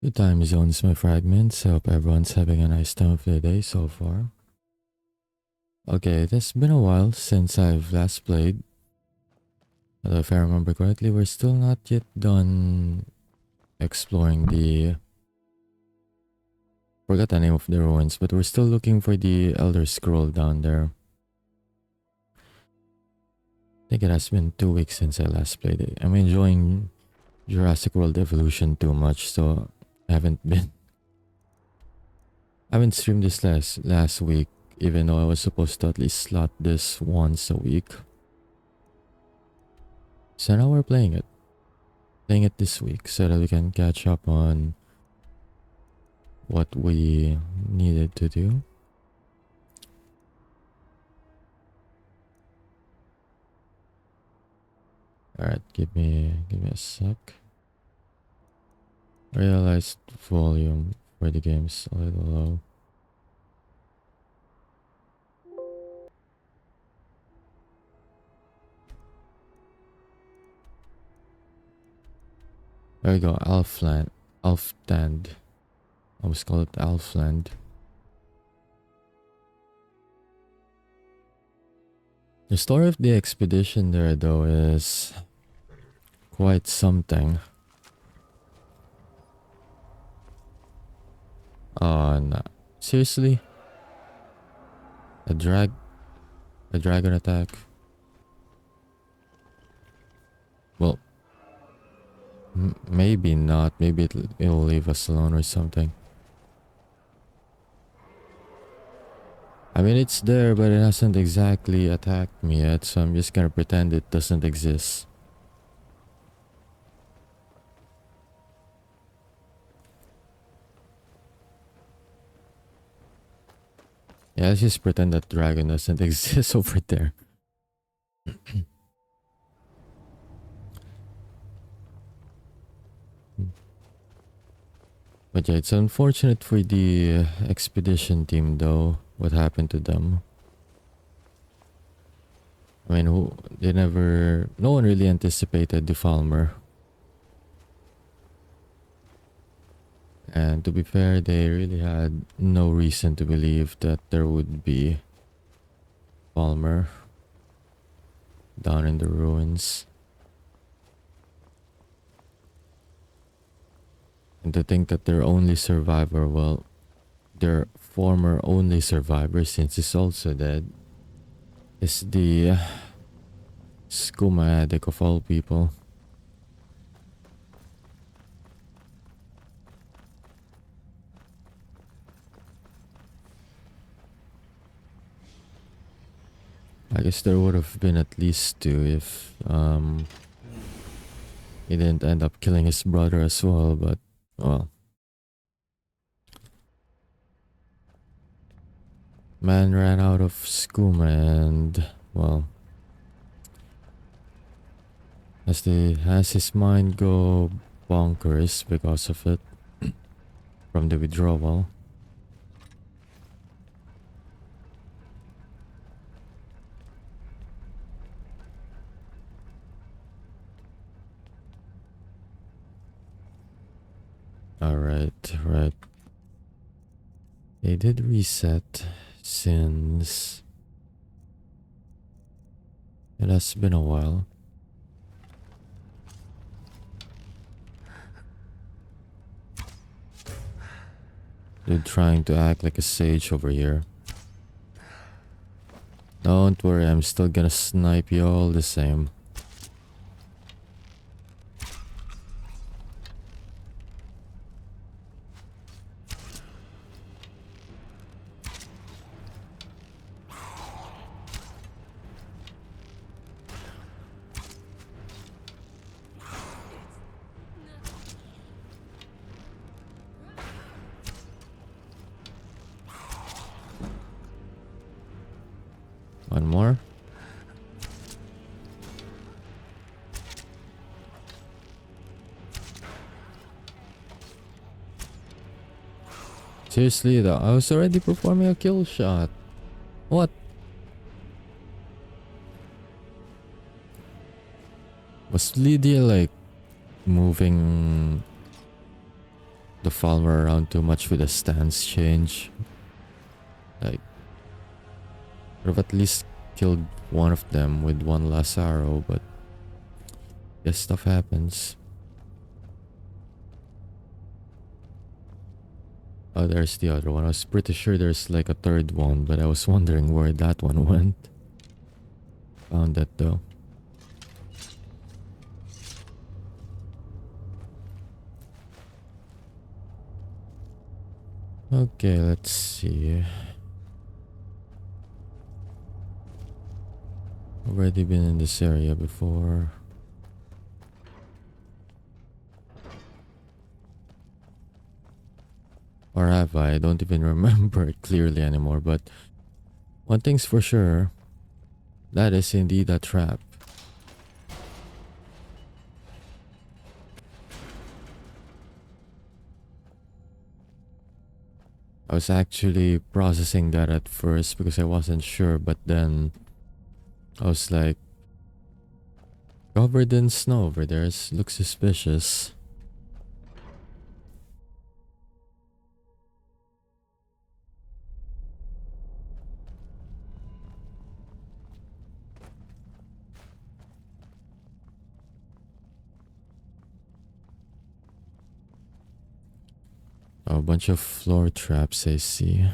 The time zones, my fragments. Hope everyone's having a nice time of the day so far. Okay, it has been a while since I've last played. Although if I remember correctly, we're still not yet done exploring the... Forgot the name of the ruins, but we're still looking for the Elder Scroll down there. I think it has been 2 weeks since I last played it. I'm enjoying Jurassic World Evolution too much, so I haven't streamed this last week, even though I was supposed to at least slot this once a week. So now we're playing it this week so that we can catch up on what we needed to do. Alright, give me a sec. I realized volume for the game's a little low. There we go, Alfland. I always call it Alfland. The story of the expedition there, though, is quite something. Oh, no. Seriously? A dragon attack? Well, maybe not. Maybe it'll leave us alone or something. I mean, it's there, but it hasn't exactly attacked me yet, so I'm just gonna pretend it doesn't exist. Yeah, let's just pretend that dragon doesn't exist over there. But yeah, it's unfortunate for the expedition team, though, what happened to them. I mean, no one really anticipated the Falmer. And to be fair, they really had no reason to believe that there would be Falmer down in the ruins. And to think that their only survivor, well, their former only survivor, since he's also dead, is the skooma addict of all people. I guess there would have been at least 2 if he didn't end up killing his brother as well, but well. Man ran out of skooma and, well, has his mind go bonkers because of it from the withdrawal. Alright, right. They did reset since it has been a while. Dude trying to act like a sage over here. Don't worry, I'm still gonna snipe you all the same. One more. Seriously though, I was already performing a kill shot. What? Was Lydia like moving the farmer around too much with a stance change. Like, could have at least killed one of them with one last arrow, but guess stuff happens. Oh, there's the other one. I was pretty sure there's like a third one, but I was wondering where that one went. Found that though. Okay, let's see. Already been in this area before. Or have I? I don't even remember it clearly anymore, but one thing's for sure. That is indeed a trap. I was actually processing that at first because I wasn't sure, but then I was like, covered in snow over there, looks suspicious. Oh, a bunch of floor traps I see.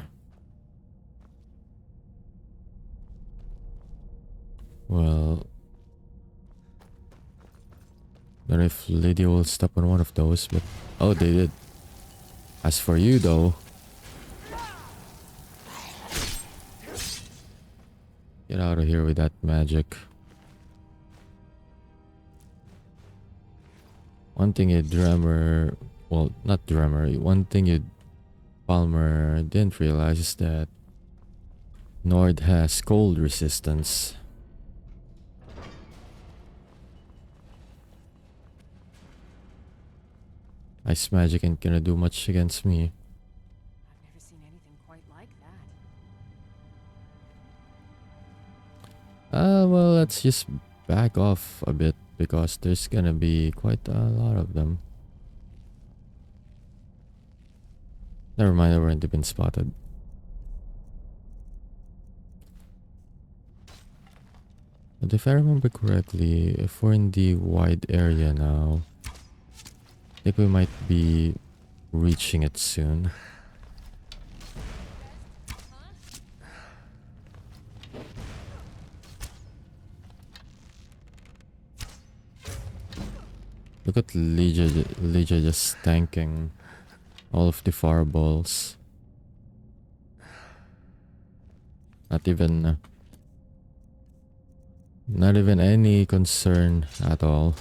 Well, don't know if Lydia will step on one of those, but oh, they did. As for you though, get out of here with that magic. One thing you Drummer, well, not Drummer, one thing you Palmer didn't realize is that Nord has cold resistance. Ice magic ain't gonna do much against me. I've never seen anything quite like that. Well, let's just back off a bit because there's gonna be quite a lot of them. Never mind, I've already been spotted. But if I remember correctly, if we're in the wide area now, I think we might be reaching it soon. Look at Lydia just tanking all of the fireballs. Not even any concern at all.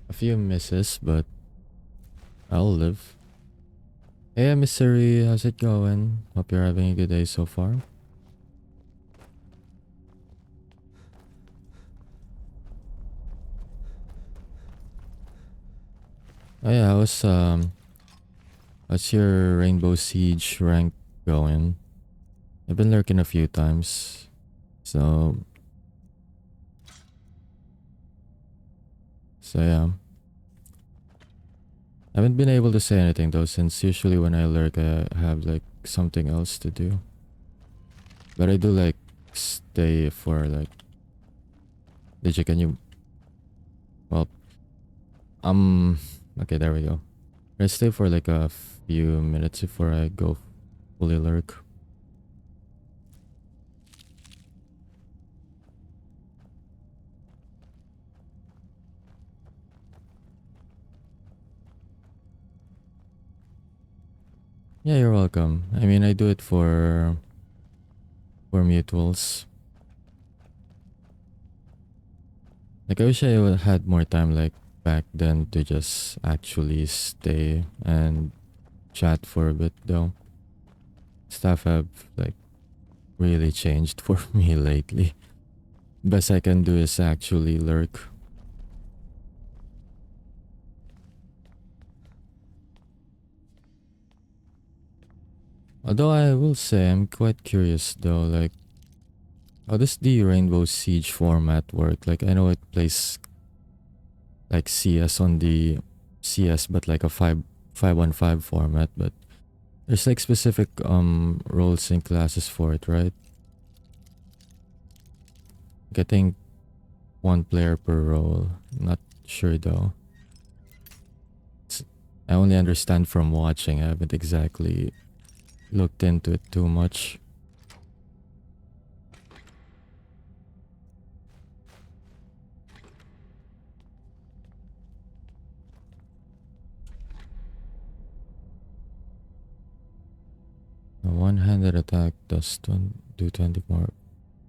A few misses, but I'll live. Hey, Mystery, how's it going? Hope you're having a good day so far. Oh yeah, how's your Rainbow Siege rank going? I've been lurking a few times, so yeah. I haven't been able to say anything though, since usually when I lurk I have like something else to do. But I do like stay for like... Did you, can you... Well, okay, there we go. I stay for like a few minutes before I go fully lurk. Yeah, you're welcome. I mean, I do it for mutuals. Like, I wish I would had more time like back then to just actually stay and chat for a bit though. Stuff have like really changed for me lately. Best I can do is actually lurk. Although I will say I'm quite curious though, like how does the Rainbow Siege format work? Like I know it plays like CS on the CS but like a 5-5-1-5 format, but there's like specific roles and classes for it, right? Like, I think one player per role. Not sure though. I only understand from watching. I haven't exactly looked into it too much. A one-handed attack does do 20 more.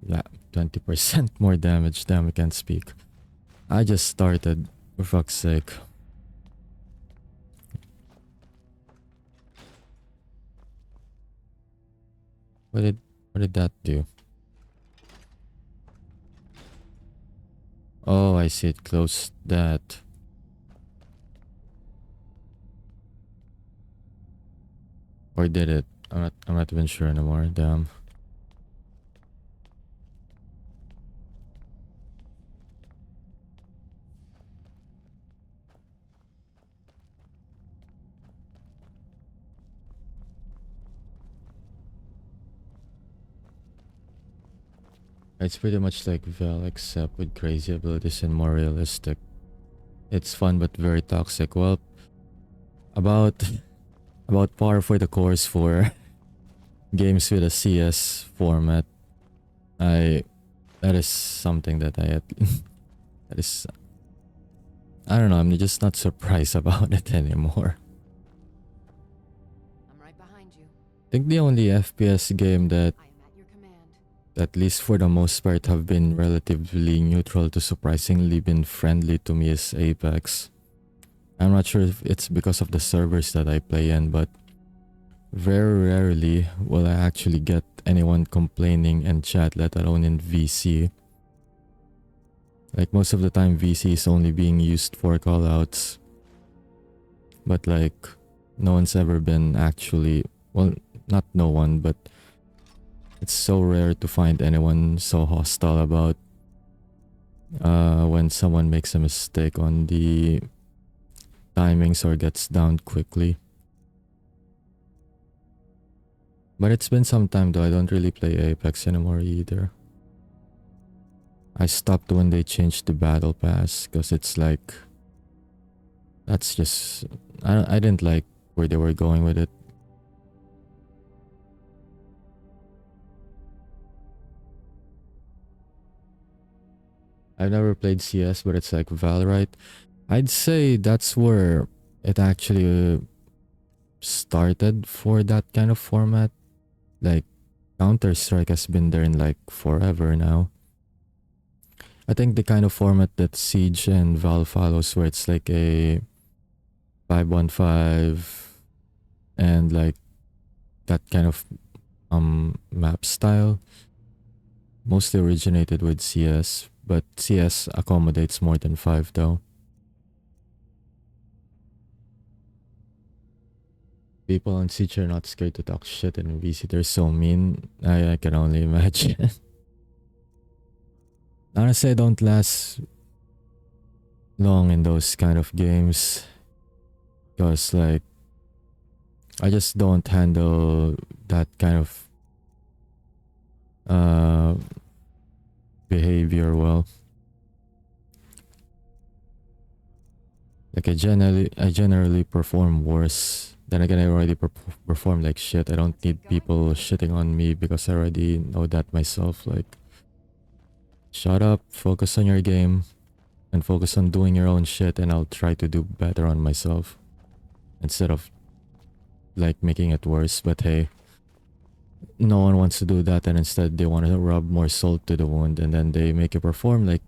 Yeah, 20% more damage. Damn, I can't speak. I just started, for fuck's sake. What did that do? Oh, I see it closed that. Or did it? I'm not even sure anymore. Damn. It's pretty much like Vel except with crazy abilities and more realistic. It's fun but very toxic. Well, about about par for the course for games with a CS format. That is something that that is, I don't know, I'm just not surprised about it anymore. I'm right behind you. I think the only FPS game that I am at your command. at least for the most part have been relatively neutral to surprisingly been friendly to me is Apex. I'm not sure if it's because of the servers that I play in, but very rarely will I actually get anyone complaining in chat, let alone in VC. Like most of the time VC is only being used for callouts. But like no one's ever been actually, well, not no one, but it's so rare to find anyone so hostile about when someone makes a mistake on the timings or gets down quickly. But it's been some time though, I don't really play Apex anymore either. I stopped when they changed the battle pass because it's like, that's just, I didn't like where they were going with it. I've never played CS, but it's like Valorant. I'd say that's where it actually started for that kind of format. Like Counter-Strike has been there in like forever now. I think the kind of format that Siege and Val follows, where it's like a 5-1-5 and like that kind of map style, mostly originated with CS, but CS accommodates more than 5 though. People on Siege are not scared to talk shit in VC. They're so mean. I can only imagine. Honestly, I don't last long in those kind of games. Because like, I just don't handle that kind of behavior well. Like I generally perform worse. Then again, I already perform like shit. I don't need people shitting on me because I already know that myself. Like, shut up, focus on your game, and focus on doing your own shit, and I'll try to do better on myself instead of like making it worse. But hey, no one wants to do that, and instead they want to rub more salt to the wound, and then they make you perform like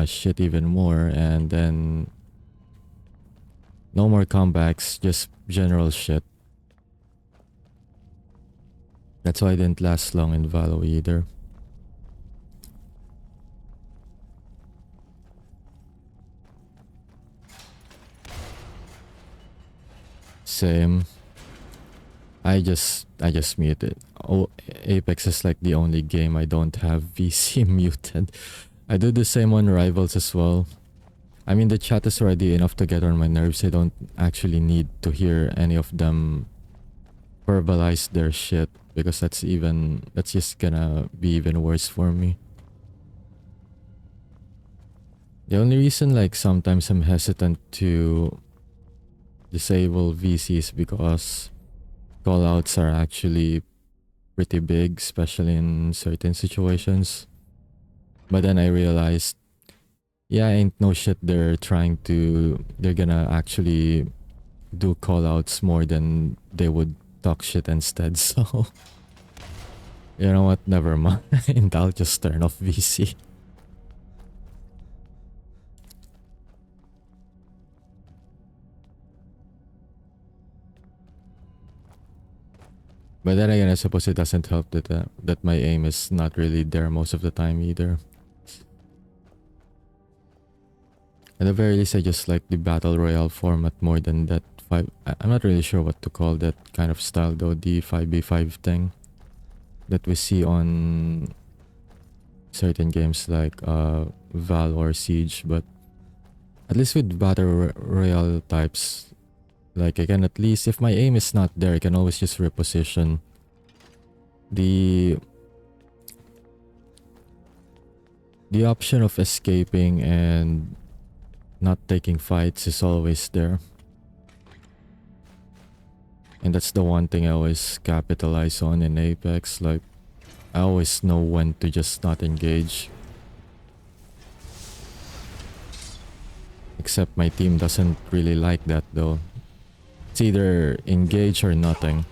shit even more, and then no more comebacks, just general shit. That's why I didn't last long in Valo either. Same. I just muted. Oh, Apex is like the only game I don't have VC muted. I do the same on Rivals as well. I mean, the chat is already enough to get on my nerves. I don't actually need to hear any of them verbalize their shit, because that's just gonna be even worse for me. The only reason like sometimes I'm hesitant to disable VCs because callouts are actually pretty big, especially in certain situations. But then I realized, yeah, ain't no shit they're gonna actually do callouts more than they would talk shit instead. So, you know what? Never mind. I'll just turn off VC. But then again, I suppose it doesn't help that my aim is not really there most of the time either. At the very least, I just like the battle royale format more than that I'm not really sure what to call that kind of style though, the 5v5 thing that we see on certain games like Val or Siege. But at least with battle royale types, like I can at least, if my aim is not there, I can always just reposition. The option of escaping and not taking fights is always there. And that's the one thing I always capitalize on in Apex. Like, I always know when to just not engage. Except my team doesn't really like that though. It's either engage or nothing.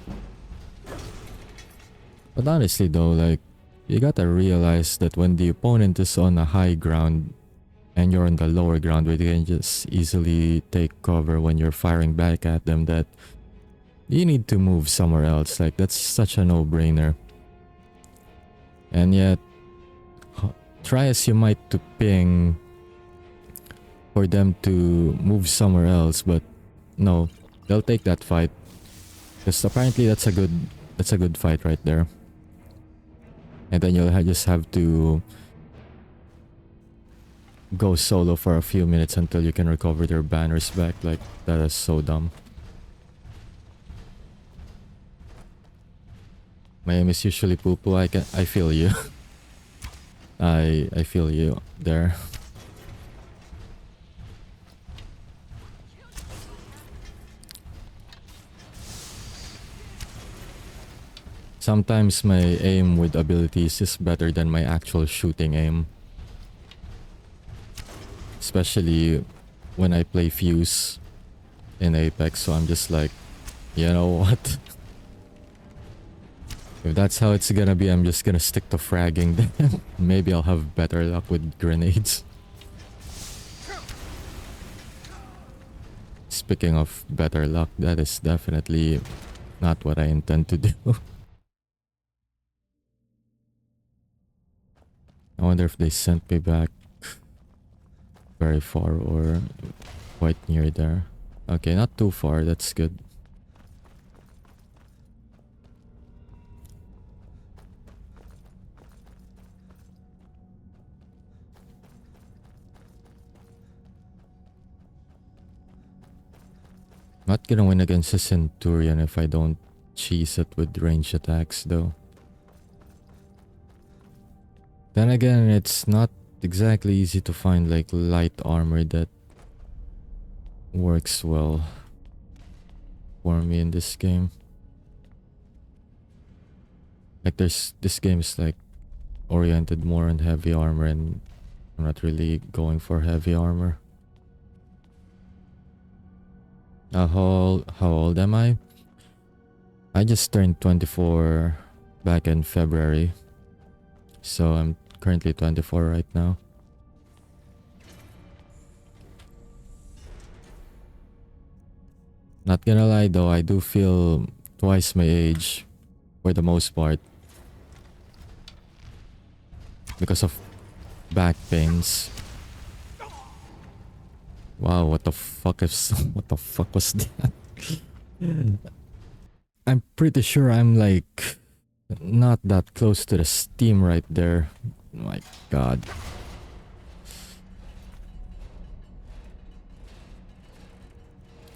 But honestly though, like, you gotta realize that when the opponent is on a high ground and you're on the lower ground where they can just easily take cover when you're firing back at them, that you need to move somewhere else. Like, that's such a no-brainer. And yet, try as you might to ping for them to move somewhere else, but no, they'll take that fight. Because apparently that's a good fight right there. And then you'll just have to go solo for a few minutes until you can recover their banners back. Like, that is so dumb. My aim is usually poo-poo. I feel you. I feel you there. Sometimes my aim with abilities is better than my actual shooting aim. Especially when I play Fuse in Apex, so I'm just like, you know what? If that's how it's gonna be, I'm just gonna stick to fragging them. Maybe I'll have better luck with grenades. Speaking of better luck, that is definitely not what I intend to do. I wonder if they sent me back very far or quite near there. Okay, not too far, that's good. Not gonna win against a Centurion if I don't cheese it with range attacks though. Then again, it's not exactly easy to find like light armor that works well for me in this game. Like, this game is like oriented more on heavy armor, and I'm not really going for heavy armor. How old am I? I just turned 24 back in February. So I'm currently 24 right now. Not gonna lie though, I do feel twice my age for the most part. Because of back pains. Wow, what the fuck was that? I'm pretty sure I'm like not that close to the Steam right there. My god.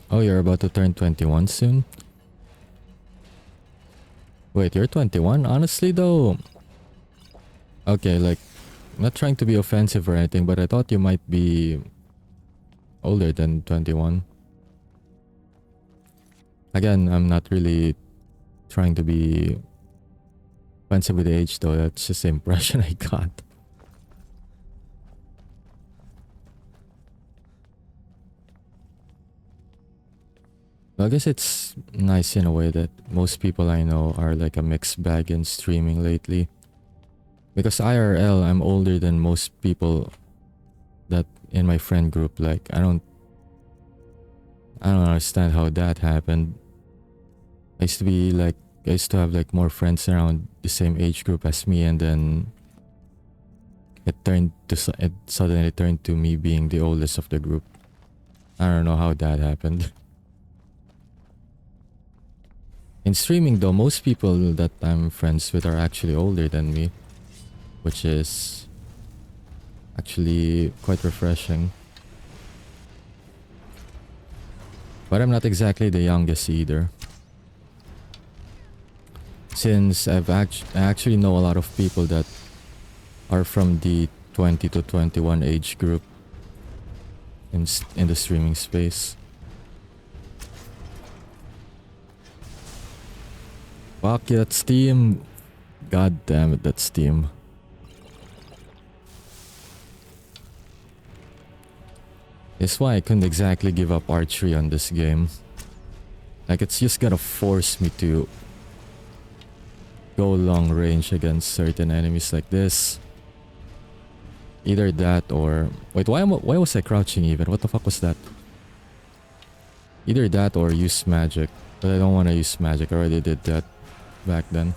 Oh, you're about to turn 21 soon? Wait, you're 21? Honestly though... Okay, like, not trying to be offensive or anything, but I thought you might be older than 21. Again, I'm not really trying to be offensive with age though, that's just the impression I got. Well, I guess it's nice in a way that most people I know are like a mixed bag in streaming lately. Because IRL, I'm older than most people that in my friend group. Like, I don't understand how that happened. I used to have like more friends around the same age group as me, and then it suddenly turned to me being the oldest of the group. I don't know how that happened. In streaming though, most people that I'm friends with are actually older than me, which is actually quite refreshing. But I'm not exactly the youngest either. Since I actually know a lot of people that are from the 20 to 21 age group in the streaming space. Fuck yeah, that's Steam. God damn it, that's Steam. That's why I couldn't exactly give up archery on this game. Like, it's just gonna force me to go long range against certain enemies like this. Either that or... Wait, why was I crouching even? What the fuck was that? Either that or use magic. But I don't want to use magic. I already did that back then.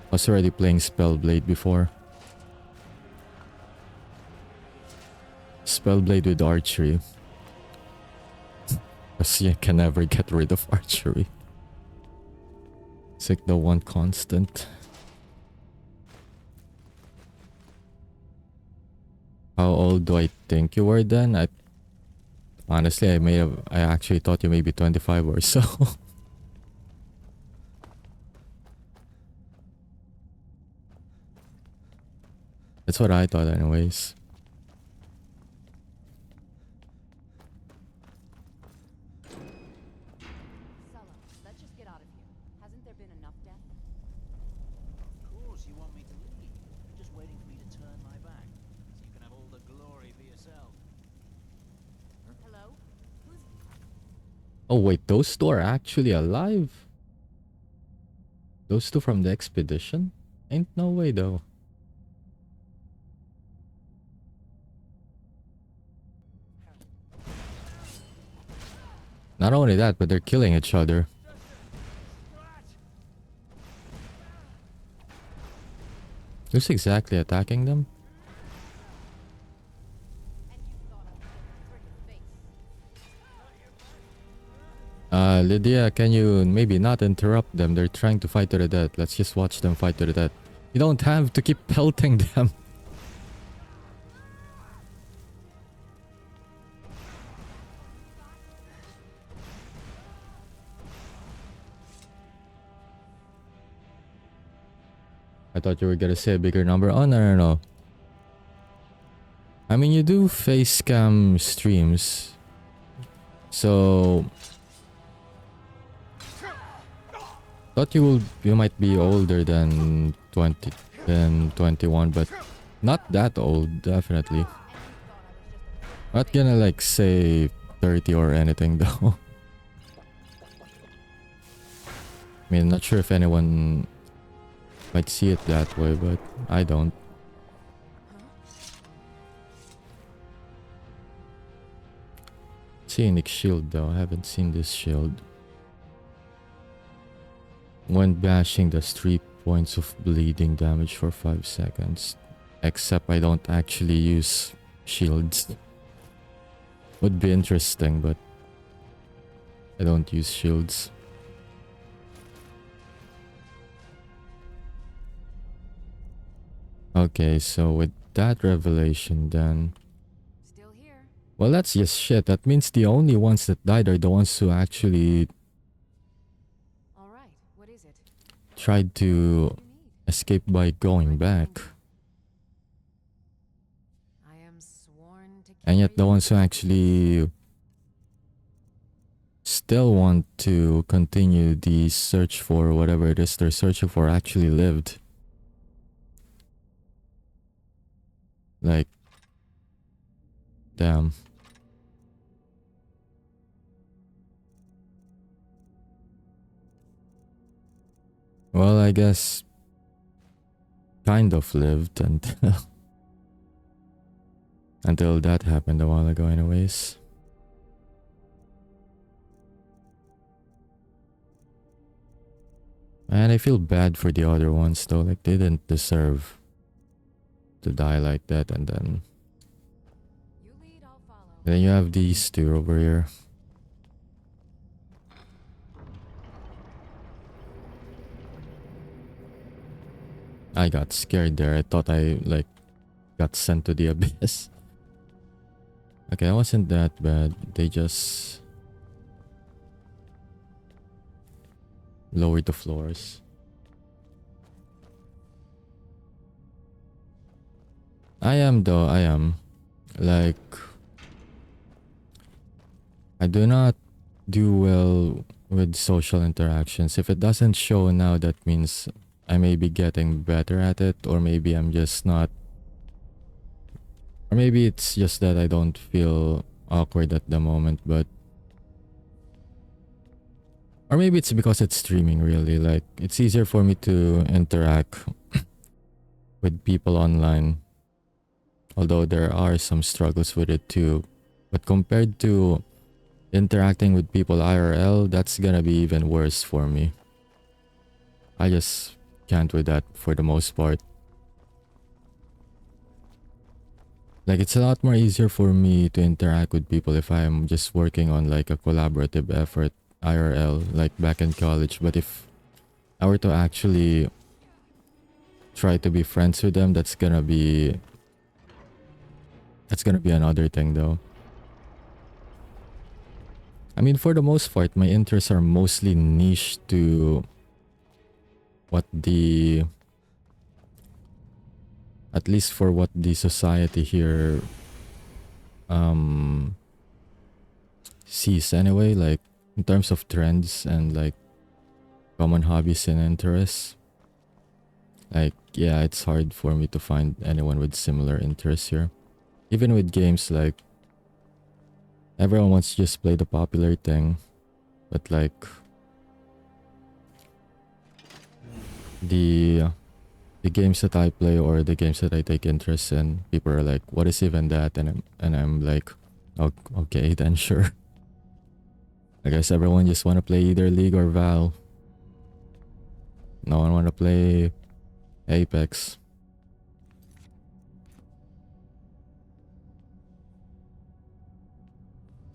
I was already playing Spellblade before. Spellblade with archery. Because you can never get rid of archery. It's like the one constant. How old do I think you were then? Honestly, I actually thought you may be 25 or so. That's what I thought anyways. Sulla, let's just get out of here. Hasn't there been enough death? Of course you want me to leave. Just waiting for me to turn my back, so you can have all the glory for yourself. Hello? Who's... Oh wait, those two are actually alive? Those two from the expedition? Ain't no way though. Not only that, but they're killing each other. Who's exactly attacking them? And you thought I was a friggin' face. Lydia, can you maybe not interrupt them? They're trying to fight to the death. Let's just watch them fight to the death. You don't have to keep pelting them. I thought you were gonna say a bigger number. Oh, no. I mean, you do face cam streams. So... Thought you might be older than 21, but not that old, definitely. Not gonna like say 30 or anything though. I mean, not sure if anyone might see it that way, but I don't. See Nick's shield though, I haven't seen this shield. When bashing does 3 points of bleeding damage for 5 seconds. Except I don't actually use shields. Would be interesting, but I don't use shields. Okay, so with that revelation then... Still here. Well, that's just shit. That means the only ones that died are the ones who actually All right. What is it? tried to What do you need? escape by going back. I am sworn to And yet the carry ones who actually still want to continue the search for whatever it is they're searching for actually lived. Like, damn. Well, I guess kind of lived until until that happened a while ago anyways. And I feel bad for the other ones though, like they didn't deserve to die like that. And then You lead, I'll follow. you have these two over here. I got scared there. I thought I like got sent to the abyss. Okay, it wasn't that bad. They just lowered the floors. I am though, I am. Like, I do not do well with social interactions. If it doesn't show now, that means I may be getting better at it, or maybe I'm just not. Or maybe it's just that I don't feel awkward at the moment, but... Or maybe it's because it's streaming really, like, it's easier for me to interact with people online. Although there are some struggles with it too. But compared to interacting with people IRL, that's gonna be even worse for me. I just can't with that for the most part. Like, it's a lot more easier for me to interact with people if I'm just working on like a collaborative effort IRL, like back in college. But if I were to actually try to be friends with them, that's gonna be another thing though. I mean, for the most part, my interests are mostly niche to what the... At least for what the society here sees anyway, like in terms of trends and like common hobbies and interests. Like, yeah, it's hard for me to find anyone with similar interests here. Even with games, like everyone wants to just play the popular thing, but like the games that I play or the games that I take interest in, people are like, what is even that? And I'm like, oh, okay then, sure. I guess everyone just want to play either League or Val. No one want to play Apex.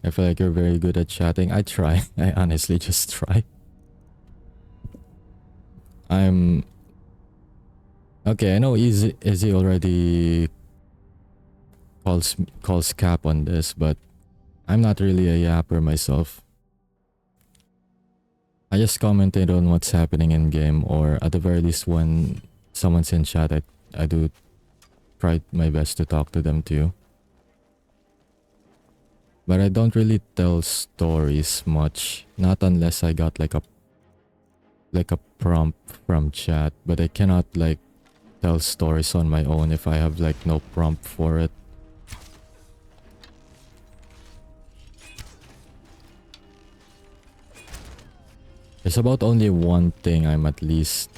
I feel like you're very good at chatting. I try. I honestly just try. I'm... Okay, I know Izzy already calls cap on this, but I'm not really a yapper myself. I just commented on what's happening in game, or at the very least when someone's in chat, I do try my best to talk to them too. But I don't really tell stories much, not unless I got like a prompt from chat, but I cannot like tell stories on my own if I have like no prompt for it. There's about only one thing I'm at least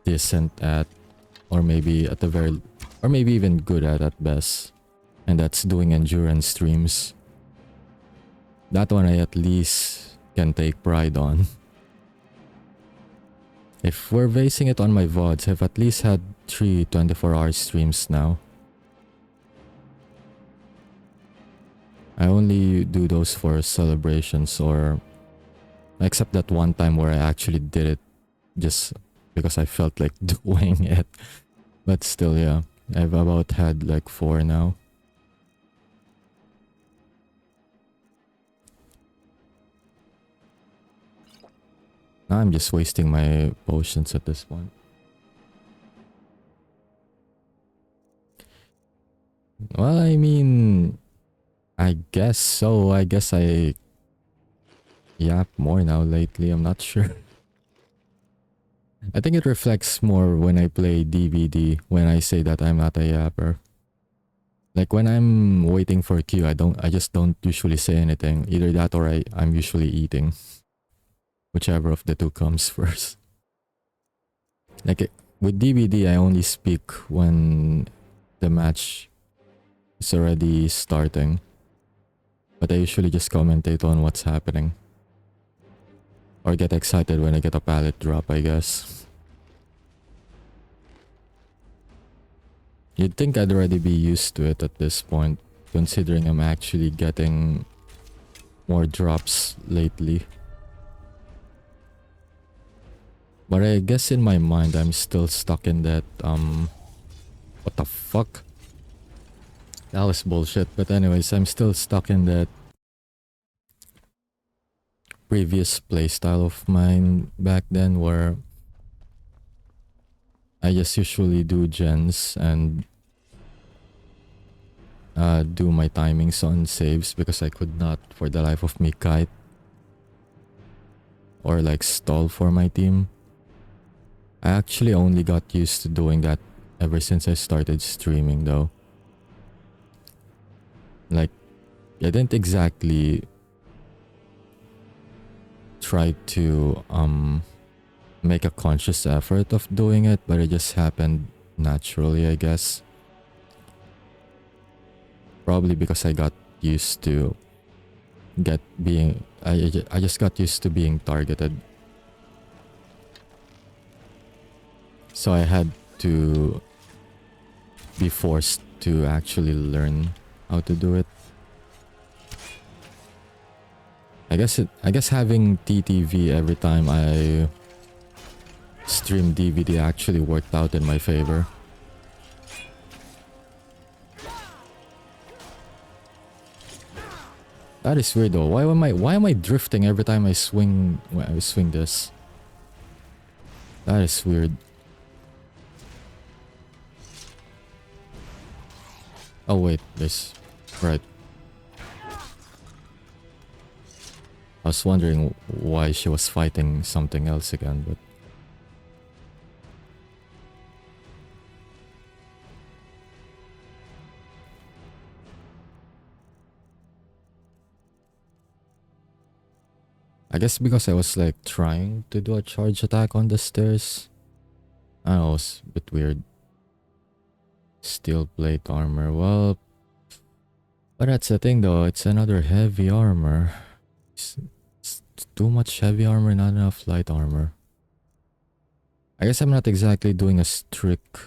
decent at, or maybe at the very, or maybe even good at best, and that's doing endurance streams. That one I at least can take pride on. If we're basing it on my VODs, I've at least had 3 24-hour streams now. I only do those for celebrations, or except that one time where I actually did it just because I felt like doing it. But still, yeah. I've about had like 4 now. Now I'm just wasting my potions at this point. Well, I mean, I guess so. I guess I yap more now lately. I'm not sure. I think it reflects more when I play DVD when I say that I'm not a yapper. Like when I'm waiting for a queue, I just don't usually say anything. Either that or I'm usually eating. Whichever of the two comes first. Like with DVD, I only speak when the match is already starting. But I usually just commentate on what's happening. Or get excited when I get a pallet drop, I guess. You'd think I'd already be used to it at this point, considering I'm actually getting more drops lately. But I guess in my mind, I'm still stuck in that, what the fuck? That was bullshit. But anyways, I'm still stuck in that previous playstyle of mine back then where I just usually do gens and do my timings on saves because I could not for the life of me kite or like stall for my team. I actually only got used to doing that ever since I started streaming though. Like, I didn't exactly try to make a conscious effort of doing it, but it just happened naturally, I guess. Probably because I got used to I just got used to being targeted. So I had to be forced to actually learn how to do it. I guess having TTV every time I stream DVD actually worked out in my favor. That is weird though. Why am I drifting every time I swing this? That is weird. Oh wait, this right. I was wondering why she was fighting something else again, but I guess because I was like trying to do a charge attack on the stairs. I don't know, it was a bit weird. Steel plate armor. Well, but that's the thing though, it's another heavy armor. It's too much heavy armor, not enough light armor. I guess I'm not exactly doing a strict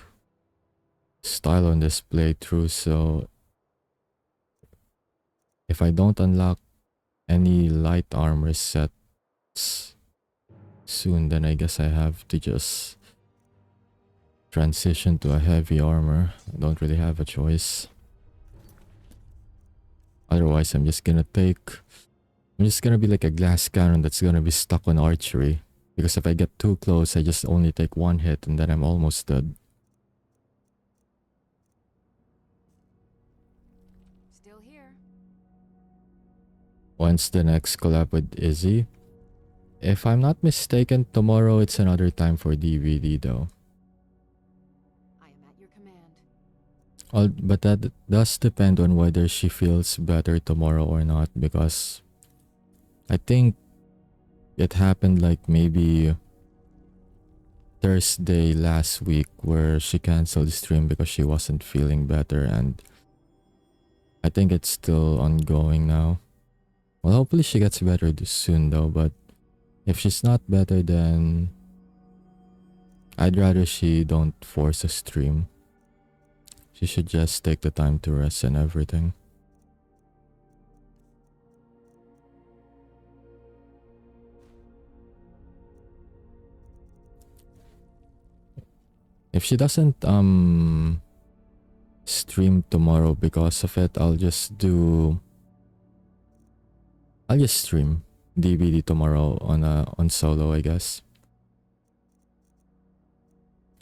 style on this playthrough, so if I don't unlock any light armor sets soon, then I guess I have to just transition to a heavy armor. I don't really have a choice. Otherwise, I'm just gonna be like a glass cannon that's gonna be stuck on archery. Because if I get too close, I just only take one hit and then I'm almost dead. Still here. When's the next collab with Izzy? If I'm not mistaken, tomorrow it's another time for DVD though. I am at your command. But that does depend on whether she feels better tomorrow or not, because I think it happened like maybe Thursday last week where she canceled the stream because she wasn't feeling better, and I think it's still ongoing now. Well, hopefully she gets better soon though, but if she's not better, then I'd rather she don't force a stream. She should just take the time to rest and everything. If she doesn't stream tomorrow because of it, I'll just stream DVD tomorrow on solo, I guess.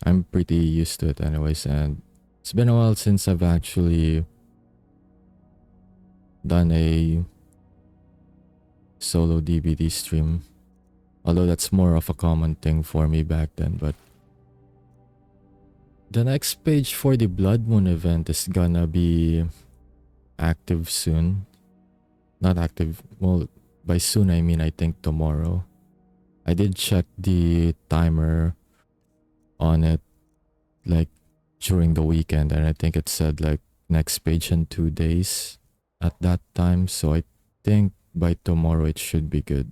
I'm pretty used to it anyways, and it's been a while since I've actually done a solo DVD stream. Although that's more of a common thing for me back then, but the next page for the Blood Moon event is gonna be active soon. Not active, well, by soon I mean I think tomorrow. I did check the timer on it like during the weekend, and I think it said like next page in 2 days at that time, so I think by tomorrow it should be good.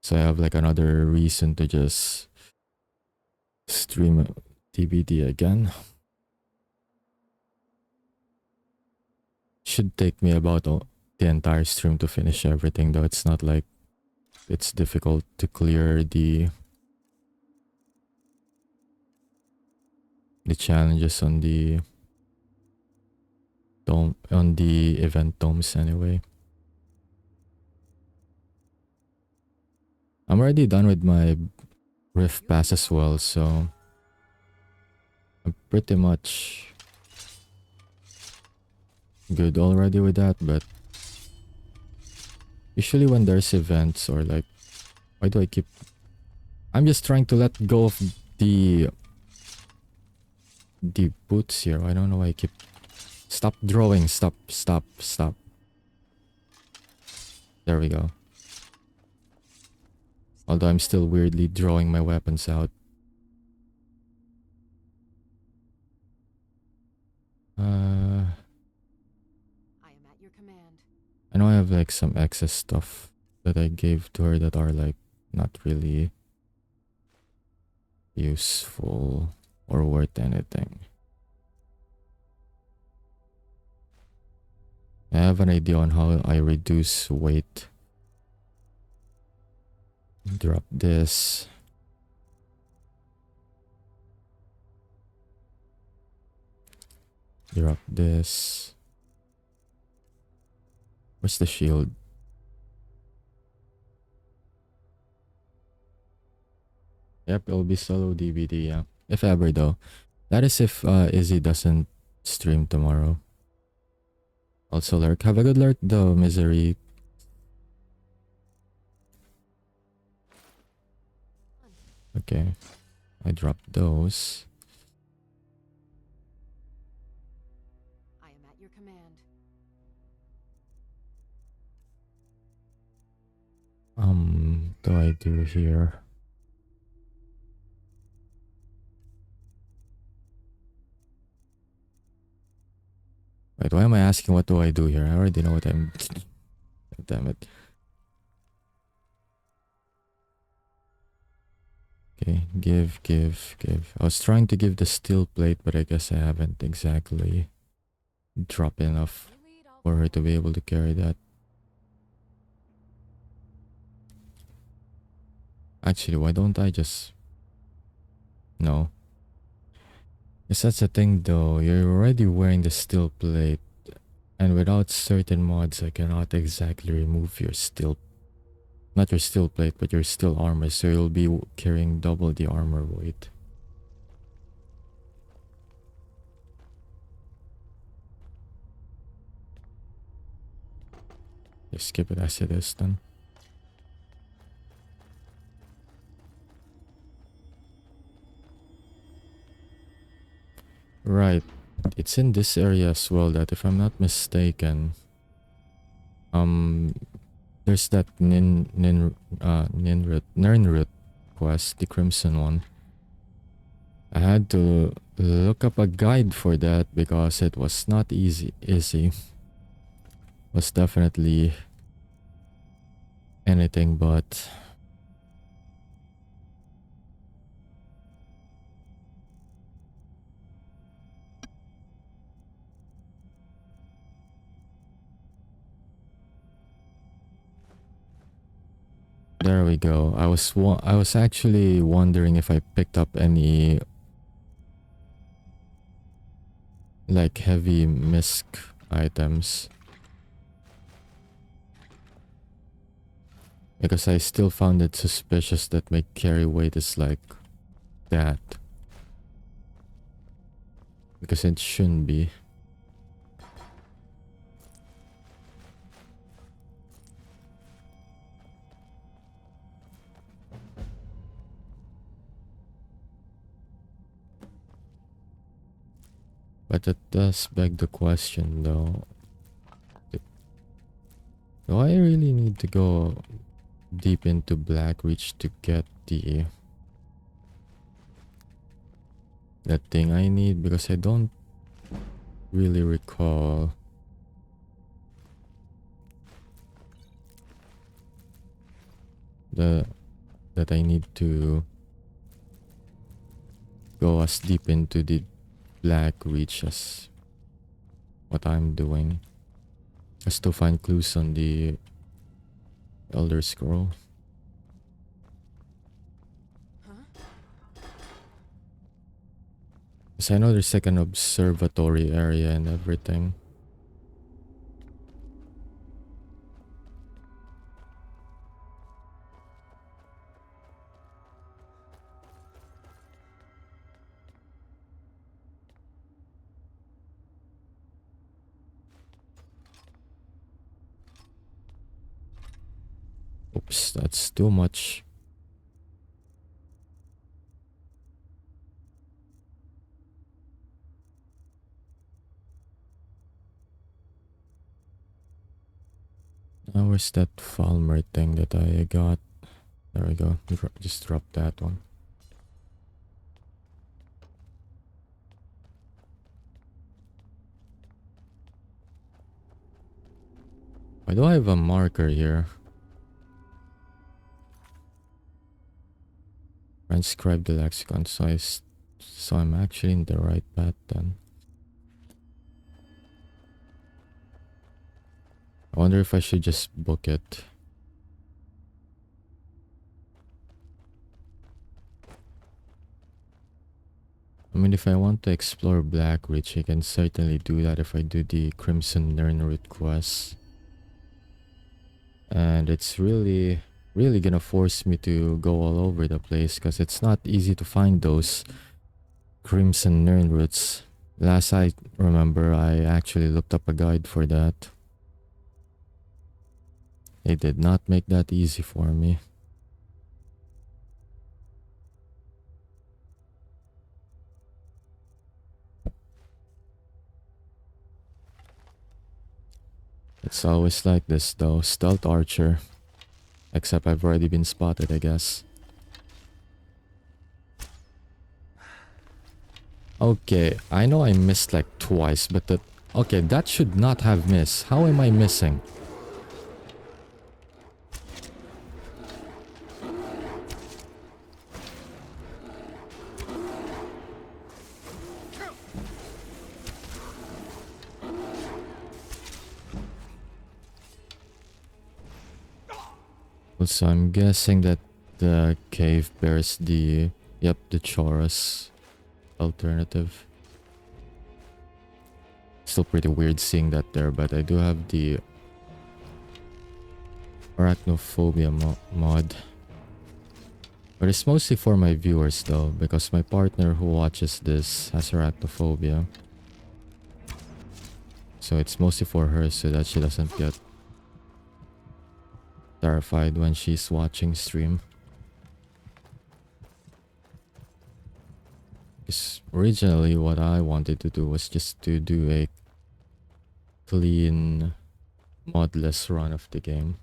So I have like another reason to just stream DVD again. Should take me about the entire stream to finish everything, though it's not like it's difficult to clear the challenges on the dome, on the event domes anyway. I'm already done with my Rift Pass as well, so I'm pretty much good already with that. But usually when there's events or like, why do I keep... I'm just trying to let go of the boots here. I don't know why I keep... Stop drawing. Stop. There we go. Although I'm still weirdly drawing my weapons out. I am at your command. I know I have like some excess stuff that I gave to her that are like not really useful or worth anything. I have an idea on how I reduce weight. Drop this. Drop this. Where's the shield? Yep, it'll be solo DVD, yeah. If ever though. That is if Izzy doesn't stream tomorrow. Also lurk. Have a good lurk though, Misery. Okay. I dropped those. I am at your command. Do I do here? Wait, why am I asking what do I do here? I already know what I'm... Damn it. Okay, give. I was trying to give the steel plate, but I guess I haven't exactly dropped enough for her to be able to carry that. Actually, why don't I just... No. Yes, that's the thing though. You're already wearing the steel plate, and without certain mods, I cannot exactly remove your steel... Not your steel plate, but your steel armor, so you'll be carrying double the armor weight. Just skip it as it is then. Right. It's in this area as well that, if I'm not mistaken, there's that Nirnroot quest, the Crimson one. I had to look up a guide for that because it was not easy. It was definitely anything but. There we go. I was actually wondering if I picked up any like heavy misc items, because I still found it suspicious that my carry weight is like that, because it shouldn't be. But that does beg the question though. Do I really need to go deep into Blackreach to get that thing I need? Because I don't really recall that I need to go as deep into the Blackreach as what I'm doing, just to find clues on the Elder Scroll. Because I know there's like an observatory area and everything. Oops, that's too much. Now where's that Falmer thing that I got? There we go. Just drop that one. Why do I have a marker here? Transcribe the lexicon, so I'm actually in the right path then. I wonder if I should just book it. I mean, if I want to explore Blackreach, I can certainly do that if I do the Crimson Nirnroot quest. And it's really gonna force me to go all over the place, because it's not easy to find those Crimson Nirnroots. Last I remember, I actually looked up a guide for that. They did not make that easy for me. It's always like this though, stealth archer. Except I've already been spotted, I guess. Okay, I know I missed like twice, but okay, that should not have missed. How am I missing? So I'm guessing that the cave bears the Chorus alternative. Still pretty weird seeing that there, but I do have the arachnophobia mod. But it's mostly for my viewers though, because my partner who watches this has arachnophobia. So it's mostly for her so that she doesn't get terrified when she's watching stream. Because originally what I wanted to do was just to do a clean modless run of the game.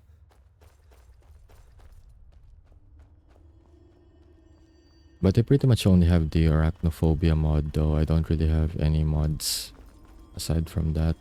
But I pretty much only have the arachnophobia mod though. I don't really have any mods aside from that.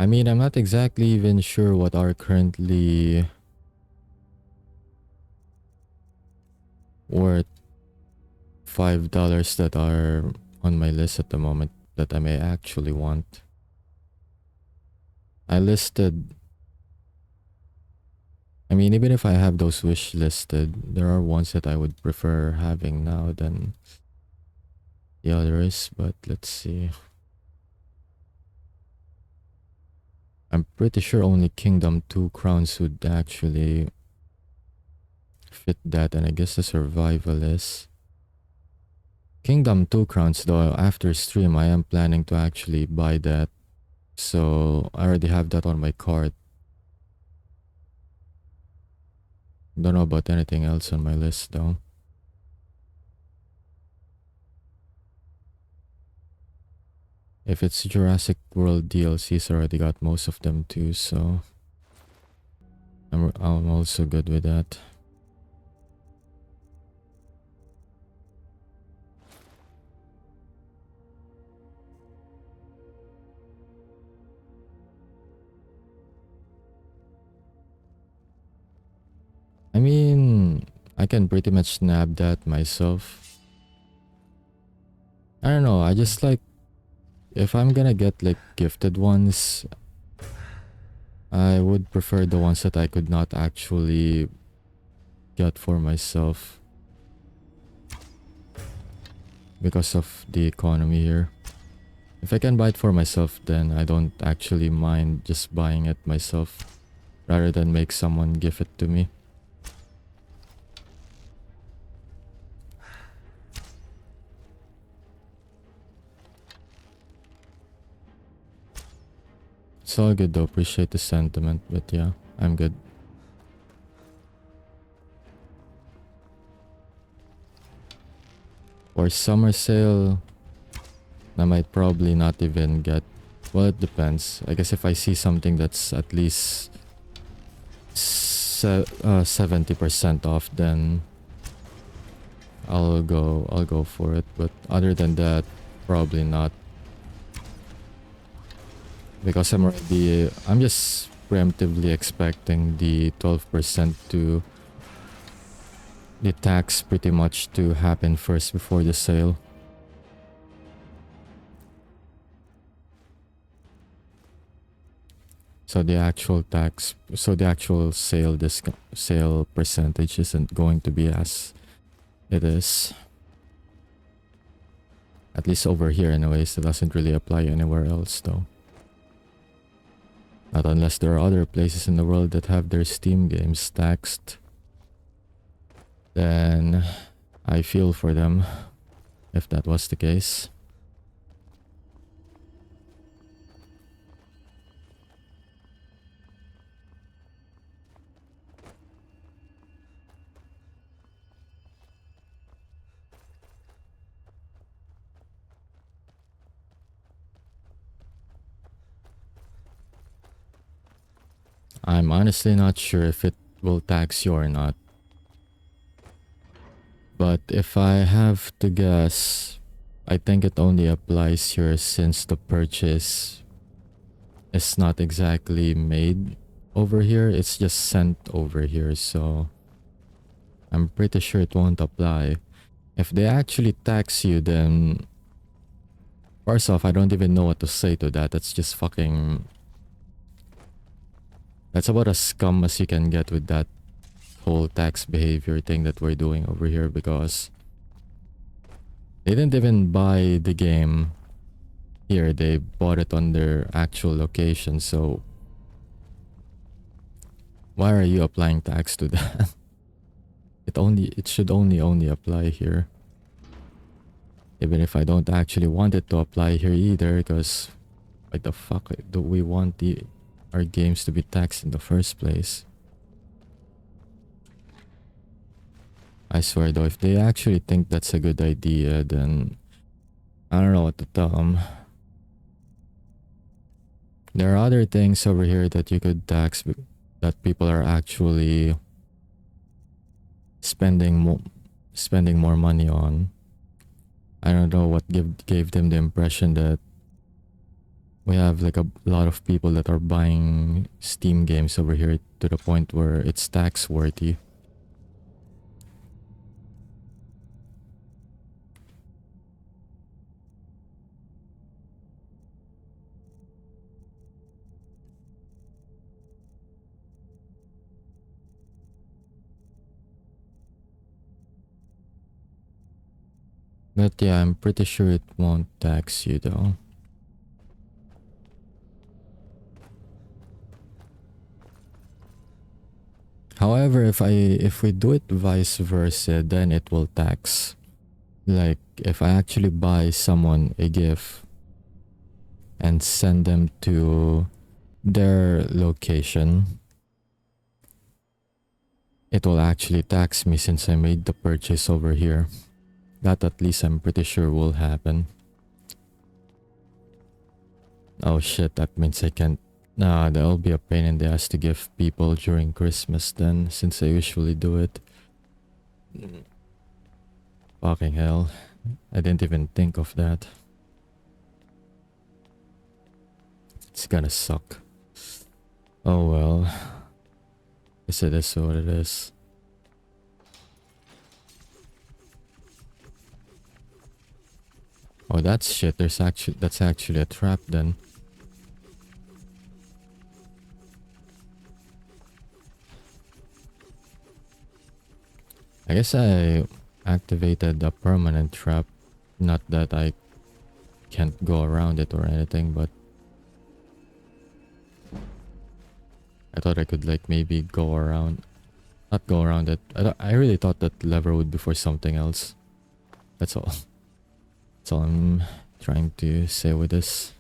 I mean, I'm not exactly even sure what are currently worth $5 that are on my list at the moment that I may actually want. I listed, I mean, even if I have those wish listed, there are ones that I would prefer having now than the others, but let's see. I'm pretty sure only Kingdom 2 crowns would actually fit that, and I guess the survival is. Kingdom 2 crowns though, after stream I am planning to actually buy that. So I already have that on my card. Don't know about anything else on my list though. If it's Jurassic World DLCs, I already got most of them too, so I'm also good with that. I mean, I can pretty much nab that myself. I don't know, I just like, if I'm gonna get like gifted ones, I would prefer the ones that I could not actually get for myself because of the economy here. If I can buy it for myself, then I don't actually mind just buying it myself rather than make someone give it to me. It's all good though, appreciate the sentiment, but yeah, I'm good. For summer sale, I might probably not even get, well, it depends. I guess if I see something that's at least 70% off, then I'll go for it, but other than that, probably not. Because I'm just preemptively expecting the 12% to the tax pretty much to happen first before the sale. So the actual sale percentage isn't going to be as it is. At least over here anyways, it doesn't really apply anywhere else though. Not unless there are other places in the world that have their Steam games taxed. Then I feel for them if that was the case. I'm honestly not sure if it will tax you or not. But if I have to guess, I think it only applies here since the purchase is not exactly made over here. It's just sent over here, so I'm pretty sure it won't apply. If they actually tax you, then first off, I don't even know what to say to that. That's just fucking... That's about as scum as you can get with that whole tax behavior thing that we're doing over here, because they didn't even buy the game here. They bought it on their actual location, so why are you applying tax to that? It should only apply here. Even if I don't actually want it to apply here either, because why the fuck do we want our games to be taxed in the first place? I swear though, if they actually think that's a good idea, then I don't know what to tell them. There are other things over here that you could tax that people are actually spending more money on. I don't know what gave them the impression that we have like a lot of people that are buying Steam games over here to the point where it's tax worthy. But yeah, I'm pretty sure it won't tax you though. However, if we do it vice versa, then it will tax. Like if I actually buy someone a gift and send them to their location, it will actually tax me since I made the purchase over here. That at least I'm pretty sure will happen. Oh shit, that means I can't. Nah, that'll be a pain in the ass to give people during Christmas then, since I usually do it. Fucking hell. I didn't even think of that. It's gonna suck. Oh well. Guess it is what it is. Oh, that's shit. That's actually a trap then. I guess I activated the permanent trap. Not that I can't go around it or anything, but I thought I could like maybe go around. Not go around it. I really thought that lever would be for something else. That's all. That's all I'm trying to say with this.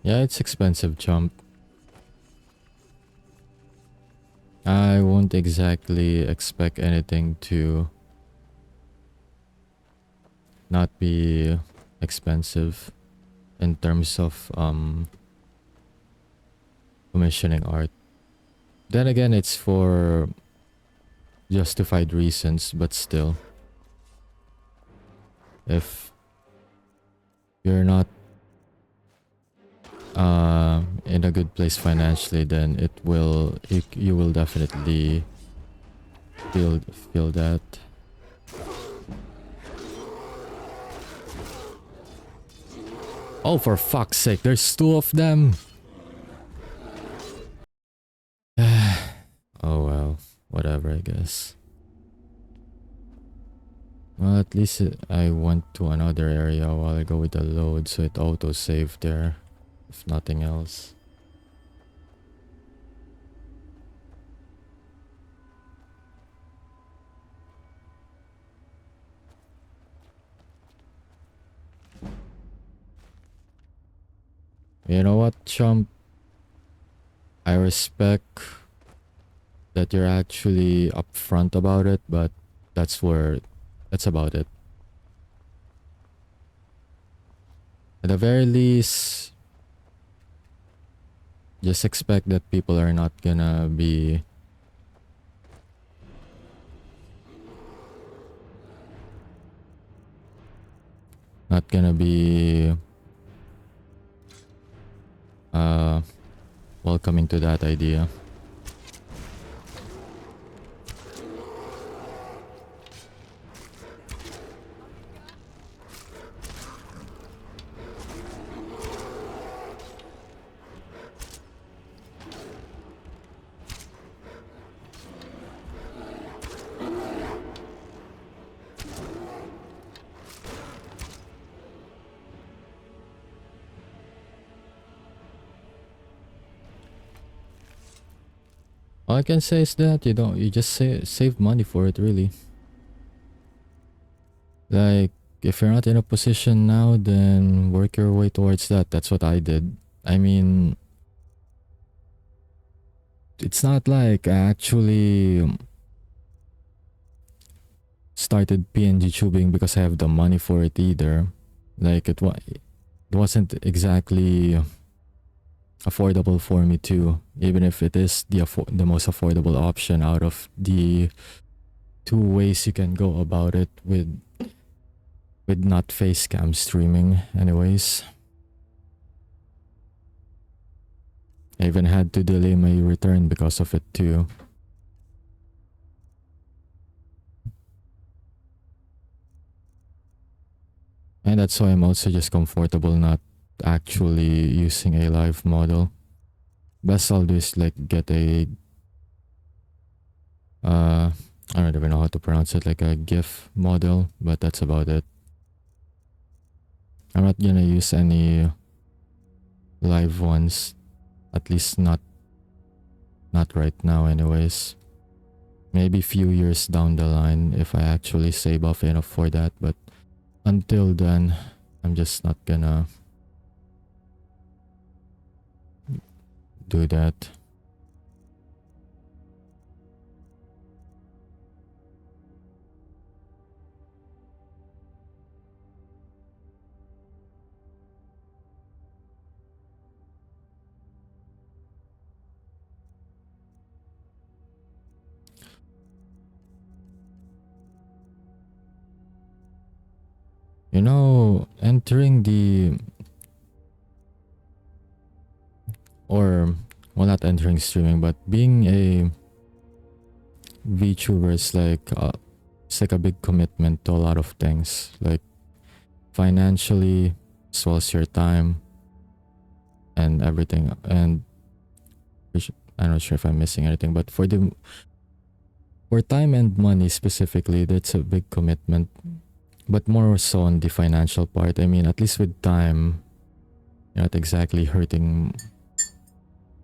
Yeah, it's expensive jump. I won't exactly expect anything to not be expensive in terms of commissioning art. Then again, it's for justified reasons, but still, if you're not in a good place financially, then you will definitely feel that. Oh, for fuck's sake, there's two of them. Oh well, whatever, I guess. Well, at least I went to another area while I go with the load, so it auto-saved there, if nothing else. You know what, chump? I respect that you're actually upfront about it, but that's about it. At the very least, just expect that people are not gonna be welcoming to that idea. All I can say is that you just save money for it, really. Like, if you're not in a position now, then work your way towards that. That's what I did. I mean, it's not like I actually started PNG tubing because I have the money for it either. Like, it wasn't exactly affordable for me too, even if it is the most affordable option out of the two ways you can go about it with not face cam streaming anyways. I even had to delay my return because of it too. And that's why I'm also just comfortable not actually using a live model. Best I'll do is like get a I don't even know how to pronounce it, like a GIF model, but that's about it. I'm not gonna use any live ones, at least not right now anyways. Maybe few years down the line if I actually save up enough for that, but until then, I'm just not gonna do that. You know, entering the or well, not entering streaming, but being a VTuber is like it's like a big commitment to a lot of things, like financially as well as your time and everything. And I'm not sure if I'm missing anything, but for time and money specifically, that's a big commitment. But more so on the financial part. I mean, at least with time, you're not exactly hurting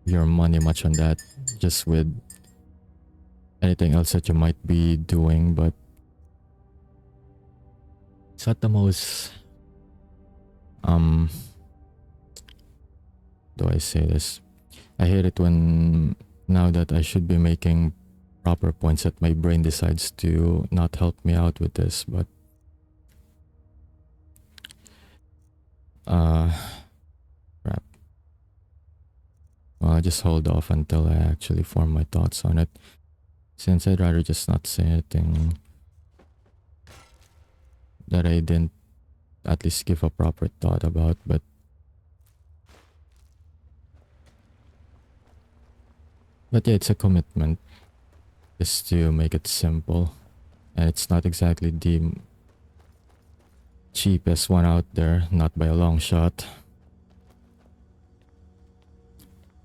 your money much on that, just with anything else that you might be doing. But it's not the most do I say this? I hate it when now that I should be making proper points that my brain decides to not help me out with this, but crap. Well, I just hold off until I actually form my thoughts on it, since I'd rather just not say anything that I didn't at least give a proper thought about. But yeah, it's a commitment just to make it simple, and it's not exactly the cheapest one out there, not by a long shot.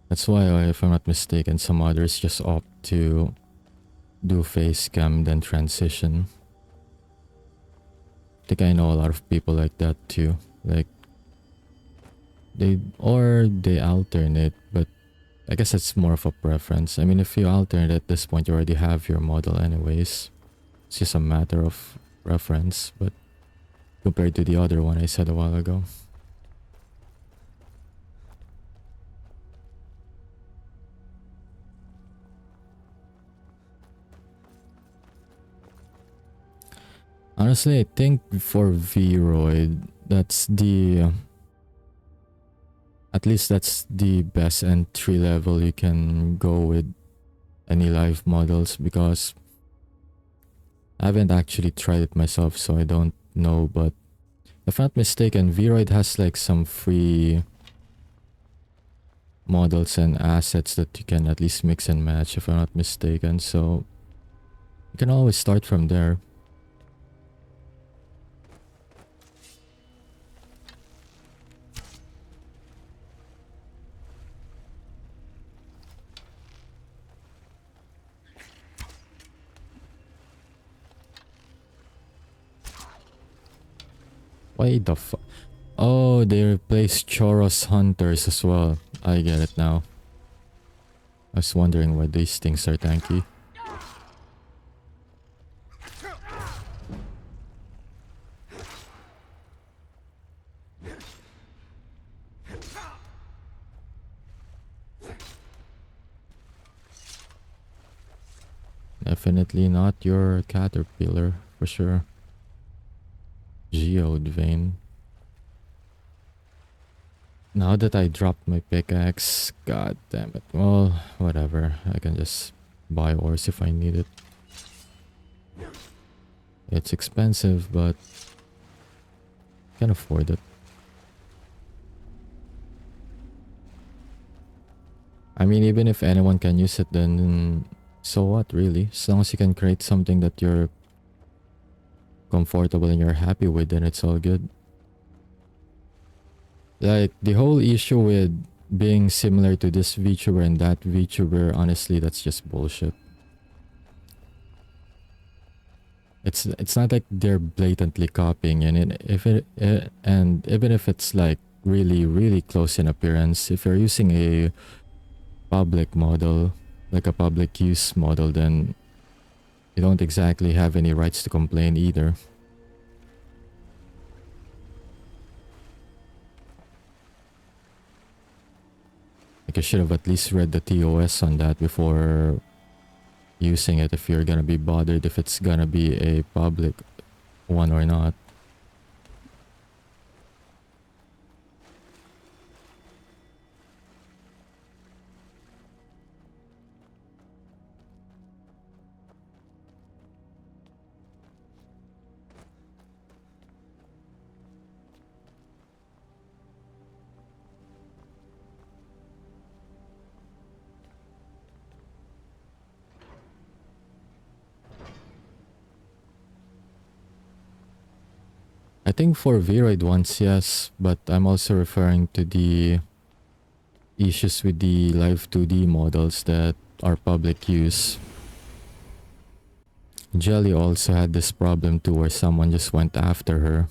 That's why, if I'm not mistaken, some others just opt to do face cam then transition. I think I know a lot of people like that too. Like they alternate, but I guess it's more of a preference. I mean, if you alternate at this point, you already have your model anyways. It's just a matter of preference, but compared to the other one I said a while ago. Honestly, I think for Vroid, that's the at least that's the best entry level you can go with any live models, because I haven't actually tried it myself, so I don't know. But if I'm not mistaken, Vroid has like some free models and assets that you can at least mix and match, if I'm not mistaken, so you can always start from there. Why the fuck? Oh, they replaced Choros Hunters as well. I get it now. I was wondering why these things are tanky. Definitely not your caterpillar, for sure. Geode vein. Now that I dropped my pickaxe, god damn it. Well, whatever. I can just buy ores if I need it. It's expensive, but can afford it. I mean, even if anyone can use it, then so what, really? As long as you can create something that you're comfortable and you're happy with, then it's all good. Like, the whole issue with being similar to this VTuber and that VTuber, honestly, that's just bullshit. It's not like they're blatantly copying, and even if it's like really close in appearance, if you're using a public model, like a public use model, then you don't exactly have any rights to complain either. Like, I should have at least read the TOS on that before using it, if you're gonna be bothered if it's gonna be a public one or not. I think for Viroid ones, yes, but I'm also referring to the issues with the live 2D models that are public use. Jelly also had this problem too, where someone just went after her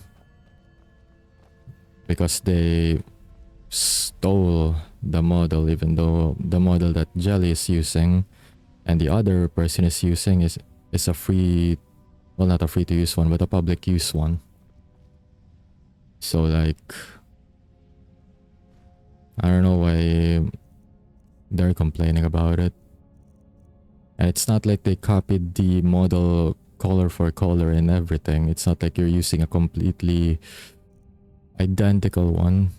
because they stole the model, even though the model that Jelly is using and the other person is using is a free, well, not a free to use one, but a public use one. So like, I don't know why they're complaining about it. And it's not like they copied the model color for color and everything. It's not like you're using a completely identical one.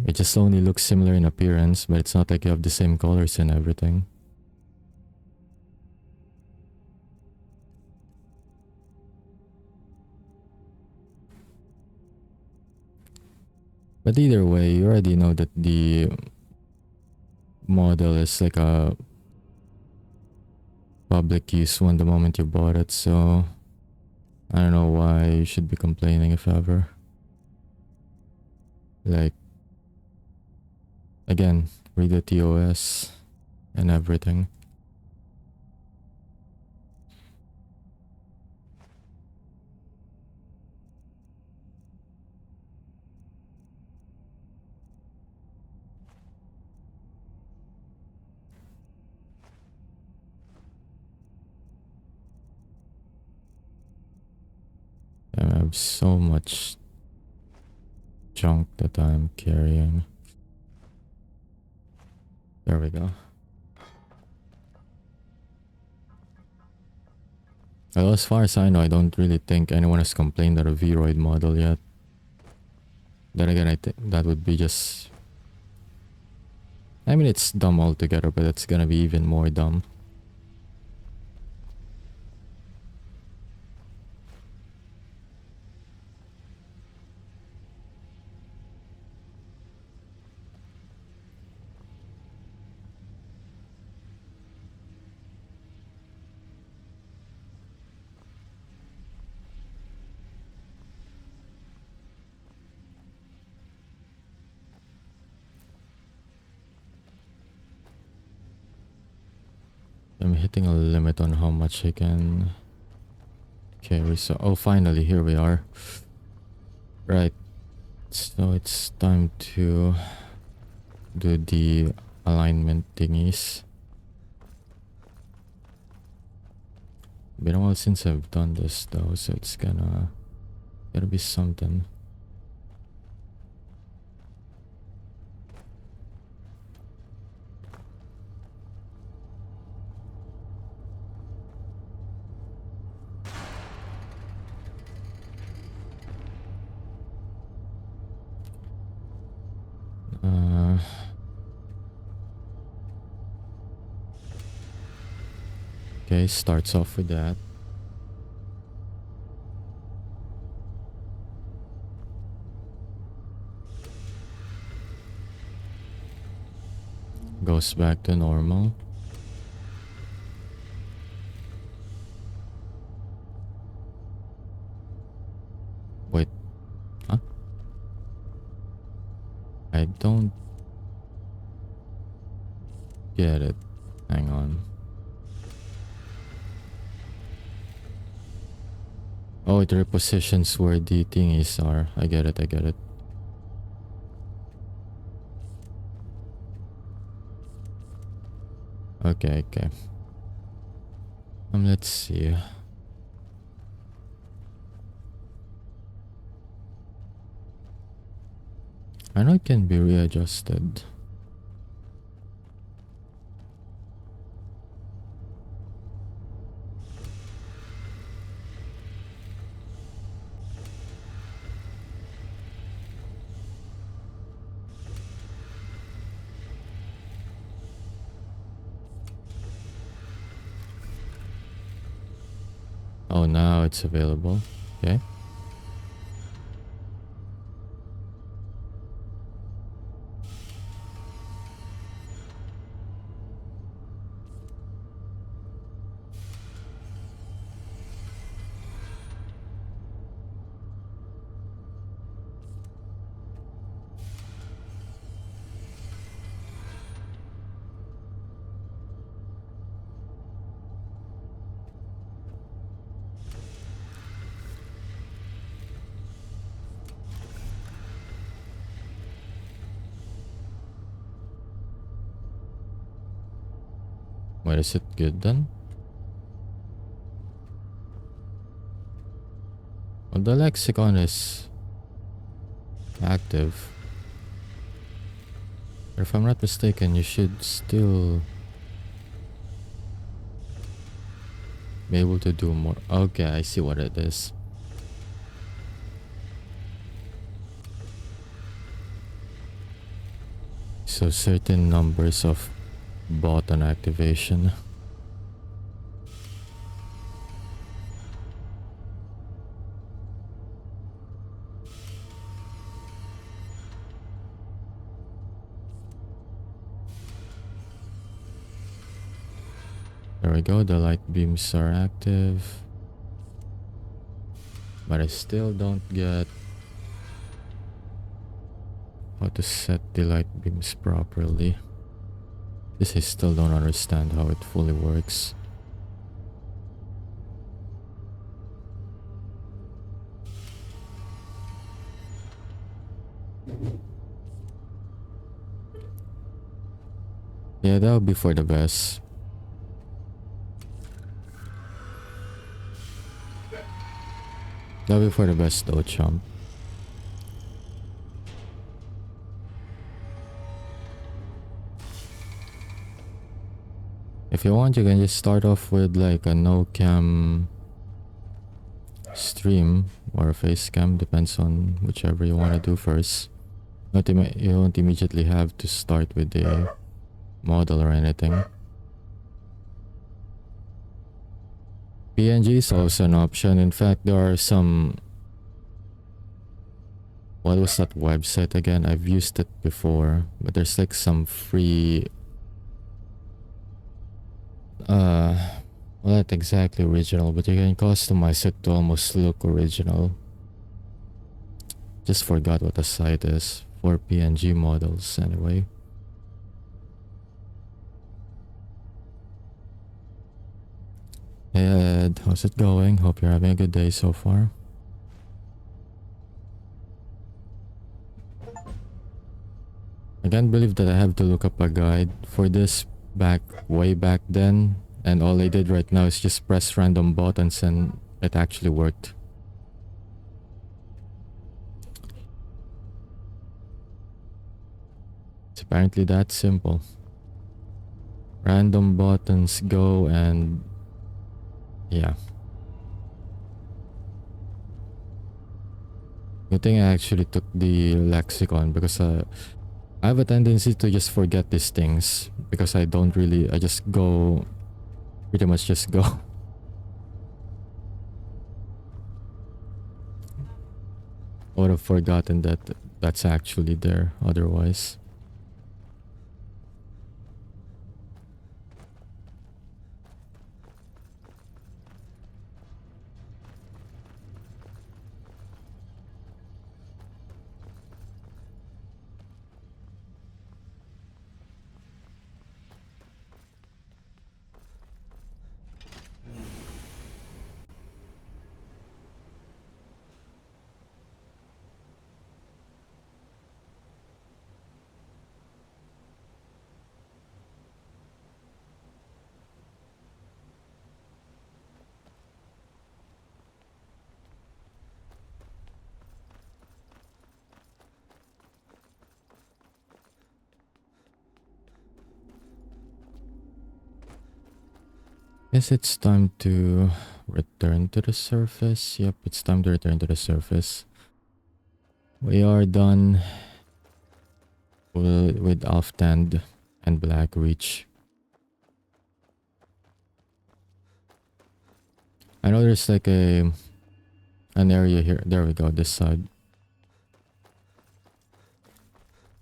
It just only looks similar in appearance, but it's not like you have the same colors and everything. But either way, you already know that the model is like a public use one the moment you bought it, so I don't know why you should be complaining, if ever. Like, again, read the TOS and everything. I have so much junk that I'm carrying. There we go. Well, as far as I know, I don't really think anyone has complained about a Vroid model yet. Then again, I think that would be just... I mean, it's dumb altogether, but it's gonna be even more dumb. I'm hitting a limit on how much I can carry. So, oh, finally, here we are. Right. So it's time to do the alignment thingies. Been a while since I've done this though, so it's gotta be something. Okay, starts off with that. Goes back to normal. Wait. Huh? I don't get it. Hang on. Oh, it repositions where the thingies are. I get it, I get it. Okay, okay. Let's see. I know it can be readjusted. Oh, now it's available. Okay. Wait, is it good then? Well, the lexicon is active. But if I'm not mistaken, you should still be able to do more. Okay, I see what it is. So certain numbers of button activation. There we go, the light beams are active. But I still don't get how to set the light beams properly. This I still don't understand how it fully works. Yeah, that'll be for the best. That'll be for the best though, chump. If you want, you can just start off with like a no cam stream or a face cam, depends on whichever you want to do first. You won't immediately have to start with the model or anything. PNG is also an option. In fact, there are some... What was that website again? I've used it before, but there's like some free... well, not exactly original, but you can customize it to almost look original. Just forgot what the site is for PNG models anyway. Hey Ed, how's it going? Hope you're having a good day so far. I can't believe that I have to look up a guide for this way back then, and all I did right now is just press random buttons and it actually worked. It's apparently that simple. Random buttons go and yeah. Good thing I actually took the lexicon because I have a tendency to just forget these things because I just go pretty much just go. I would have forgotten that that's actually there otherwise. Guess it's time to return to the surface. Yep, it's time to return to the surface. We are done with Alftand and Blackreach. I know there's like an area here. There we go, this side.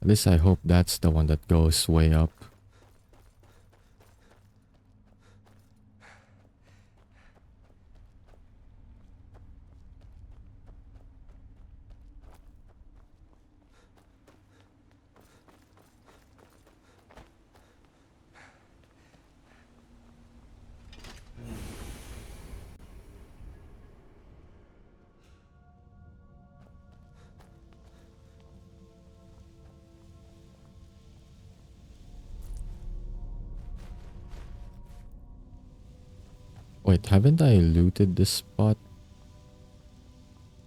At least I hope that's the one that goes way up. Wait, haven't I looted this spot?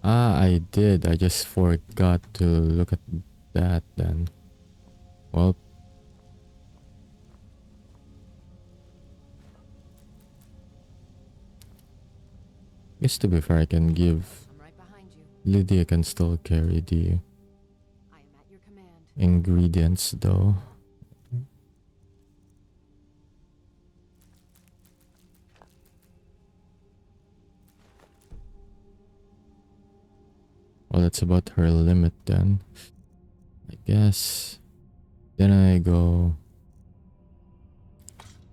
Ah, I did. I just forgot to look at that then. Well. Guess to be fair, I can give... I'm right behind you. Lydia can still carry the I am at your command. ingredients though. Well, that's about her limit then. I guess. Then I go...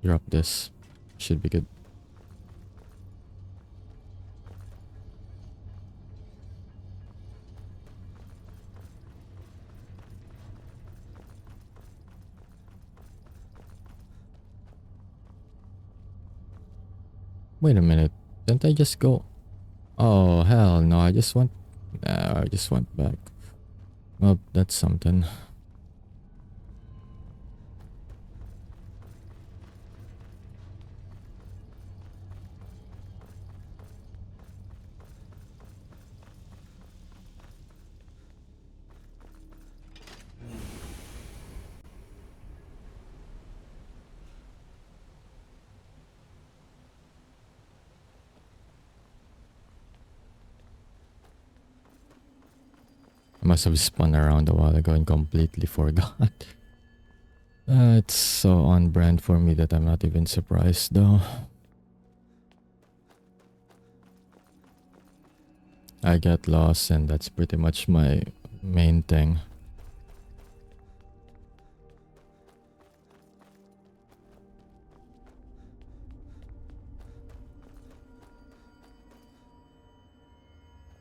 drop this. Should be good. Wait a minute. Didn't I just go... Oh, hell no. I just went... I just went back. Well, that's something. I must have spun around a while ago and completely forgot. It's so on brand for me that I'm not even surprised though. I get lost and that's pretty much my main thing.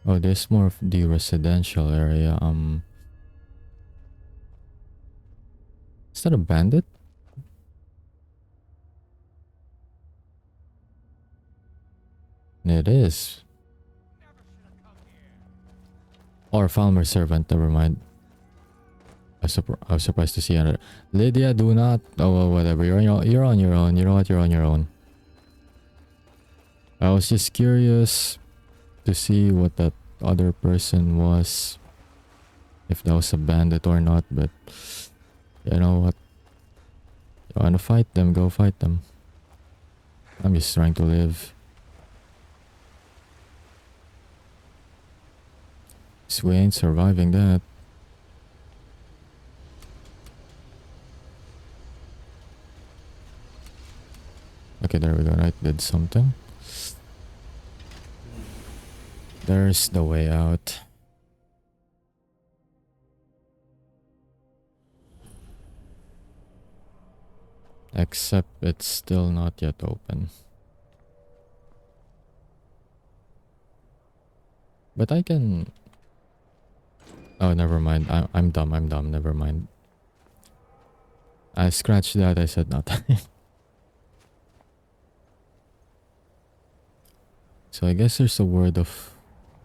Oh, there's more of the residential area. Is that a bandit? It is. Or farmer servant, never mind. I was surprised to see another. Lydia, do not. Oh, well, whatever. You're on your own. You know what? You're on your own. I was just curious to see what that other person was. If that was a bandit or not, but you know what? You wanna fight them, go fight them. I'm just trying to live. So we ain't surviving that. Okay, Okay, there we go. Right, did something. There's the way out. Except it's still not yet open. But I can... Oh, never mind. I'm dumb. I'm dumb. Never mind. I scratched that. I said nothing. So I guess there's a word of...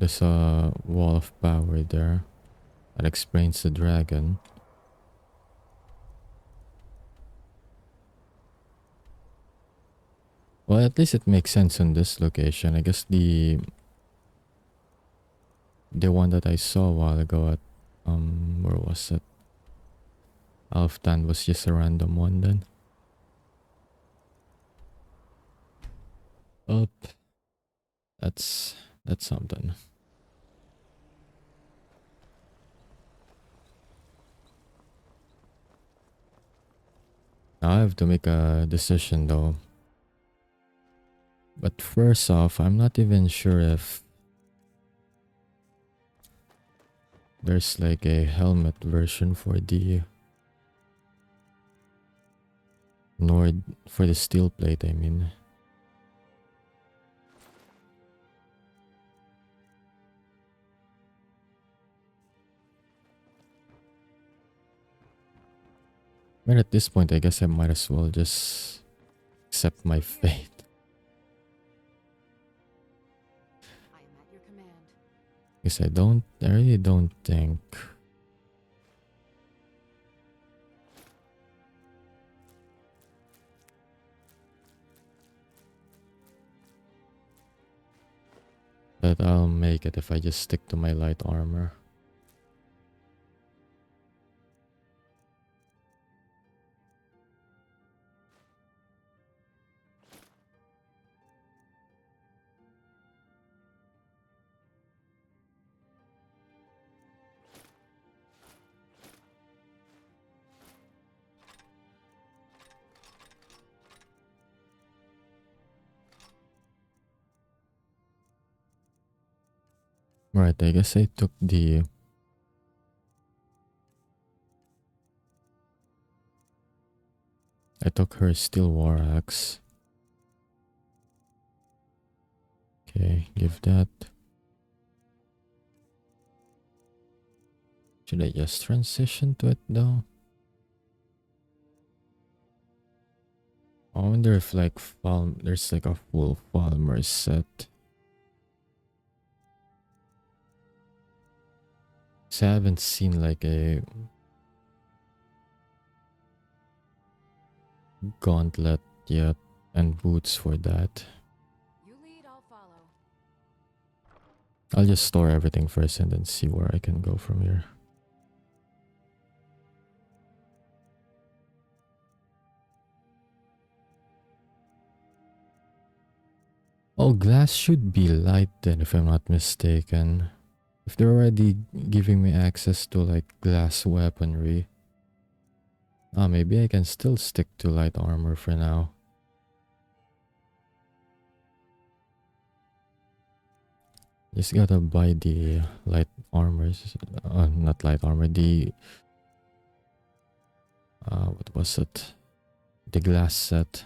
There's a wall of power there. That explains the dragon. Well, at least it makes sense in this location. I guess the one that I saw a while ago at where was it? Alftan was just a random one then. Up. That's something. Now I have to make a decision though. But first off, I'm not even sure if there's like a helmet version for the Nord, for the steel plate, I mean. But at this point, I guess I might as well just accept my fate. I am at your command. Because I really don't think that I'll make it if I just stick to my light armor. Right, I guess I took the... I took her steel war axe. Okay, give that. Should I just transition to it though? I wonder if like there's like a full Falmer set. So I haven't seen like a gauntlet yet and boots for that. You lead, I'll follow. I'll just store everything first and then see where I can go from here. Oh, glass should be light then if I'm not mistaken. If they're already giving me access to like glass weaponry. Maybe I can still stick to light armor for now. Just gotta buy the light armors. Not light armor, the... what was it? The glass set.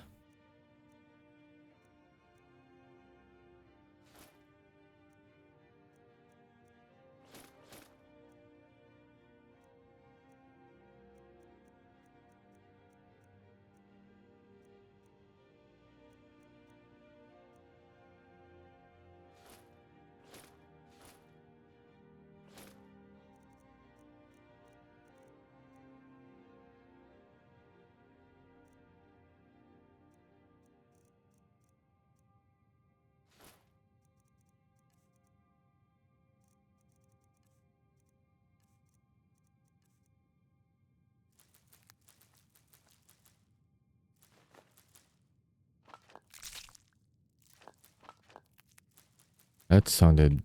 That sounded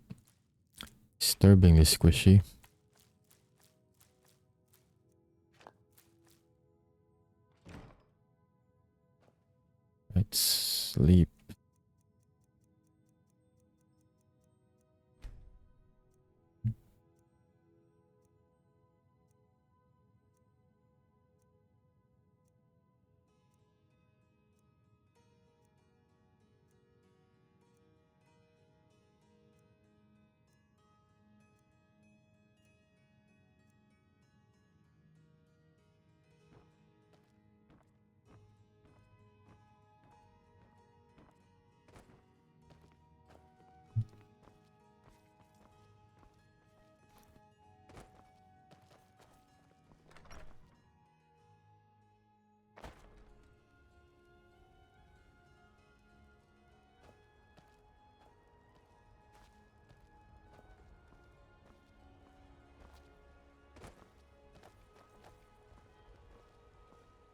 disturbingly squishy. Let's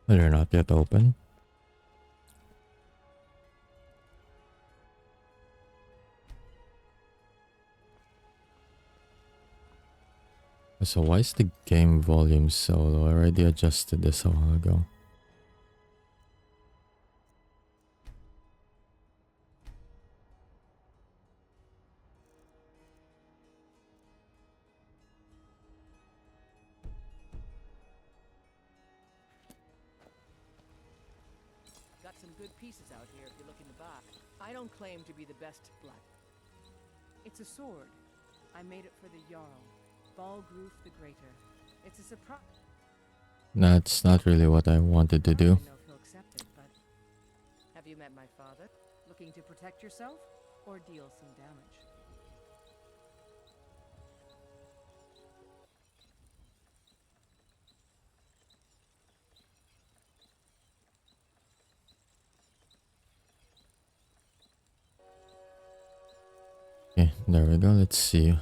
But they're not yet open. So why is the game volume so low? I already adjusted this a while ago. Got some good pieces out here if you're looking to buy. I don't claim to be the best black. It's a sword. I made it for the Jarl, Balgroof the Greater. It's a surprise. That's not really what I wanted to I do. don't know if he'll accept it, but have you met my father? Looking to protect yourself or deal some damage? Okay, there we go. Let's see.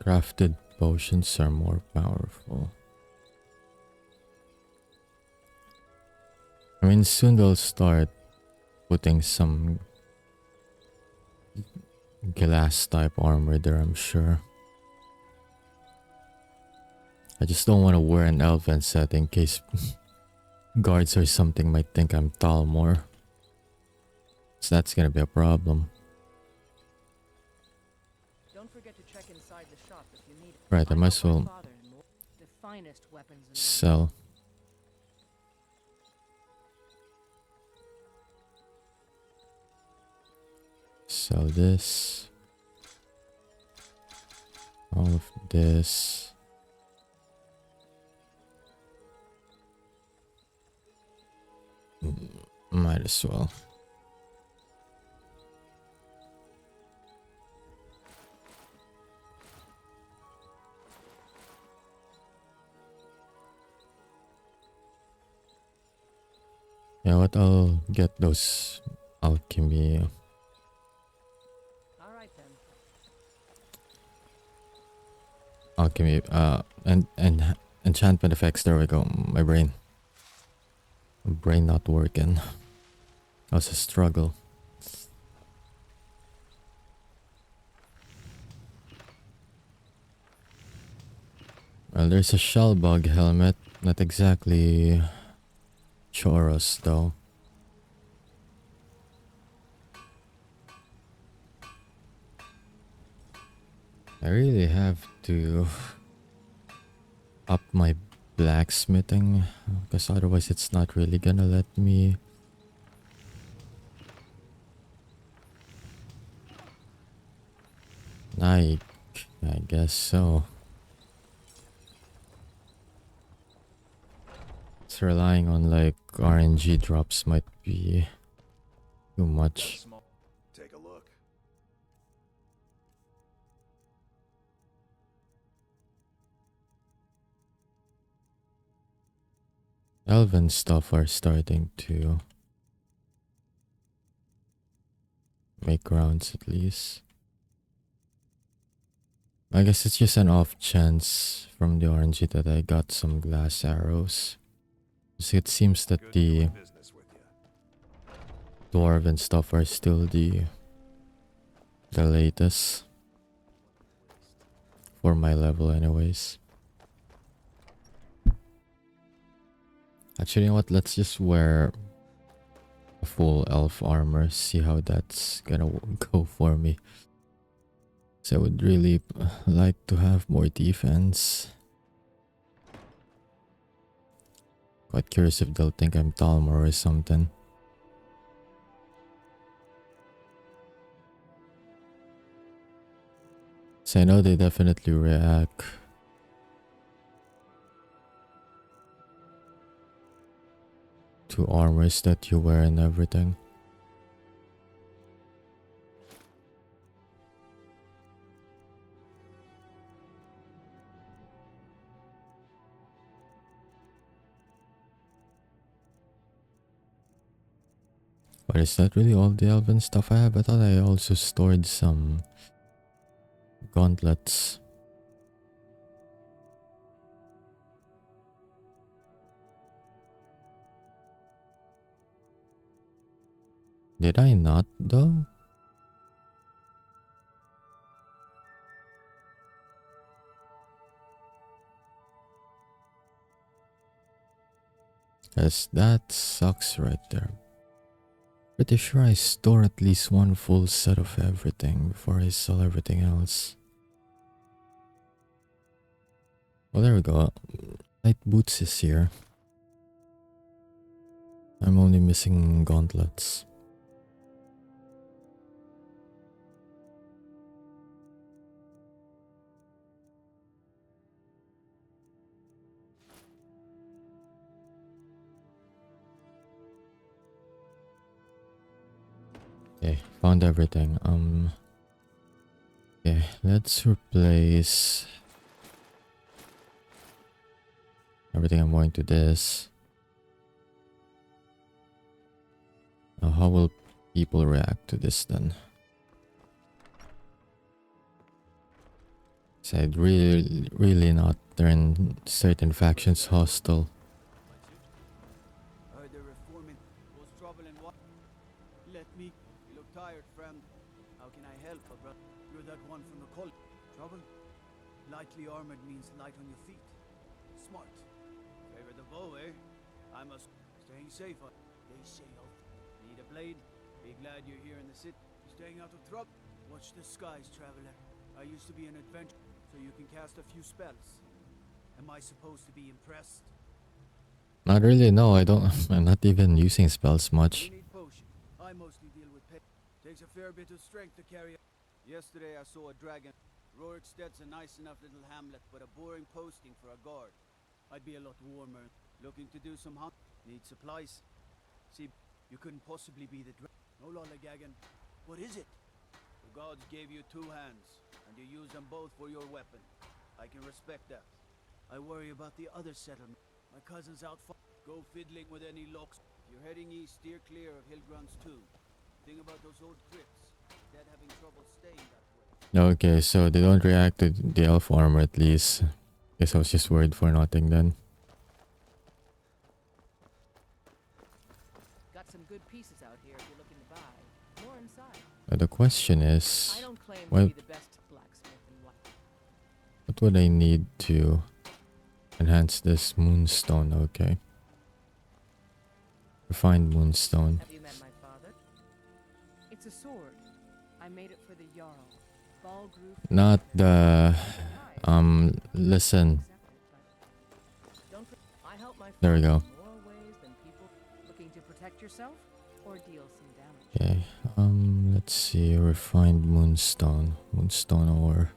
Crafted potions are more powerful. I mean, soon they'll start putting some glass type armor there, I'm sure. I just don't want to wear an elven set in case guards or something might think I'm Talmor. So that's gonna be a problem. Don't forget to check inside the shop if you need it. Right, I might as well The finest weapons in the sell. Sell this. All of this. Might as well. Yeah, what I'll get those alchemy. All right then. Alchemy, and enchantment effects. There we go. My brain not working. That was a struggle. Well, there's a shellbug helmet. Not exactly Choros though. I really have to up my blacksmithing because otherwise it's not really gonna let me. I guess so. It's relying on like RNG drops might be too much. Take a look. Elven stuff are starting to make rounds at least. I guess it's just an off chance from the RNG that I got some glass arrows. So it seems that the Business with you. dwarven stuff are still the latest for my level anyways. Actually, you know what? Let's just wear a full elf armor, see how that's gonna go for me. So I would really like to have more defense. Quite curious if they'll think I'm Talmor or something. So I know they definitely react to armors that you wear and everything. But is that really all the elven stuff I have? I thought I also stored some gauntlets. Did I not though? Yes, that sucks right there. Pretty sure I store at least one full set of everything before I sell everything else. Well, there we go. Light boots is here. I'm only missing gauntlets. Okay, found everything. Okay, let's replace everything I'm going to this. Now, how will people react to this then? So I'd really not turn certain factions hostile. Heard they're reforming. Was trouble and what? Let me. You look tired, friend. How can I help, brother? You're that one from the college. Trouble? Lightly armored means light on your feet. Smart. Favor the bow, eh? I must. Staying safe. They say of. Need a blade? Be glad you're here in the city. Staying out of trouble. Watch the skies, traveler. I used to be an adventurer, so you can cast a few spells. Am I supposed to be impressed? Not really, no, I don't. I'm not even using spells much. You need potion. I mostly deal with pet. Takes a fair bit of strength to carry. Yesterday I saw a dragon. Roriksted's a nice enough little hamlet, but a boring posting for a guard. I'd be a lot warmer. Looking to do some hunt. Need supplies. See, you couldn't possibly be the dragon. No lollygagging. What is it? The gods gave you two hands, and you use them both for your weapon. I can respect that. I worry about the other settlement. My cousin's out far. Go fiddling with any locks. If you're heading east, steer clear of Hillgrunts too. Think about those old crypts. Dead having trouble staying that way. Okay, so they don't react to the elf armor at least. Guess I was just worried for nothing then. Got some good pieces out here if you're looking to buy. More inside. The question is, I don't claim well, to be the best blacksmith in what. what would I need to enhance this moonstone? Okay. Refined moonstone. Have you met my father? It's a sword. I made it for the Jarl. Balgruf. Not the... listen. I help my There we go. in more ways than people looking to protect yourself or deal some damage. Okay, let's see. Refined moonstone. Moonstone ore.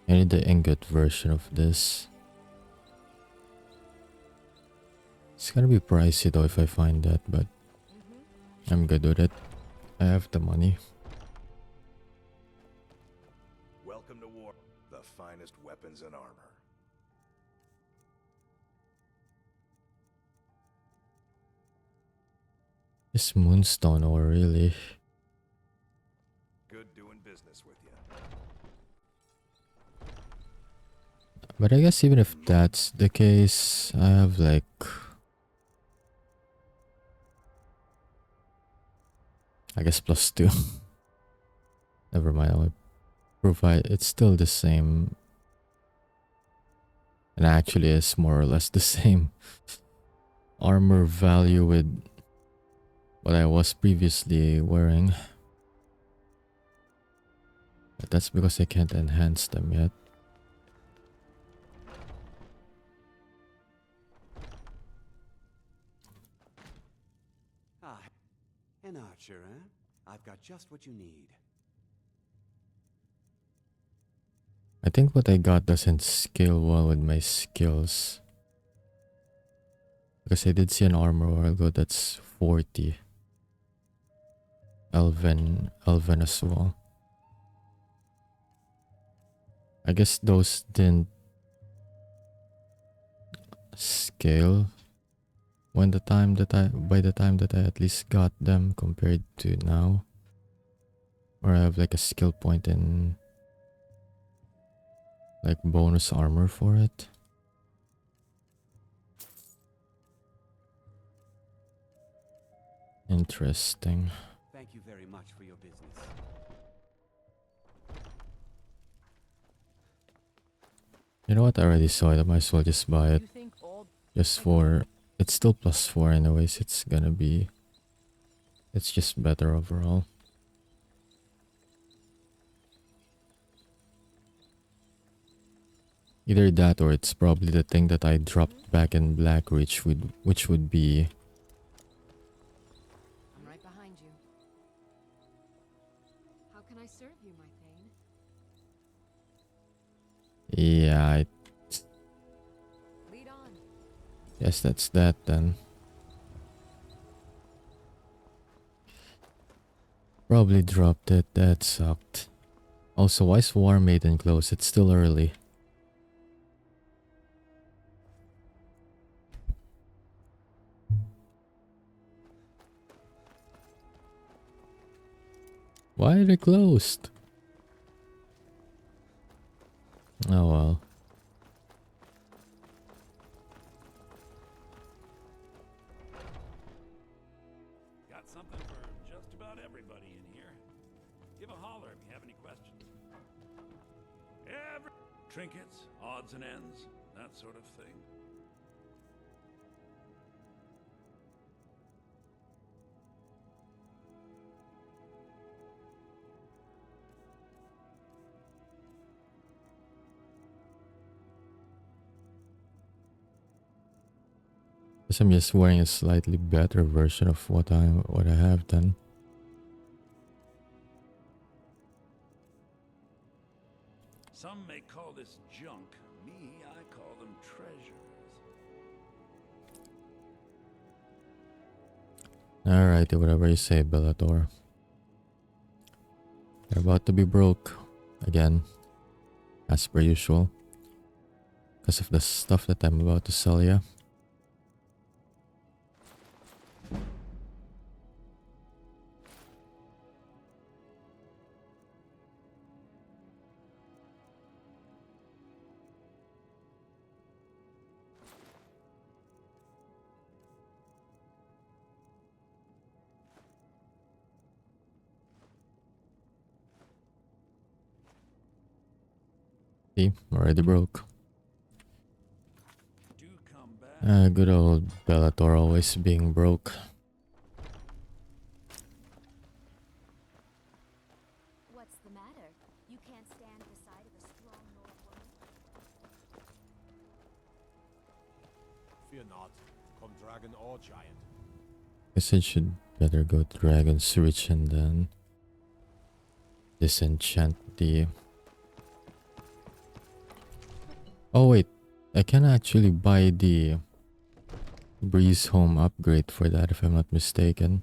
I need the ingot version of this. It's gonna be pricey though if I find that, but I'm good with it. I have the money. Welcome to war. The finest weapons and armor. This moonstone ore, really. Good doing business with you. But I guess even if that's the case, I have like... I guess +2. Never mind, I'll provide... It's still the same. And actually it's more or less the same armor value with what I was previously wearing. But that's because I can't enhance them yet. Ah, an archer, eh? I've got just what you need. I think what I got doesn't scale well with my skills. Because I did see an armor a while ago that's 40. Elven as well. I guess those didn't scale by the time that I at least got them compared to now. Or I have like a skill point in like bonus armor for it. Interesting. Thank you very much for your business. You know what? I already saw it. I might as well just buy it. You think all Just for... It's still +4 anyways. It's gonna be... It's just better overall. Either that or it's probably the thing that I dropped back in Blackreach, which would be... I'm right behind you. How can I serve you, my Thane? Yeah, Lead on. yes, that's that then. Probably dropped it. That sucked. Also, why is War Maiden close? It's still early. Why are they closed? Oh well. Got something for just about everybody in here. Give a holler if you have any questions. Trinkets, odds and ends, that sort of thing. Guess I'm just wearing a slightly better version of what I have then. Some may call this junk. Me, I call them treasures. Alrighty, whatever you say, Bellator. They're about to be broke again, as per usual, because of the stuff that I'm about to sell ya. See, already broke. Do come back. Good old Bellator always being broke. What's the matter? You can't stand the sight of a strong Nord woman? Fear not. Come dragon or giant. Guess I should better go to Dragon's Reach and then disenchant the... Oh wait, I can actually buy the Breeze Home upgrade for that if I'm not mistaken.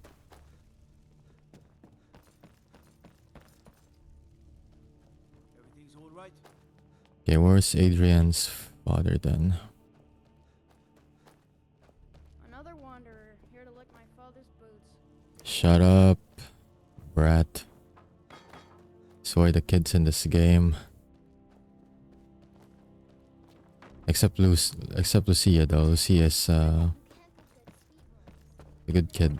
Everything's all right? Okay, where's Adrian's father then? Another wanderer here to lick my father's boots. Shut up, brat. So are the kids in this game. Except Lucia though. Lucia is a good kid.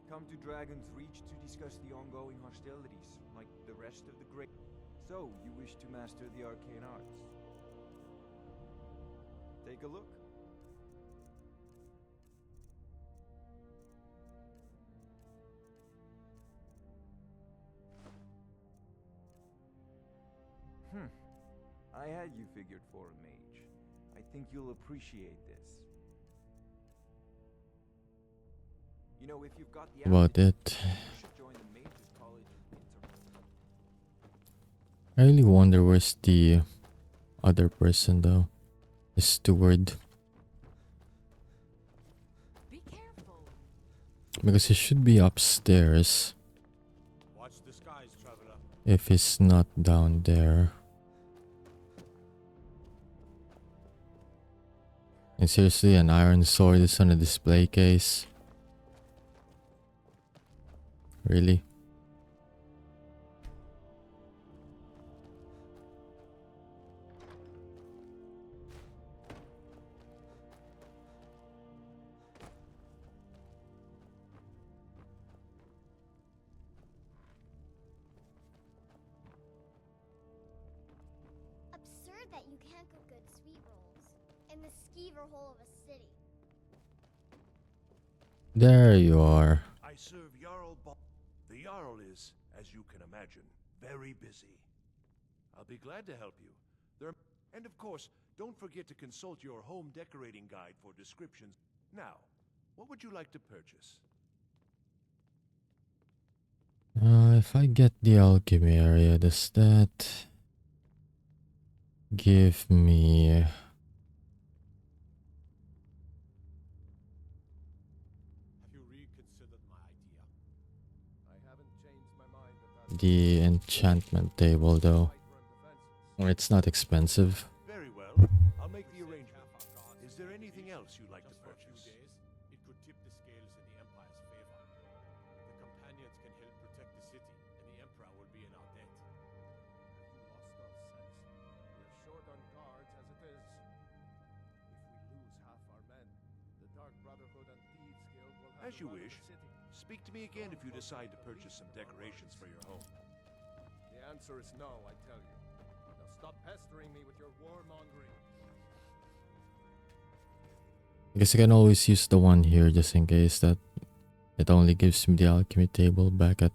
Come to Dragon's Reach to discuss the ongoing hostilities, like the rest of the great. So, you wish to master the arcane arts? Take a look. I had you figured for a mage. I think you'll appreciate this. You know, if you've got the About aptitude, it. you should join the Mages College in Winter. I really wonder where's the other person though. The steward. Be careful. Because he should be upstairs. Watch the skies, traveler. If he's not down there. And seriously, an iron sword is on a display case? Really? in the skeever hole of a city. There you are. I serve Jarl The Jarl is, as you can imagine, very busy. I'll be glad to help you. And of course, don't forget to consult your home decorating guide for descriptions. Now, what would you like to purchase? If I get the alchemy area, does that give me Have you reconsidered my idea? I haven't changed my mind about the enchantment table though? It's not expensive. Very well. I'll make the arrangement. Is there anything else you'd like to purchase? It could tip the scales in the Empire's favor. The companions can help protect the city, and the Emperor will be in our debt. You lost all sense. We're short on guards as it is. If we lose half our men, the Dark Brotherhood and Thieves Guild will have As the you run of wish. the city. Speak to me again if you decide to purchase some decorations for your home. The answer is no, I tell you. Now stop pestering me with your warmongering. I guess I can always use the one here just in case that it only gives me the alchemy table back at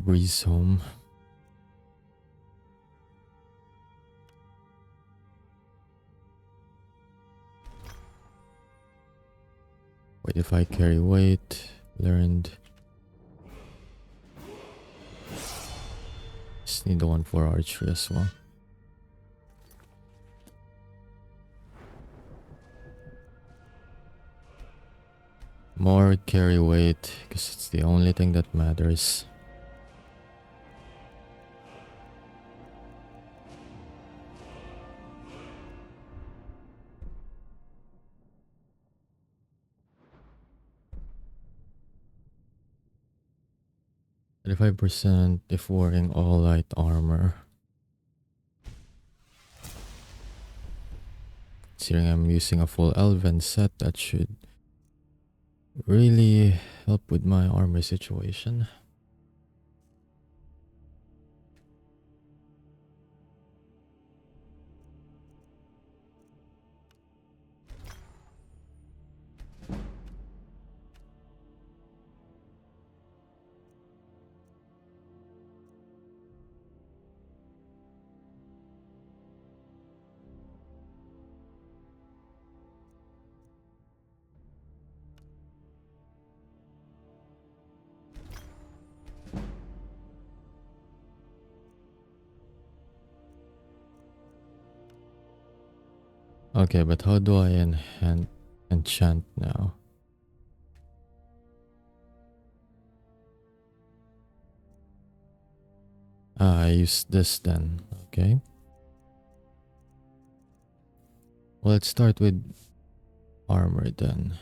Bree's home. Wait, if I carry weight, learned. Just need the one for archery as well. More carry weight, because it's the only thing that matters. %, if wearing all light armor. Considering I'm using a full elven set, that should really help with my armor situation. Okay, but how do I enchant now? I use this then, okay. Well, let's start with armor then.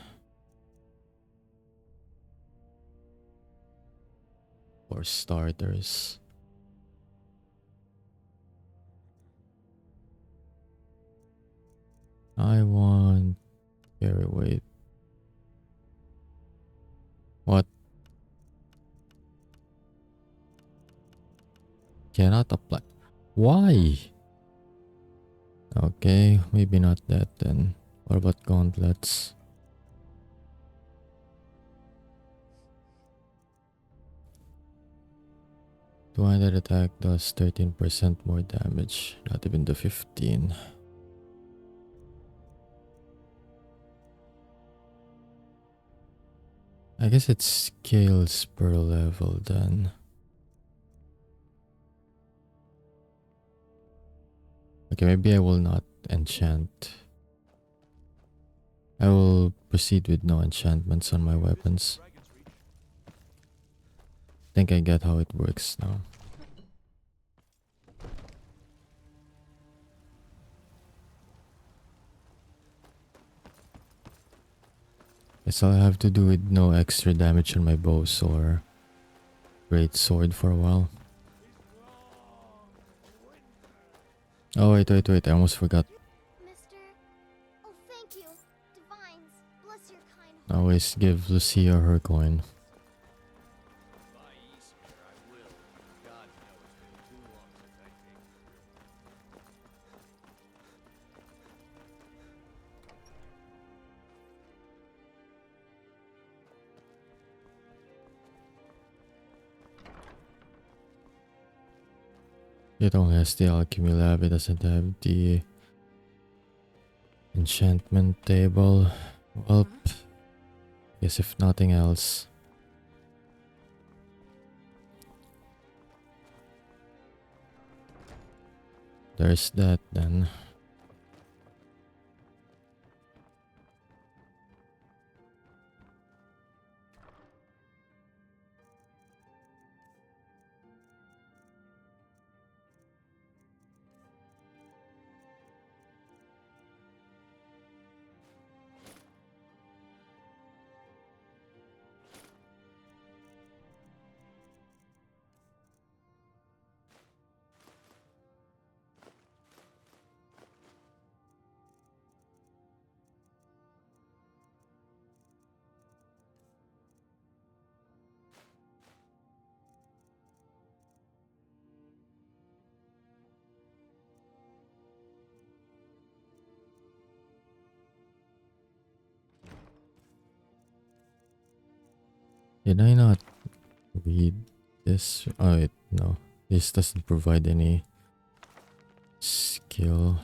For starters. I want carry weight. What? Cannot apply. Why? Okay, maybe not that then. What about gauntlets? Two-handed attack does 13% more damage, not even the 15. I guess it scales per level then. Okay, maybe I will not enchant. I will proceed with no enchantments on my weapons. Think I get how it works now. Guess I'll have to do with no extra damage on my bows or great sword for a while. Oh wait, I almost forgot. Mister, oh thank you. Divines, bless your kind I heart. always give Lucia her coin. By Easter, I will. God knows it's been too long since I It only has the alchemy lab, it doesn't have the enchantment table. Well, guess if nothing else. There's that then. Did I not read this? Oh wait, no. This doesn't provide any skill.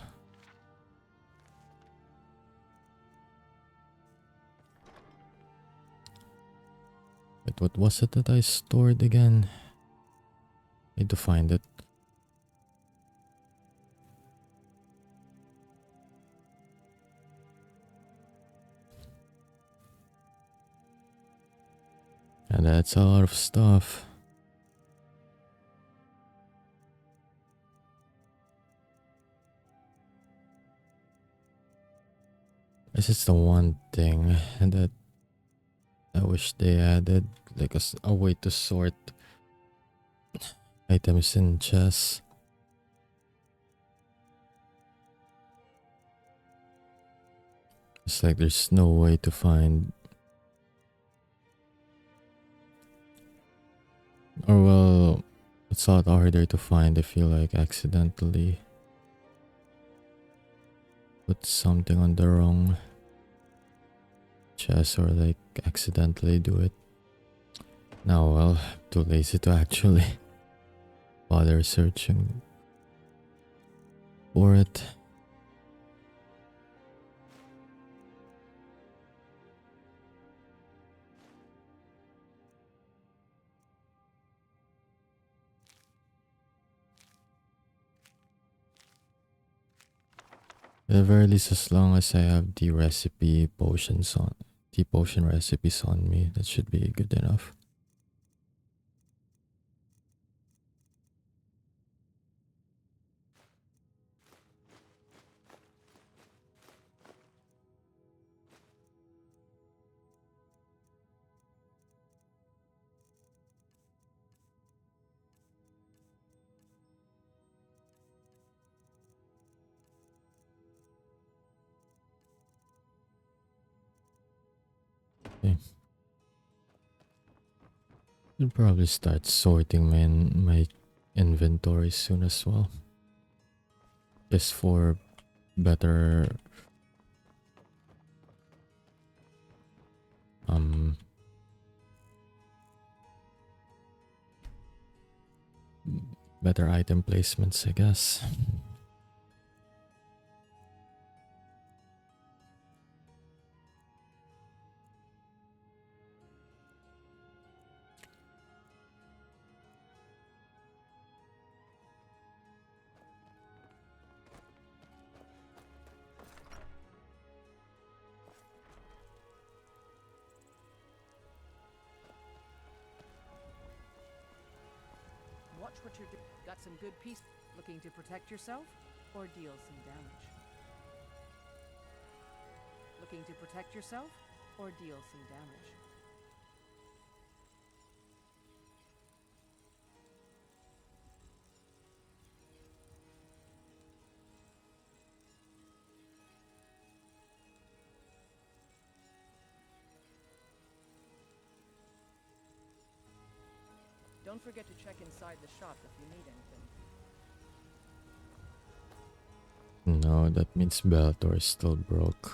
Wait, what was it that I stored again? Need to find it. And that's a lot of stuff. This is the one thing that I wish they added, like a way to sort items in chests. It's like there's no way to find, or well, it's a lot harder to find if you like accidentally put something on the wrong chest or like accidentally do it. Now, well, I'm too lazy to actually bother searching for it. At the very least, as long as I have the recipe potions on, the potion recipes on me, that should be good enough. Okay. I'll probably start sorting my inventory soon as well. Just for better better item placements, I guess. Watch what you're doing. Got some good piece. Looking to protect yourself or deal some damage? Looking to protect yourself or deal some damage? Don't forget to check inside the shop if you need anything. No, that means Bellator is still broke.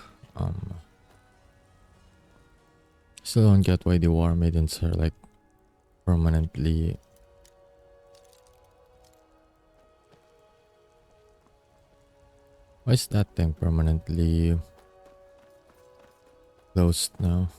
Still don't get why the War Maidens are like permanently Why is that thing permanently closed now?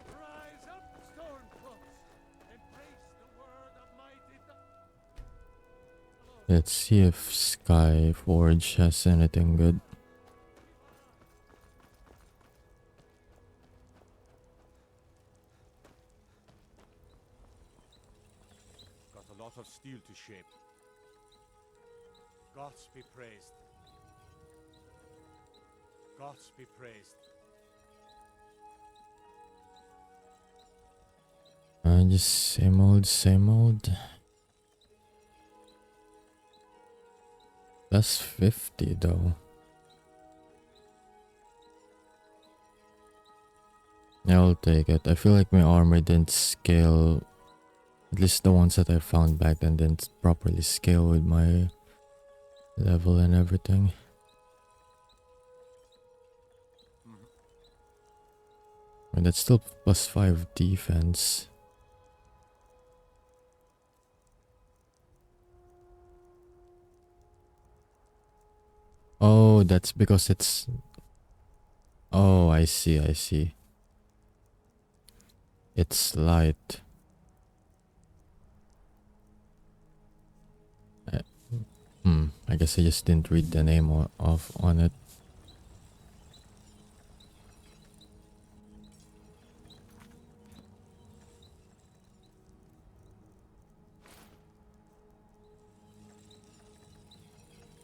Rise up, Stormcloaks! Embrace the word of mighty Let's see if Skyforge has anything good. Got a lot of steel to shape. Gods be praised. Gods be praised. Just same old, same old. Plus 50 though. Yeah, I'll take it. I feel like my armor didn't scale. At least the ones that I found back then didn't properly scale with my level and everything. And that's still plus 5 defense. Oh, that's because it's... Oh, I see, I see. It's light. I guess I just didn't read the name off on it.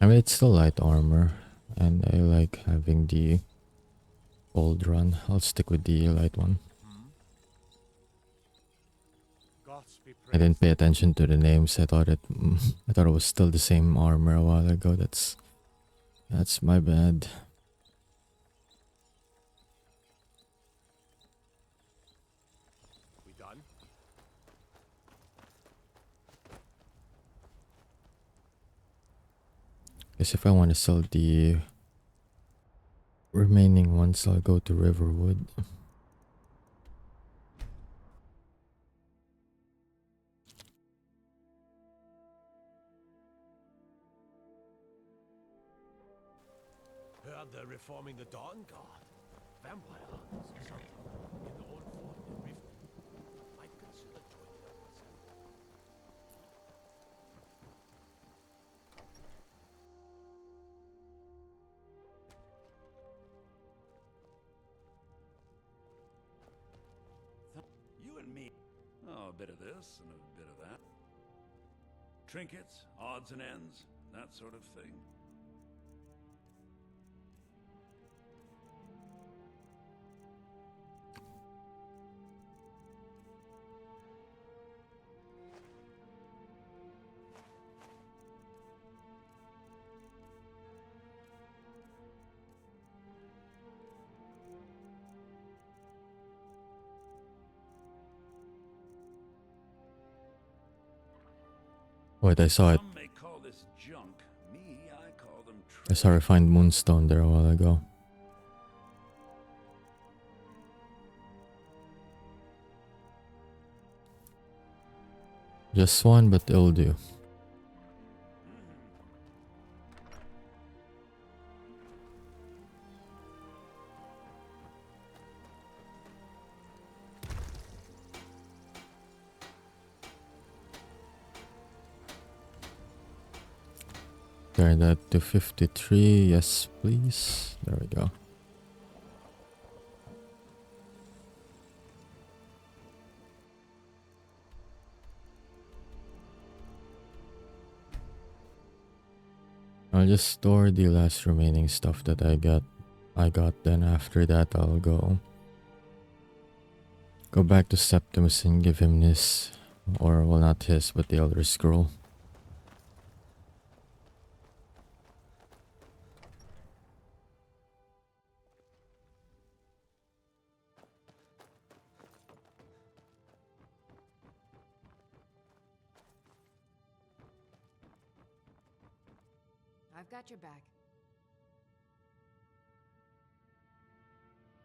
I mean, it's still light armor, and I like having the gold run. I'll stick with the light one. I didn't pay attention to the names. I thought it was still the same armor a while ago. That's my bad. We done? Guess if I want to sell the remaining ones, I'll go to Riverwood. Heard they're reforming the Dawn Guard. Vampire hunters or something. In the old fort in Rift. Might consider joining up myself. You and me. Oh, a bit of this and a bit of that. Trinkets, odds and ends, that sort of thing. Wait, I saw it. Some may call this junk. Me, I call them I saw refined moonstone there a while ago. Just one, but it'll do. Turn that to 53. Yes, please. There we go. I'll just store the last remaining stuff that I got. Then after that I'll go back to Septimus and give him this, or well, not his, but the Elder Scroll. I've got your back.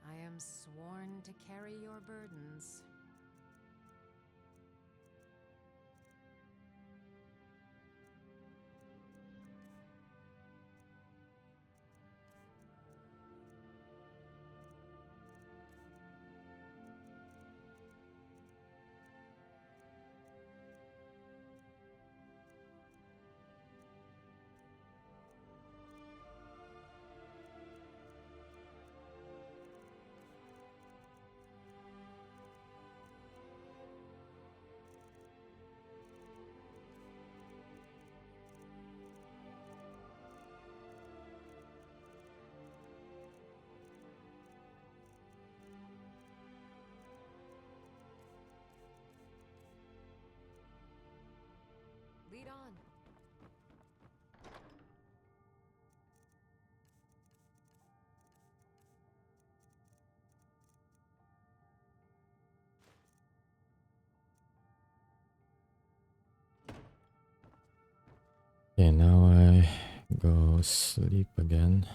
I am sworn to carry your burdens. Lead on. Okay, now I go sleep again.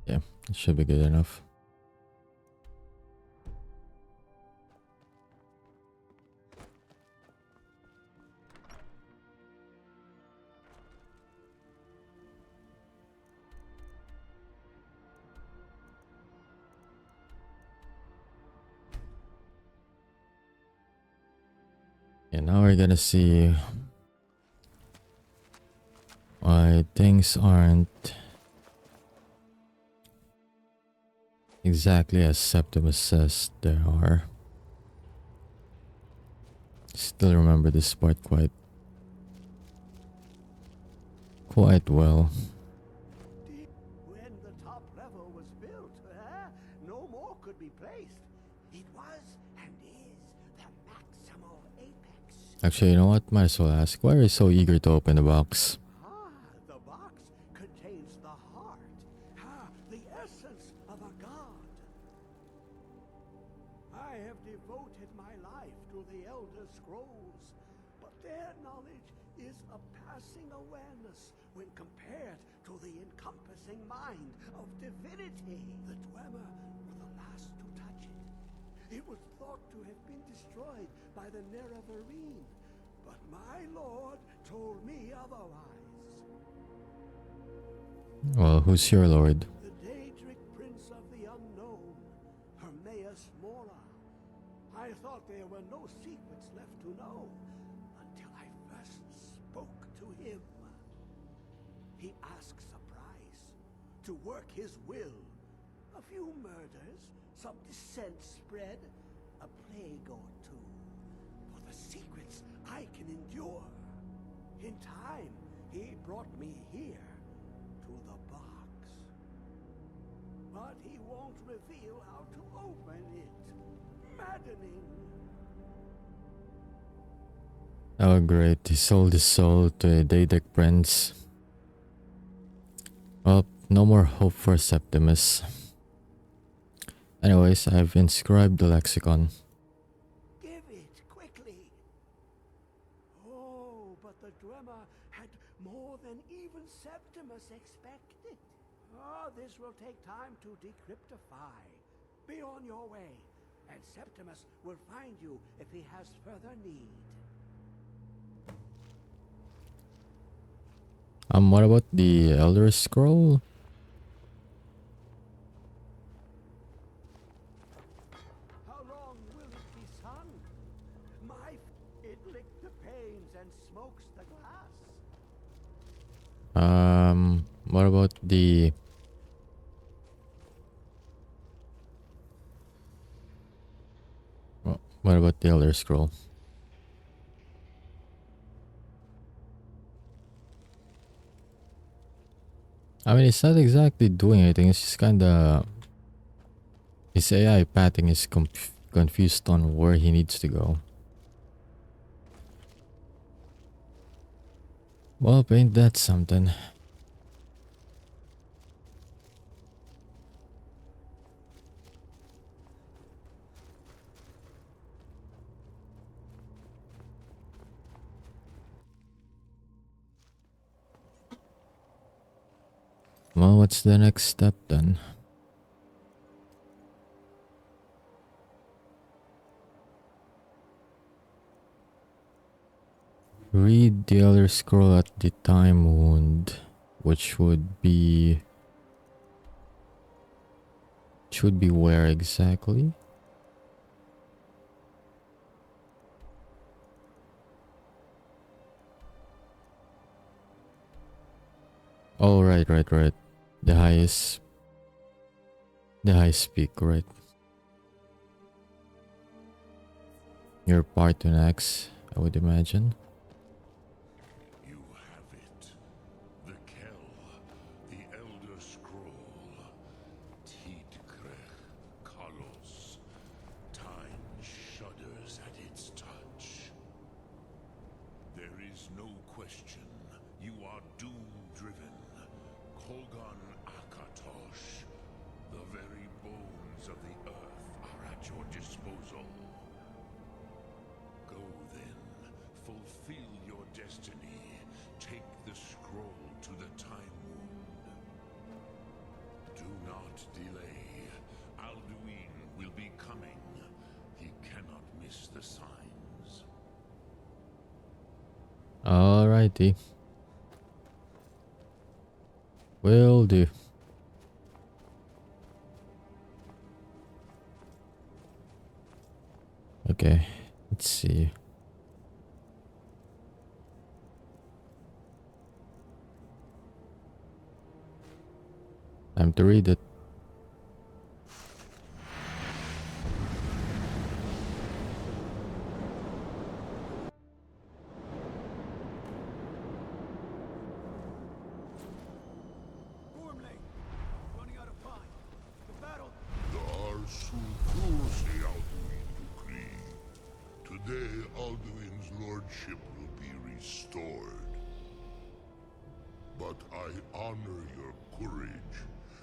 Yeah, it should be good enough. And now we're gonna see why things aren't exactly as Septimus says there are. Still remember this part quite well. When the top level was built, no more could be placed. It was and is the maximal apex. Actually, you know what? Might as well ask, why are you so eager to open the box? The box contains the heart, the essence of a god. I have devoted my life to the Elder Scrolls, but their knowledge is a passing awareness when compared to the encompassing mind of divinity. The Dwemer were the last to touch it. It was thought to have been destroyed by the Nerevarine, but my lord told me otherwise. Well, who's your lord? The Daedric Prince of the Unknown, Hermaeus Mora. I thought there were no secrets left to know until I first spoke to him. He asks a price to work his will. A few murders, some dissent spread, a plague or two. For the secrets I can endure. In time, he brought me here to the box. But he won't reveal how to open it. Maddening. Oh great, he sold his soul to a Daedric prince. Well, no more hope for Septimus. Anyways, I've inscribed the lexicon. Give it quickly. Oh, but the Dwemer had more than even Septimus expected. This will take time to decryptify. Be on your way, and Septimus will find you if he has further need. What about the Elder Scroll? How long will it be sung? It licked the panes and smokes the glass. What about the... What about the Elder Scroll? I mean, it's not exactly doing anything. It's just kinda... His AI pathing is confused on where he needs to go. Well, ain't that something? Well, what's the next step then? Read the Elder Scroll at the Time Wound, which would be... should be where exactly? Oh, right. The highest peak, right? Your part to next, I would imagine. You have it. The Kell, the Elder Scroll. Tidkrech Kalos. Time shudders at its touch. There is no question. You are doom-driven. Kogan Akatosh. The very bones of the earth are at your disposal. Go then. Fulfill your destiny. Take the scroll to the Time Wound. Do not delay. Alduin will be coming. He cannot miss the signs. Alrighty. Will do. Okay, let's see. Time to read it. Gormley, running out of time. The battle. Today, Alduin's lordship will be restored. But I honor your courage.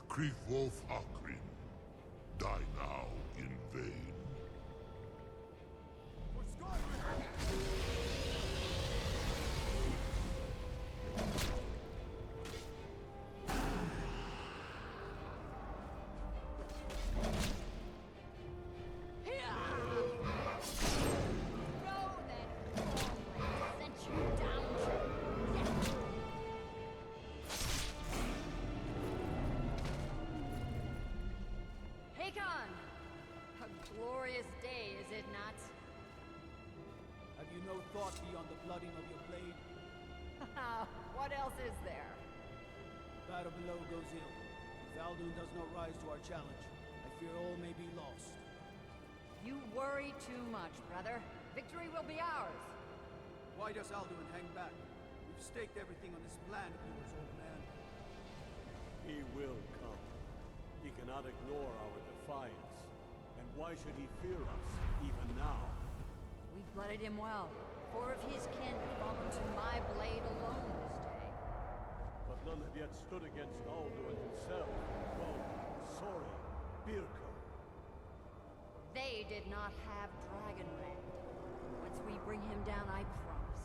Kriegwolf Akrin. Die now in vain. For Skyrim! No thought beyond the blooding of your blade? What else is there? Battle below goes ill. If Alduin does not rise to our challenge, I fear all may be lost. You worry too much, brother. Victory will be ours. Why does Alduin hang back? We've staked everything on this plan of yours, old man. He will come. He cannot ignore our defiance. And why should he fear us, even now? We blooded him well. 4 of his kin have fallen to my blade alone this day. But none have yet stood against Alduin himself. Oh, sorry, Birko. They did not have Dragonland. Once we bring him down, I promise,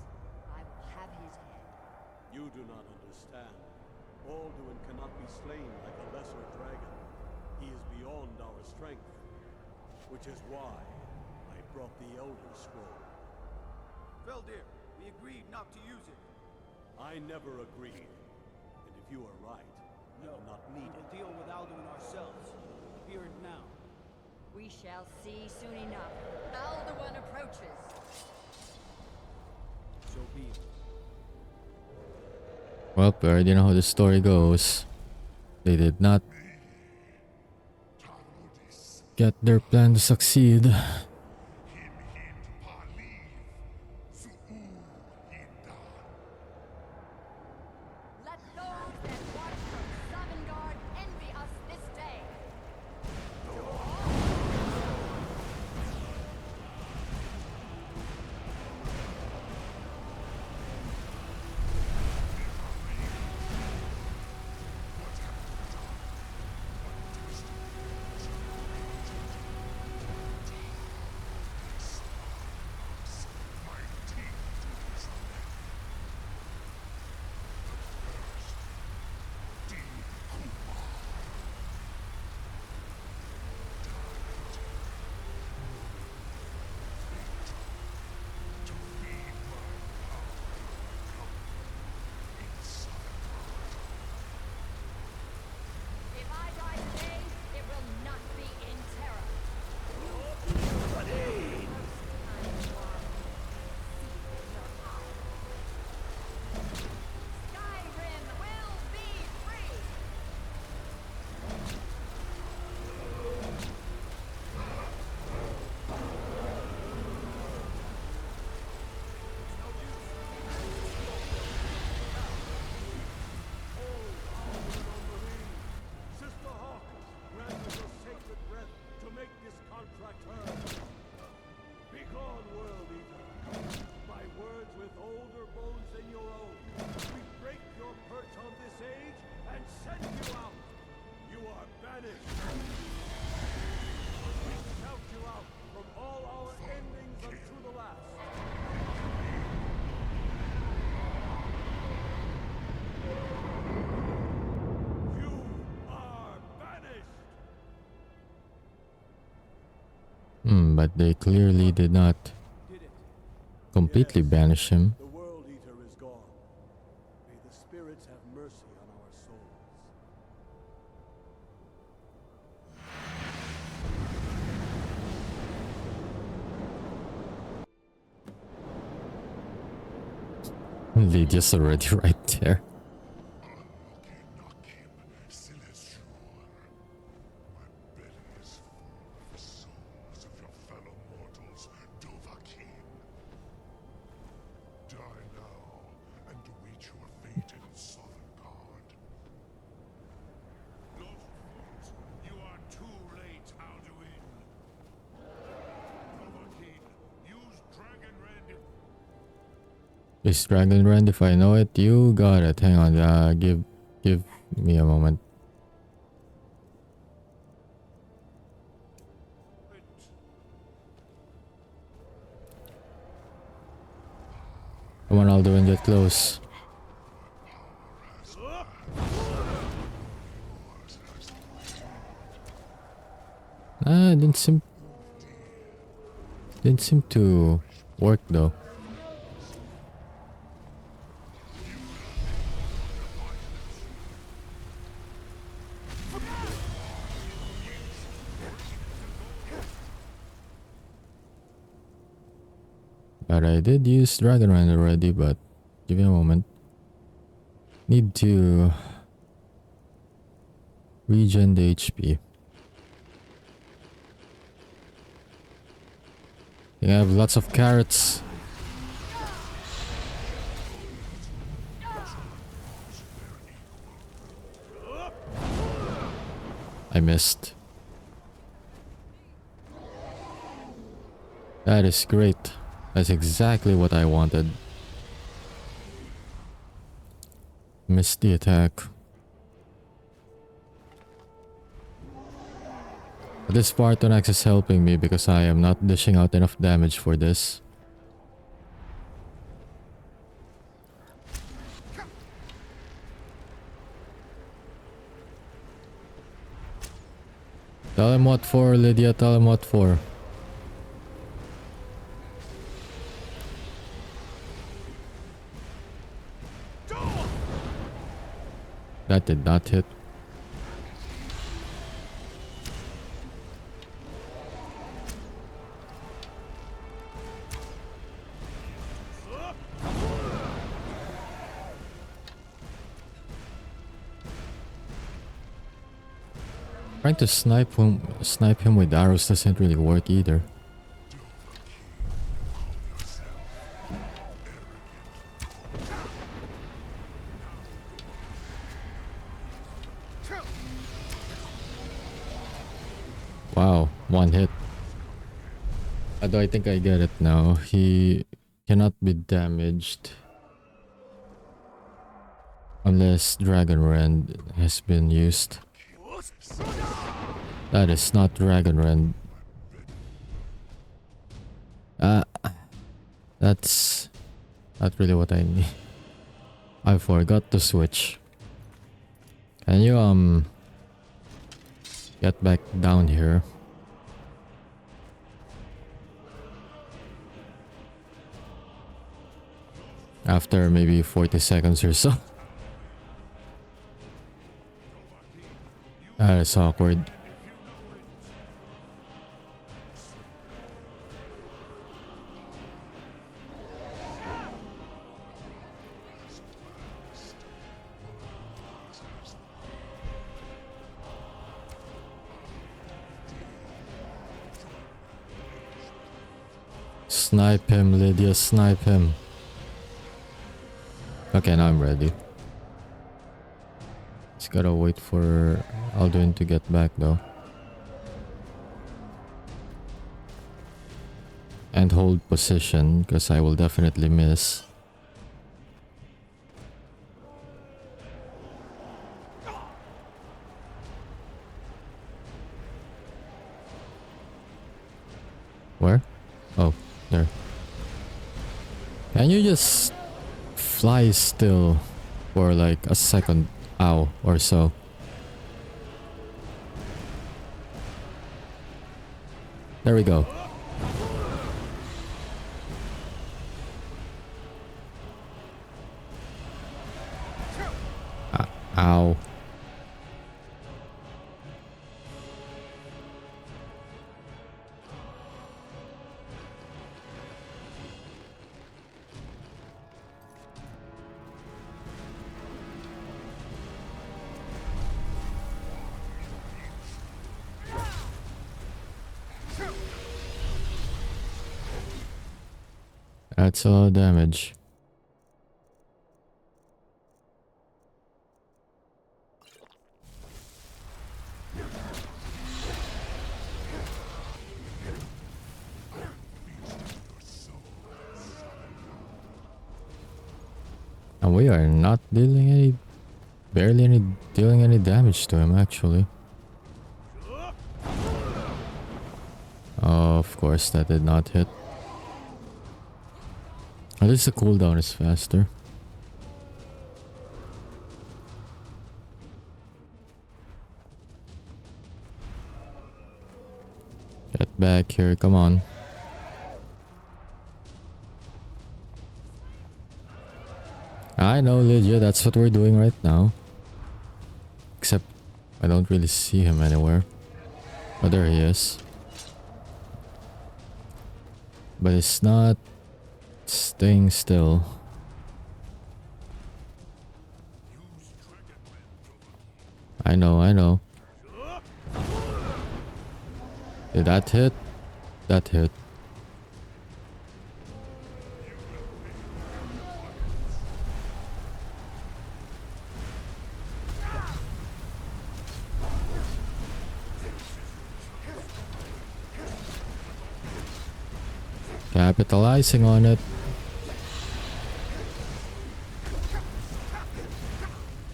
I will have his head. You do not understand. Alduin cannot be slain like a lesser dragon. He is beyond our strength. Which is why I brought the Elder Scroll. Veldir, we agreed not to use it. I never agreed. And if you are right, I will not need it. We'll deal with Alduin ourselves. Fear it now. We shall see soon enough. Alduin approaches. So be it. Well, we already know how the story goes. They did not get their plan to succeed. Let those that watch from Sovngarde envy us this day. But they clearly did not completely banish him. The World Eater is gone. May the spirits have mercy on our souls. Lydia's already right there. Is Dragon Rend if I know it? You got it. Hang on. Give me a moment. Come on, Alduin, get close. Didn't seem to work though. But I did use Dragon Rend already, but give me a moment. Need to regen the HP. I have lots of carrots. I missed. That is great. That's exactly what I wanted. Missed the attack. This Spartanax is helping me because I am not dishing out enough damage for this. Tell him what for, Lydia, tell him what for. That did not hit. Trying to snipe him with arrows doesn't really work either. Wow, one hit. Although I think I get it now. He cannot be damaged unless Dragon Rend has been used. That is not Dragon Rend. That's not really what I need. I forgot to switch. Can you get back down here? After maybe 40 seconds or so. That is awkward. Snipe him, Lydia, snipe him. Okay, now I'm ready. Just gotta wait for Alduin to get back though. And hold position, because I will definitely miss. Where? Oh, there. Can you just fly still for like a second, ow, or so? There we go. Ow. That's a lot of damage. And we are not dealing any, dealing any damage to him actually. Of course that did not hit. At least the cooldown is faster. Get back here, come on. I know, Lydia, that's what we're doing right now. Except I don't really see him anywhere. Oh, there he is. But it's not staying still. I know, I know. Did that hit? That hit. Capitalizing on it.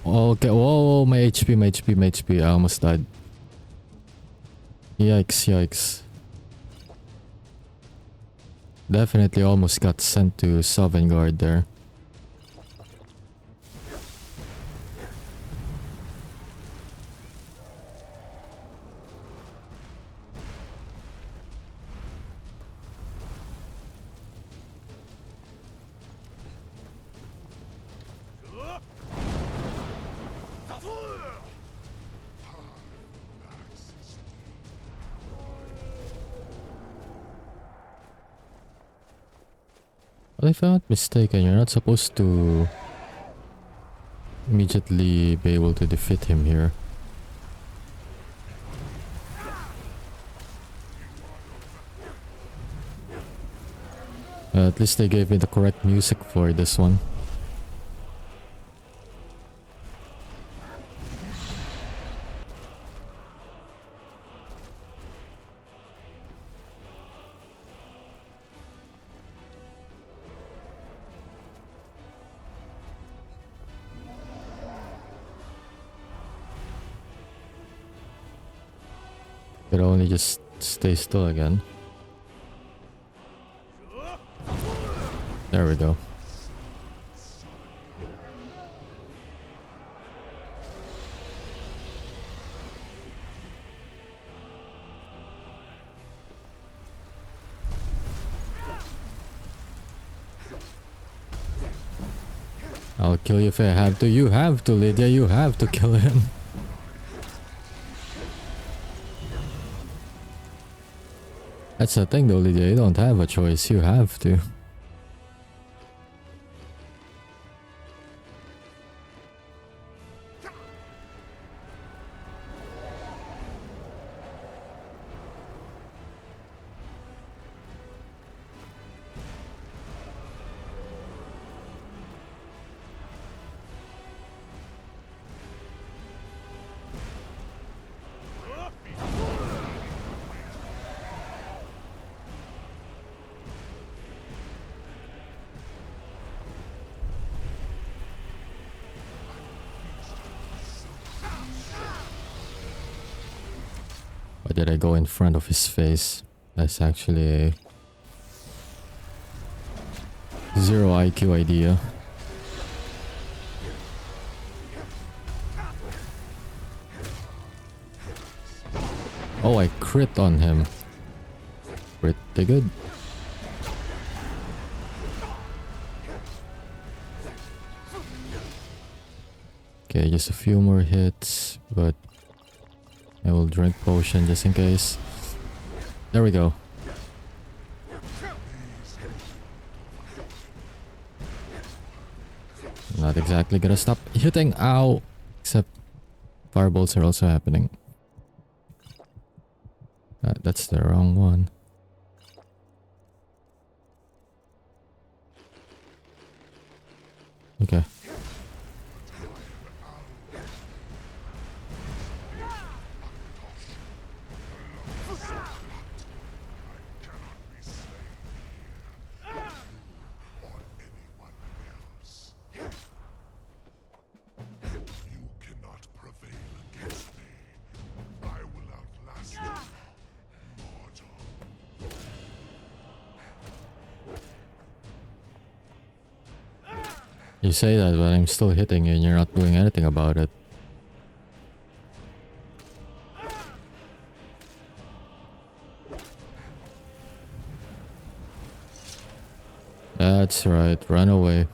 Okay, whoa, my HP, my HP, my HP. I almost died. Yikes, yikes. Definitely almost got sent to Sovngarde there. Well, if I'm not mistaken, you're not supposed to immediately be able to defeat him here. At least they gave me the correct music for this one. Could only just stay still again. There we go. I'll kill you if I have to. You have to, Lydia. You have to kill him. That's the thing though, Lydia. You don't have a choice. You have to. Why did I go in front of his face? That's actually a zero IQ idea. Oh, I crit on him. pretty good. Okay, just a few more hits, but I will drink potion just in case. There we go. Not exactly gonna stop hitting. Ow! Except firebolts are also happening. That's the wrong one. Okay. You say that, but I'm still hitting you and you're not doing anything about it. That's right, run away.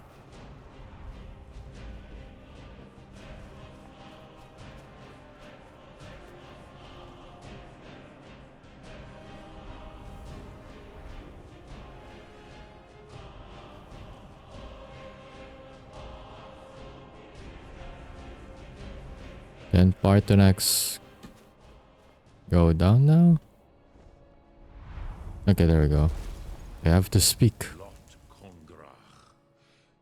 Can Parthenax go down now? Okay, there we go. I have to speak.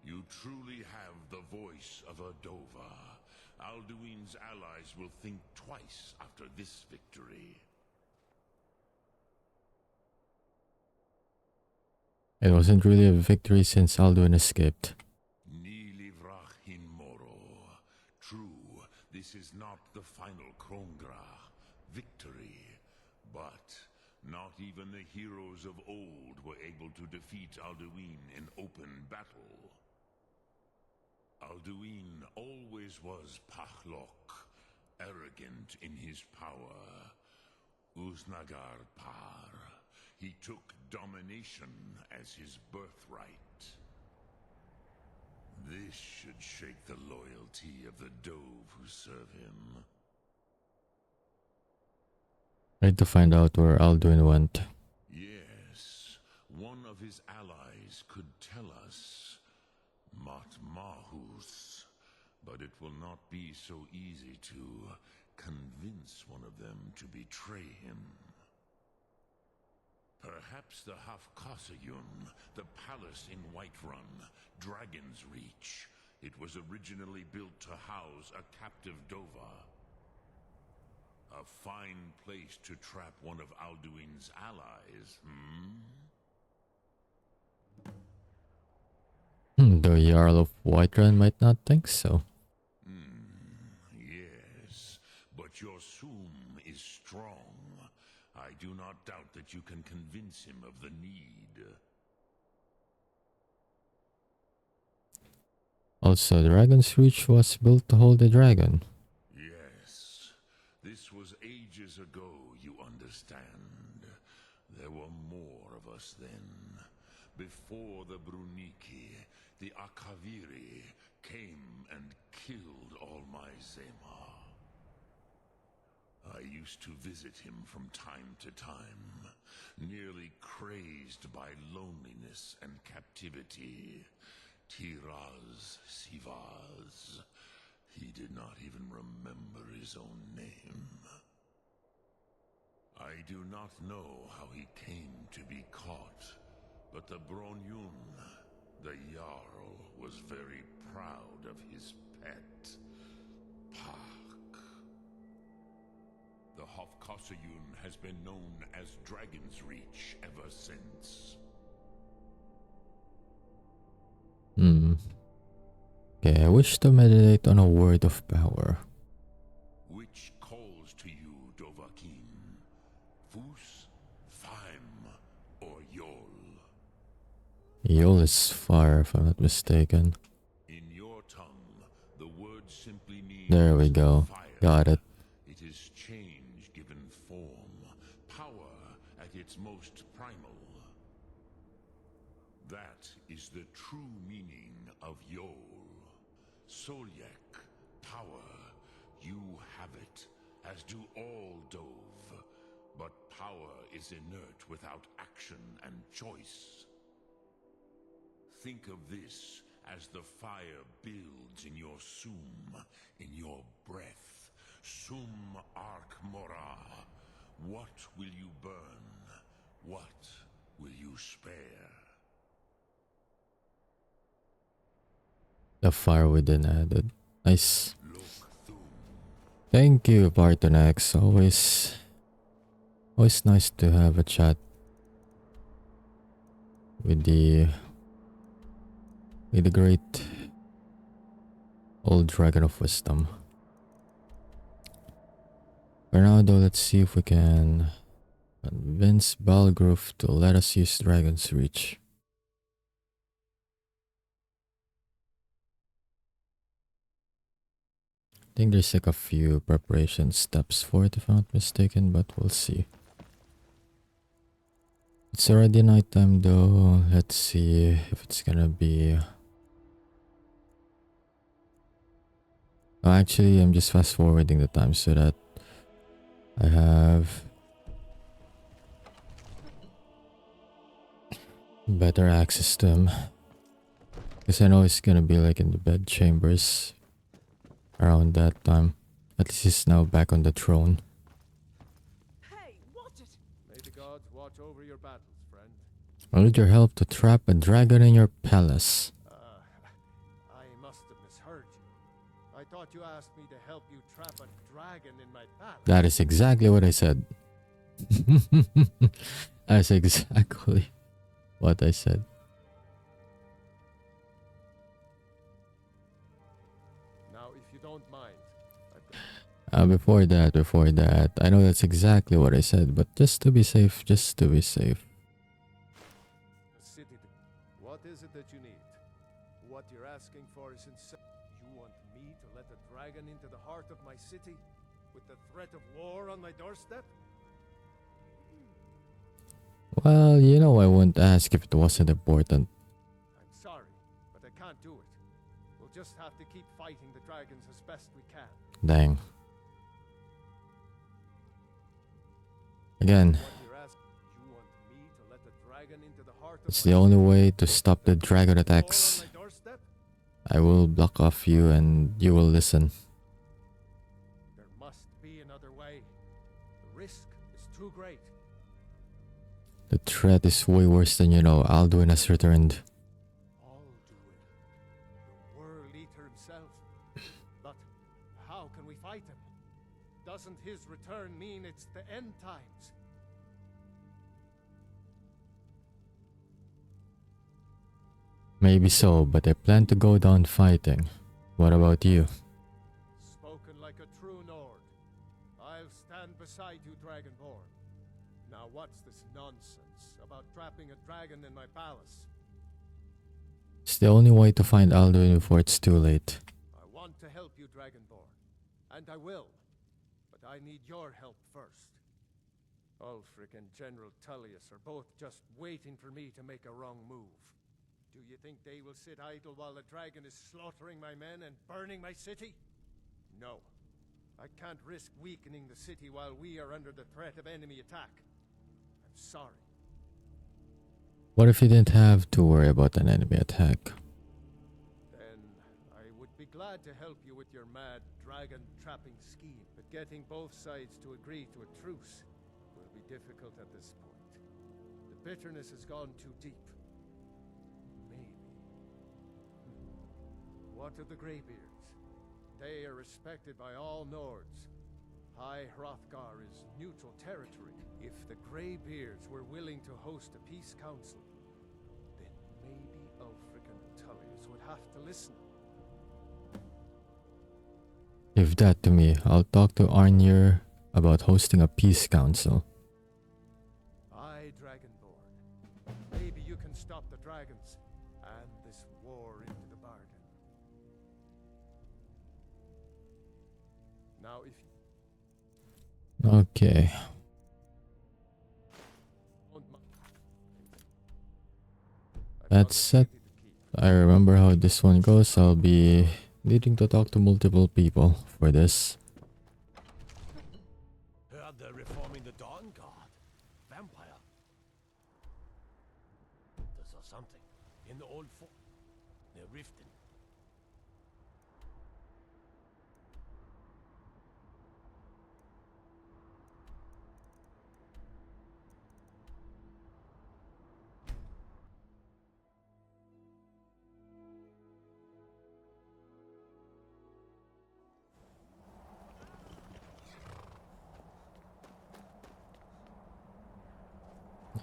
You truly have the voice of a Dova. Alduin's allies will think twice after this victory. It wasn't really a victory since Alduin escaped. True, this is not the final Krongrach victory, but not even the heroes of old were able to defeat Alduin in open battle. Alduin always was Pachlok, arrogant in his power. Uznagar Par. He took domination as his birthright. This should shake the loyalty of the Dove who serve him. I need to find out where Alduin went. Yes, one of his allies could tell us. Matmahus. But it will not be so easy to convince one of them to betray him. Perhaps the Hafkasayun, the palace in Whiterun, Dragon's Reach. It was originally built to house a captive Dova. A fine place to trap one of Alduin's allies, The Jarl of Whiterun might not think so. Yes, but your Soom is strong. I do not doubt that you can convince him of the need. Also, Dragon's Reach was built to hold a dragon. Yes, this was ages ago, you understand. There were more of us then. Before the Bruniki, the Akaviri came and killed all my Zema. I used to visit him from time to time, nearly crazed by loneliness and captivity. Tiraz Sivaz. He did not even remember his own name. I do not know how he came to be caught, but the Bronyun, the Jarl, was very proud of his pet, Pak. The Hofkasayun has been known as Dragon's Reach ever since. Okay, I wish to meditate on a word of power. Which calls to you, Dovahkiin? Fus, Faim, or Yol? Yol is fire, if I'm not mistaken. In your tongue, the word simply means There we go. fire. Got it. It is change given form, power at its most primal. That is the true meaning of Yol. Solyek, power, you have it, as do all Dove. But power is inert without action and choice. Think of this as the fire builds in your sum, in your breath. Sum Arc Mora. What will you burn? What will you spare? The fire within added. Nice. Thank you, Bartonex. Always nice to have a chat with the great old Dragon of Wisdom. For now though, let's see if we can convince Balgrove to let us use Dragon's Reach. I think there's like a few preparation steps for it if I'm not mistaken, but we'll see. It's already nighttime though. Let's see if it's gonna be... Oh, actually, I'm just fast forwarding the time so that I have better access to him. Because I know he's gonna be like in the bed chambers around that time. At least he's now back on the throne. Hey, watch it! May the gods watch over your battles, friend. I need your help to trap a dragon in your palace. I must have misheard you. I thought you asked me to help you trap a dragon in my palace. That is exactly what I said. That's exactly what I said. Now, if you don't mind, Before that, I know that's exactly what I said, but just to be safe. A city. What is it that you need? What you're asking for is insane. You want me to let a dragon into the heart of my city with the threat of war on my doorstep? Well, you know I wouldn't ask if it wasn't important. I'm sorry, but I can't do it. We'll just have to keep fighting the dragons as best we can. Dang. Again, You want me to let the dragon into the heart of it's my the only city way to stop the dragon war attacks. on my doorstep? I will block off you and you will listen. There must be another way. The risk is too great. The threat is way worse than you know. Alduin has returned. Alduin, the World Eater himself. But how can we fight him? Doesn't his return mean it's the end times? Maybe so, but I plan to go down fighting. What about you? Spoken like a true Nord. I'll stand beside you, Dragonborn. Now what's this nonsense about trapping a dragon in my palace? It's the only way to find Alduin before it's too late. I want to help you, Dragonborn. And I will. But I need your help first. Ulfric and General Tullius are both just waiting for me to make a wrong move. Do you think they will sit idle while the dragon is slaughtering my men and burning my city? No. I can't risk weakening the city while we are under the threat of enemy attack. I'm sorry. What if you didn't have to worry about an enemy attack? Then I would be glad to help you with your mad dragon trapping scheme. But getting both sides to agree to a truce will be difficult at this point. The bitterness has gone too deep. What of the Greybeards? They are respected by all Nords. High Hrothgar is neutral territory. If the Greybeards were willing to host a peace council, then maybe Ulfric and Tullius would have to listen. Leave that to me. I'll talk to Arnir about hosting a peace council. Aye, Dragonborn. Maybe you can stop the dragons and this war into the bargain. Now, if Okay. That said, I remember how this one goes. I'll be needing to talk to multiple people for this. Heard they're reforming the Dawn Guard. Vampire. There's something in the old fort. They're rifting.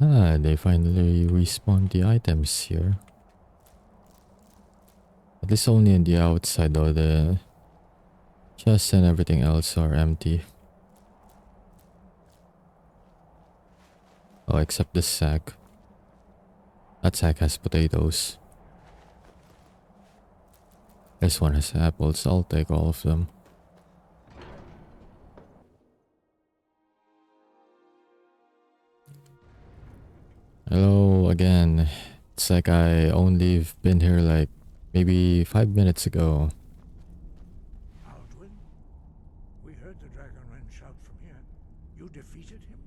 Ah, they finally respawned the items here. At least only on the outside though, the chests and everything else are empty. Oh, except this sack. That sack has potatoes. This one has apples, I'll take all of them. Hello again. It's like I only been here like maybe 5 minutes ago. Aldwin, we heard the Dragonrend shout from here. You defeated him?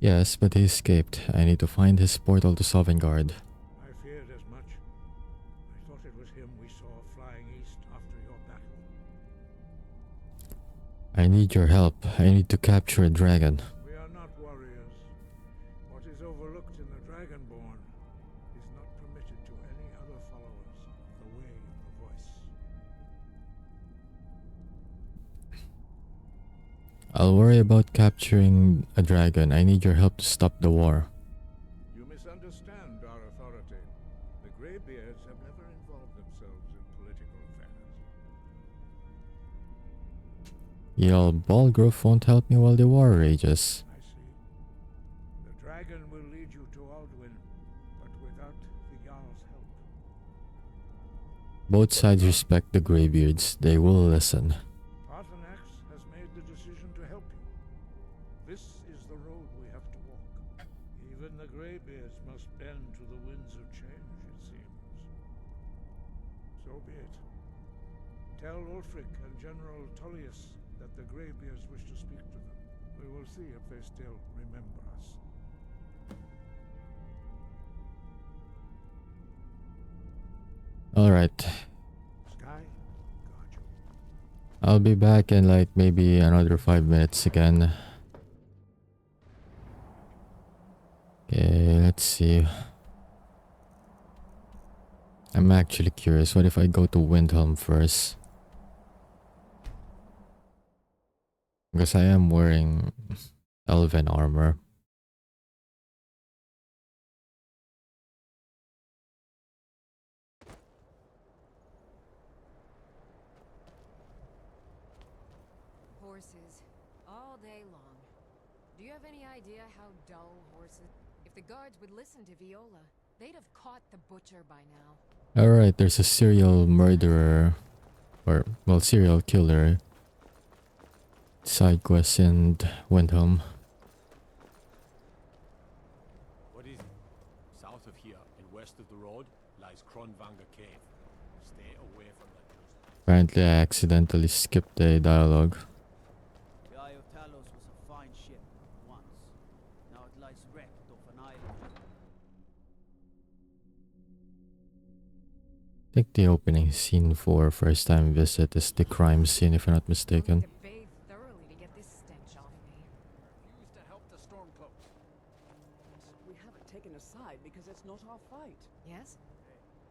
Yes, but he escaped. I need to find his portal to Sovngarde. I feared as much. I thought it was him we saw flying east after your battle. I need your help. I need to capture a dragon. We are not warriors. What is overlooked in the Dragonborn is not permitted to any other followers of the Way of the Voice. I'll worry about capturing a dragon. I need your help to stop the war. You misunderstand our authority. The Greybeards have never involved themselves in political affairs. Y'all, Balgrove won't help me while the war rages. I see. The dragon will lead you to Aldwin, but without the Jarl's help. Both sides respect the Greybeards. They will listen. Paarthurnax has made the decision to help you. This is the road we have to walk. Even the Greybeards must bend to the winds of change, it seems. So be it. Tell Ulfric and General Tullius that the Greybeards wish to speak to them. We will see if they still remember us. Alright. Sky, got you. I'll be back in like maybe another 5 minutes again. Okay, let's see. I'm actually curious. What if I go to Windhelm first? Because I am wearing elven armor. Horses, all day long. Do you have any idea how dull horses... If the guards would listen to Viola, they'd have caught the butcher by now. Alright, there's a serial murderer. Or, well, serial killer. Side quest in Windhelm. What is it? South of here and west of the road lies Kronvanga Cave. Stay away from that place. Apparently I accidentally skipped the dialogue. The Eye of Talos was a fine ship once. Now it lies wrecked off an island. I think the opening scene for first time visit is the crime scene if I'm not mistaken. Bathe thoroughly to get this stench off me. Refuse to help the Stormcloaks. We haven't taken a side because it's not our fight. Yes?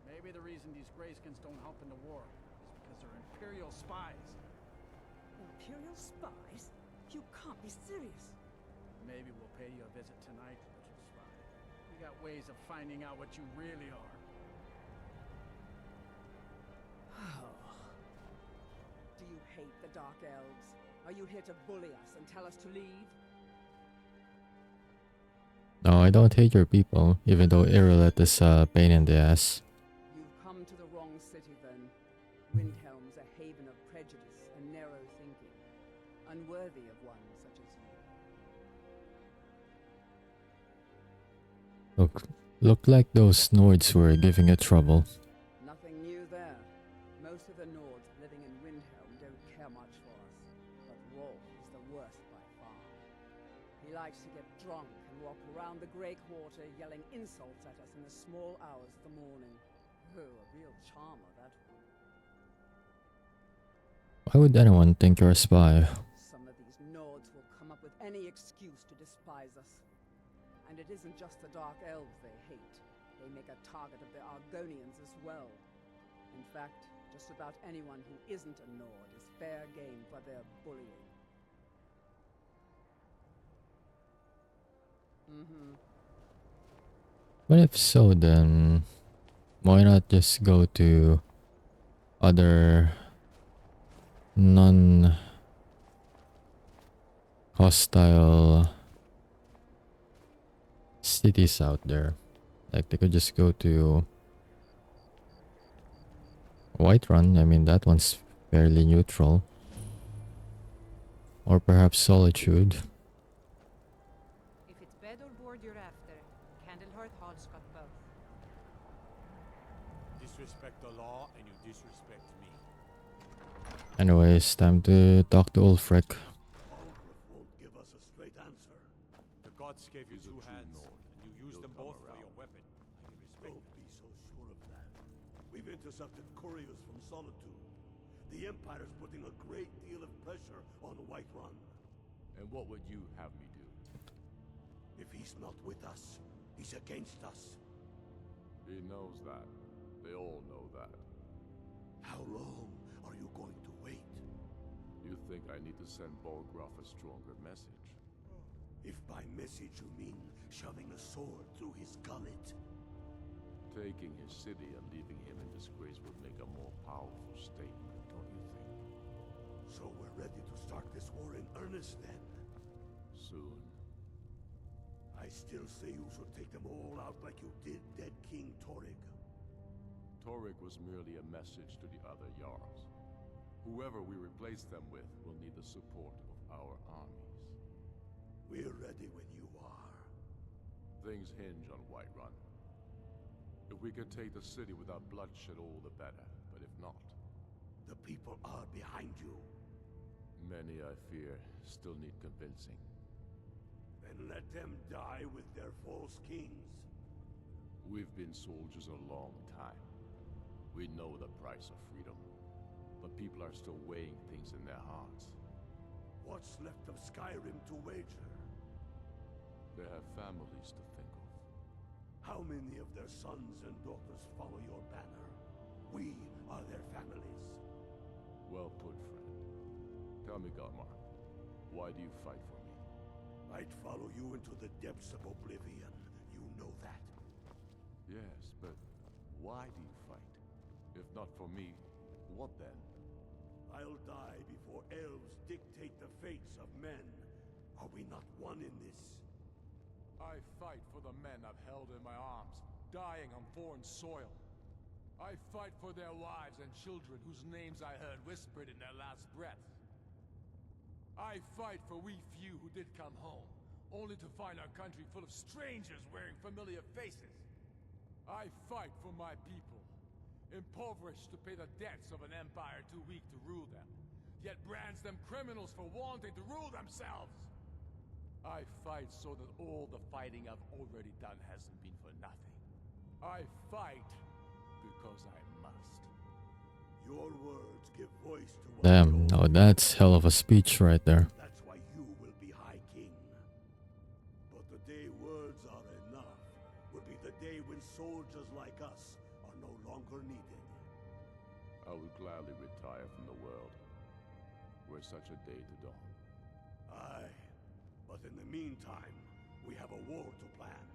Maybe the reason these Greyskins don't help in the war is because they're Imperial spies. Imperial spies? You can't be serious. Maybe we'll pay you a visit tonight, little spy. We got ways of finding out what you really are. Do you hate the Dark Elves? Are you here to bully us and tell us to leave? No, I don't hate your people, even though Irileth is a pain in the ass. You've come to the wrong city then. Windhelm's a haven of prejudice and narrow thinking, unworthy of one such as you. Look, Looked like those Nords were giving it trouble. Nothing new there. Most of the Nords living in Windhelm don't care much for us. But Rolf is the worst by far. He likes to get drunk and walk around the Grey Quarter yelling insults at us in the small hours of the morning. Oh, a real charmer, that one. Why would anyone think you're a spy? Some of these Nords will come up with any excuse to despise us. And it isn't just the Dark Elves they hate. They make a target of the Argonians as well. In fact, just about anyone who isn't a Nord is fair game for their bullying. But if so, then why not just go to other non-hostile cities out there? Like they could just go to Whiterun. I mean, that one's fairly neutral. Or perhaps Solitude. If it's bed or board you're after, Candlehearth Hall's got both. Disrespect the law and you disrespect me. Anyways, time to talk to Ulfric. Won't give us a straight answer. The gods gave you two hands, and you used them both for your weapon. Don't be so sure of that. We've intercepted couriers from Solitude. The Empire's putting a great deal of pressure on Whiterun. And what would you have me do? If he's not with us, he's against us. He knows that. They all know that. How long are you going to wait? You think I need to send Bolgraf a stronger message? If by message you mean shoving a sword through his gullet. Taking his city and leaving him in disgrace would make a more powerful statement, don't you think? So we're ready to start this war in earnest then? Soon. I still say you should take them all out like you did dead King Torrig. Torrig was merely a message to the other Jarls. Whoever we replace them with will need the support of our armies. We're ready when you are. Things hinge on Whiterun. If we can take the city without bloodshed, all the better. But if not... The people are behind you. Many, I fear, still need convincing. Then let them die with their false kings. We've been soldiers a long time. We know the price of freedom. But people are still weighing things in their hearts. What's left of Skyrim to wager? They have families to think of. How many of their sons and daughters follow your banner? We are their families. Well put, friend. Tell me, Galmar, why do you fight for me? I'd follow you into the depths of oblivion. You know that. Yes, but why do you fight? If not for me, what then? I'll die before elves dictate the fates of men. Are we not one in this? I fight for the men I've held in my arms, dying on foreign soil. I fight for their wives and children whose names I heard whispered in their last breath. I fight for we few who did come home, only to find our country full of strangers wearing familiar faces. I fight for my people, impoverished to pay the debts of an empire too weak to rule them, yet brands them criminals for wanting to rule themselves. I fight so that all the fighting I've already done hasn't been for nothing. I fight because I must. Your words give voice to what Damn, no, that's hell of a speech right there. That's why you will be High King. But the day words are enough will be the day when soldiers like us are no longer needed. I would gladly retire from the world, were such a day to dawn. Aye, but in the meantime, we have a war to plan.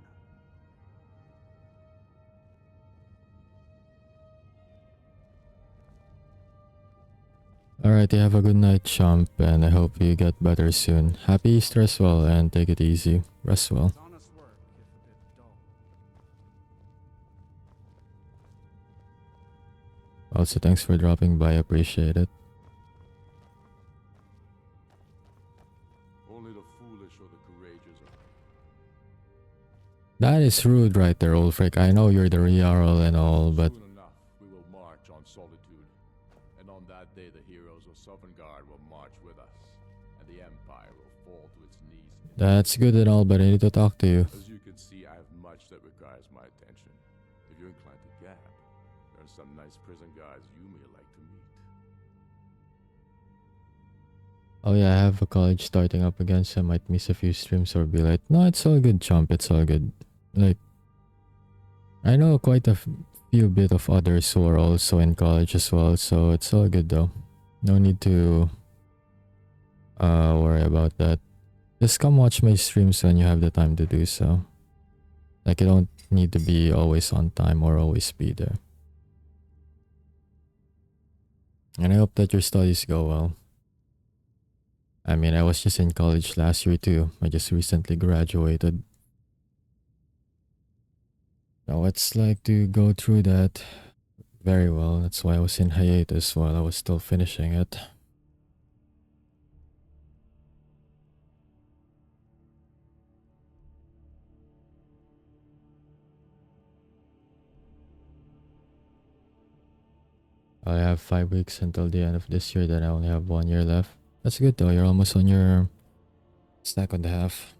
Alright, you have a good night, chump, and I hope you get better soon. Happy Easter as well, and take it easy. Rest well. Honest work, if a bit dull. Also, thanks for dropping by, appreciate it. Only the foolish or the courageous are... That is rude right there, Ulfric. I know you're the Jarl and all, but Soon enough, we will march on Solitude. And on that day, the heroes of Sovngarde will march with us. And the Empire will fall to its knees. that's good and all, but I need to talk to you. As you can see, I have much that requires my attention. If you're inclined to gab, there are some nice prison guards you may like to meet. Oh yeah, I have a college starting up again, so I might miss a few streams or be like, no, it's all good, chump, it's all good. Like, I know quite a few bit of others who are also in college as well, so it's all good though. No need to worry about that. Just come watch my streams when you have the time to do so. Like, you don't need to be always on time or always be there. And I hope that your studies go well. I mean, I was just in college last year too. I just recently graduated. Now it's like to go through that very well. That's why I was in hiatus while I was still finishing it. I have 5 weeks until the end of this year, then I only have 1 year left. That's good though, you're almost on your second half.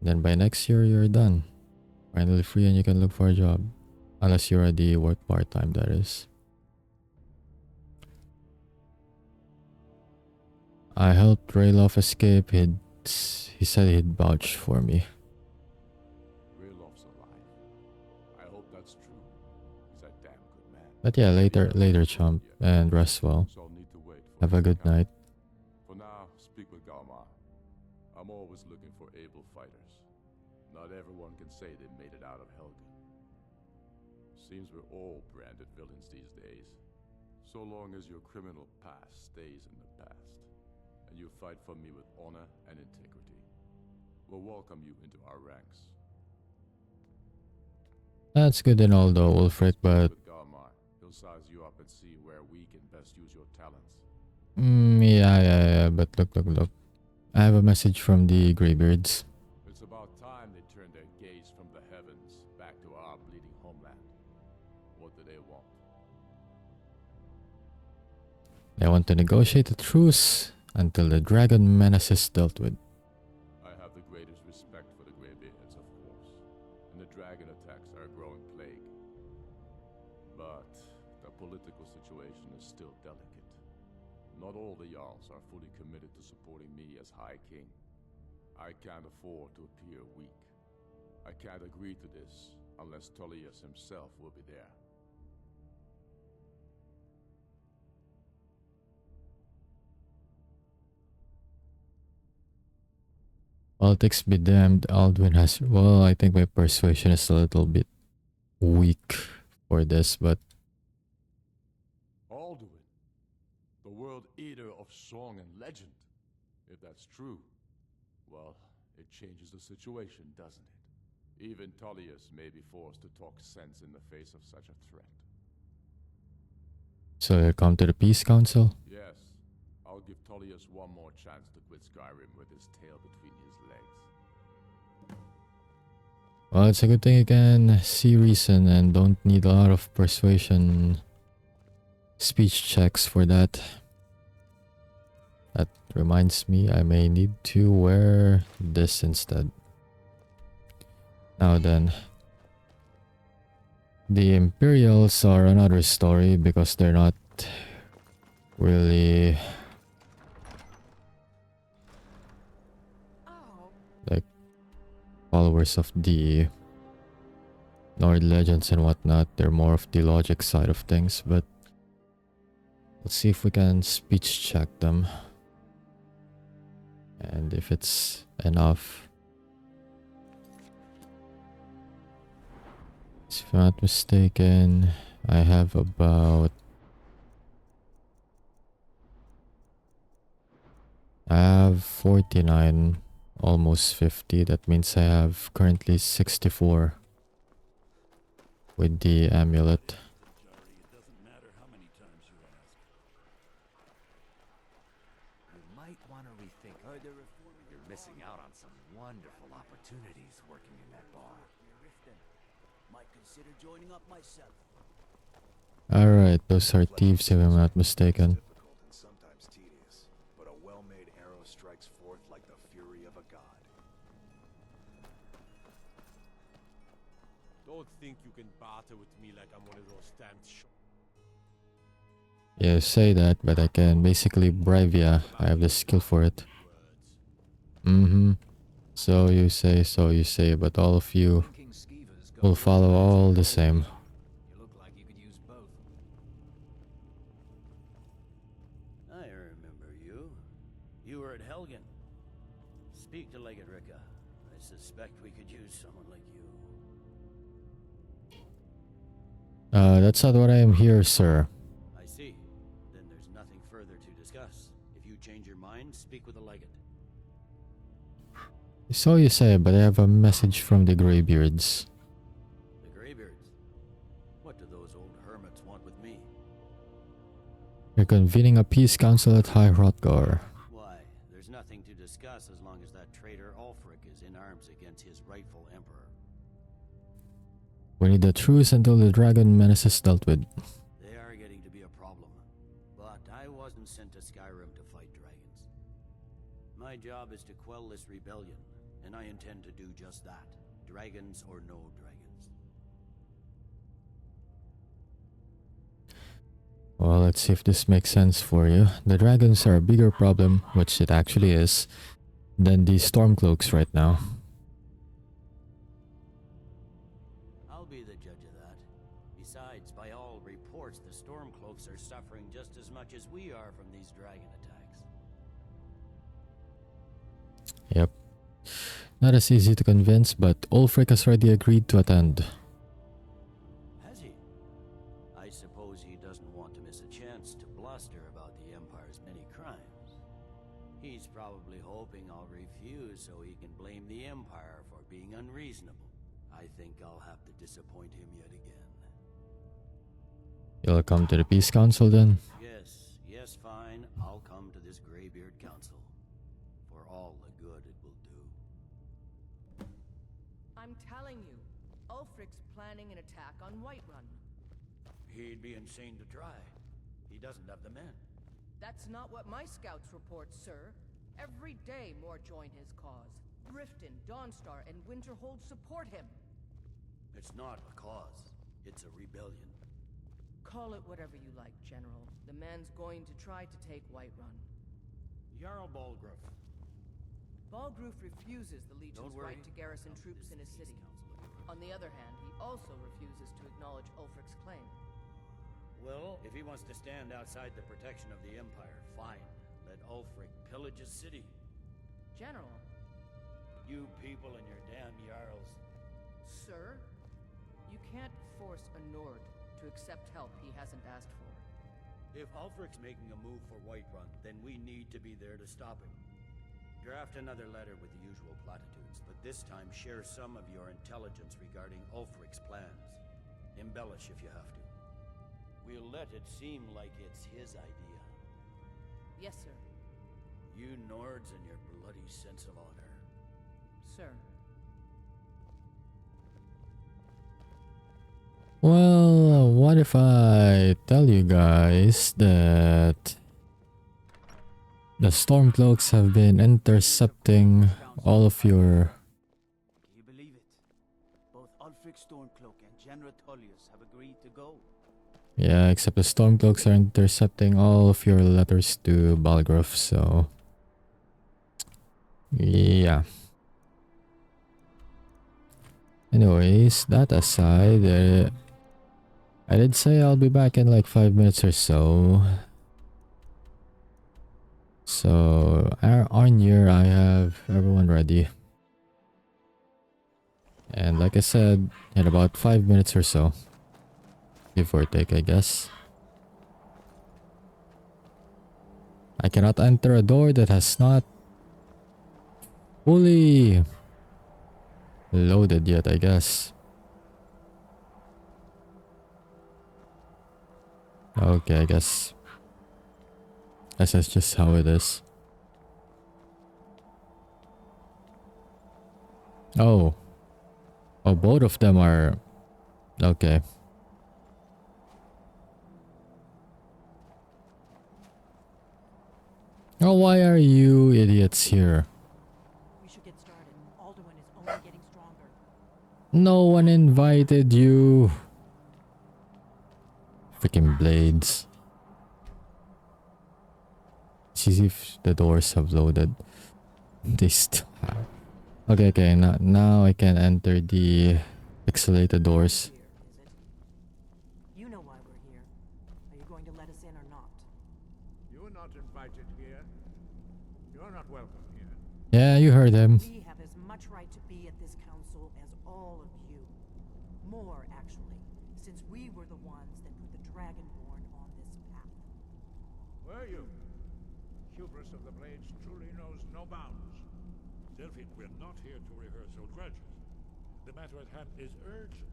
Then by next year, you're done. Finally free and you can look for a job. Unless you already work part-time, that is. I helped Rayloff escape. He said he'd vouch for me. Rayloff's alive. I hope that's true. He's a damn good man. But yeah, later, chump, and rest well. So I'll need to wait for Have a good night. For now, speak with Galmar. I'm always looking for able fighters. Not everyone can say they made it out of Helgen. Seems we're all branded villains these days. So long as your criminal past stays in the past, and you fight for me with honor and integrity, we'll welcome you into our ranks. That's good and all though, Ulfric, but... With Galmar, he'll size you up and see where we can best use your talents. Yeah, but look. I have a message from the Greybeards. It's about time they turned their gaze from the heavens back to our bleeding homeland. What do they want? They want to negotiate a truce until the dragon menace is dealt with. I have the greatest respect for the Greybeards, of course, and the dragon attacks are a growing plague. But the political situation is still delicate. Not all the Jarls are fully committed to supporting me as High King. I can't afford to appear weak. I can't agree to this unless Tullius himself will be there. Politics be damned, Alduin has... Well, I think my persuasion is a little bit weak for this, but... Alduin, the world eater of song and legend. If that's true, well, it changes the situation, doesn't it? Even Tullius may be forced to talk sense in the face of such a threat. So you come to the Peace Council? Yes, I'll give Tullius one more chance to quit Skyrim with his tail between his legs. Well, it's a good thing you can see reason and don't need a lot of persuasion speech checks for that. That reminds me, I may need to wear this instead. Now then, the Imperials are another story because they're not really like followers of the Nord legends and whatnot. They're more of the logic side of things, but let's see if we can speech check them. And if it's enough. If I'm not mistaken, I have about... I have 49, almost 50. That means I have currently 64 with the amulet. It doesn't matter how many times you ask. You might want to rethink. You're missing out on some wonderful opportunities working in that bar. Might consider joining up myself. Alright, those are thieves if I'm not mistaken. Difficult and sometimes tedious, but a well-made arrow strikes forth like the fury of a god. Don't think you can barter with me like I'm one of those stamped Yeah, say that, but I can basically bribe ya. I have the skill for it. So you say, but all of you will follow all the same. You look like you could use both. I remember you. You were at Helgen. Speak to Legate Ricka. I suspect we could use someone like you. That's not what I am here, sir. I see. Then there's nothing further to discuss. If you change your mind, speak with the Legate. So you say, but I have a message from the Greybeards. The Greybeards? What do those old hermits want with me? You're convening a peace council at High Hrothgar. Why? There's nothing to discuss as long as that traitor Ulfric is in arms against his rightful emperor. We need a truce until the dragon menace is dealt with. They are getting to be a problem. But I wasn't sent to Skyrim to fight dragons. My job is to quell this rebellion, and I intend to do just that. Dragons or no dragons. Well, let's see if this makes sense for you. The dragons are a bigger problem, which it actually is, than the Stormcloaks right now. I'll be the judge of that. Besides, by all reports, the Stormcloaks are suffering just as much as we are from these dragon attacks. Yep. Not as easy to convince, but Ulfric has already agreed to attend. Has he? I suppose he doesn't want to miss a chance to bluster about the Empire's many crimes. He's probably hoping I'll refuse so he can blame the Empire for being unreasonable. I think I'll have to disappoint him yet again. You'll come to the Peace Council then? Yes, fine. I'll come to this Greybeard Council. For all the good it will do. I'm telling you, Ulfric's planning an attack on Whiterun. He'd be insane to try. He doesn't have the men. That's not what my scouts report, sir. Every day more join his cause. Riften, Dawnstar, and Winterhold support him. It's not a cause. It's a rebellion. Call it whatever you like, General. The man's going to try to take Whiterun. Jarl Balgruuf. Balgruuf refuses the Legion's right to garrison troops in his city. On the other hand, he also refuses to acknowledge Ulfric's claim. Well, if he wants to stand outside the protection of the Empire, fine. Let Ulfric pillage his city. General. You people and your damn Jarls. Sir, you can't force a Nord to accept help he hasn't asked for. If Ulfric's making a move for Whiterun, then we need to be there to stop him. Draft another letter with the usual platitudes, but this time share some of your intelligence regarding Ulfric's plans. Embellish if you have to. We'll let it seem like it's his idea. Yes, sir. You Nords and your bloody sense of honor. Sir. Well, what if I tell you guys that the Stormcloaks have been intercepting all of your... Can you believe it? Both Ulfric Stormcloak and General Tullius have agreed to go. Yeah, except the Stormcloaks are intercepting all of your letters to Balgruuf, so... yeah. Anyways, that aside, I did say I'll be back in like 5 minutes or so. So, on here I have everyone ready. And like I said, in about 5 minutes or so. Give or take, I guess. I cannot enter a door that has not fully loaded yet, I guess. Okay, I guess that's just how it is. Oh. Oh, both of them are... Okay. Oh, why are you idiots here? We should get started. Alduin is only getting stronger. No one invited you. Freaking blades. See if the doors have loaded. They still have. Okay, okay, now I can enter the pixelated doors. You know why we're here. Are you going to let us in or not? You're not invited here. You're not welcome here. Yeah, you heard him. We have as much right to be at this council as all of you. More, actually, since we were the ones that put the Dragonborn on this path. Were you? Hubris of the Blades truly knows no bounds. Delphine, we're not here to rehearse old grudges. The matter at hand is urgent.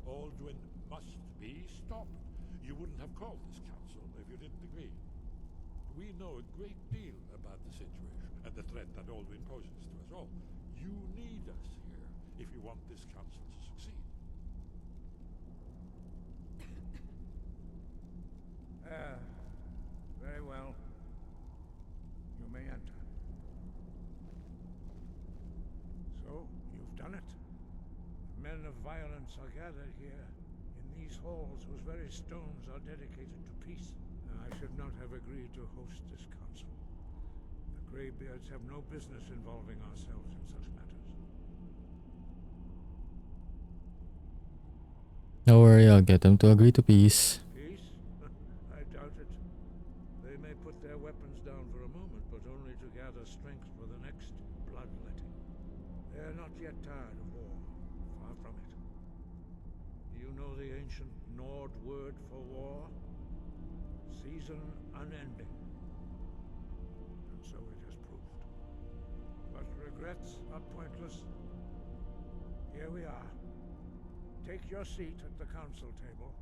Alduin must be stopped. You wouldn't have called this council if you didn't agree. We know a great deal about the situation and the threat that Alduin poses to us all. You need us here if you want this council to succeed. Very well. You may enter. So, you've done it. Men of violence are gathered here, in these halls whose very stones are dedicated to peace. I should not have agreed to host this council. The Greybeards have no business involving ourselves in such matters. Don't worry, I'll get them to agree to peace. Peace? I doubt it. They may put their weapons down for a moment, but only to gather strength for the next bloodletting. They are not yet tired of war. Far from it. Do you know the ancient Nord word for war? Season unending. And so it has proved. But regrets are pointless. Here we are. Take your seat at the council table,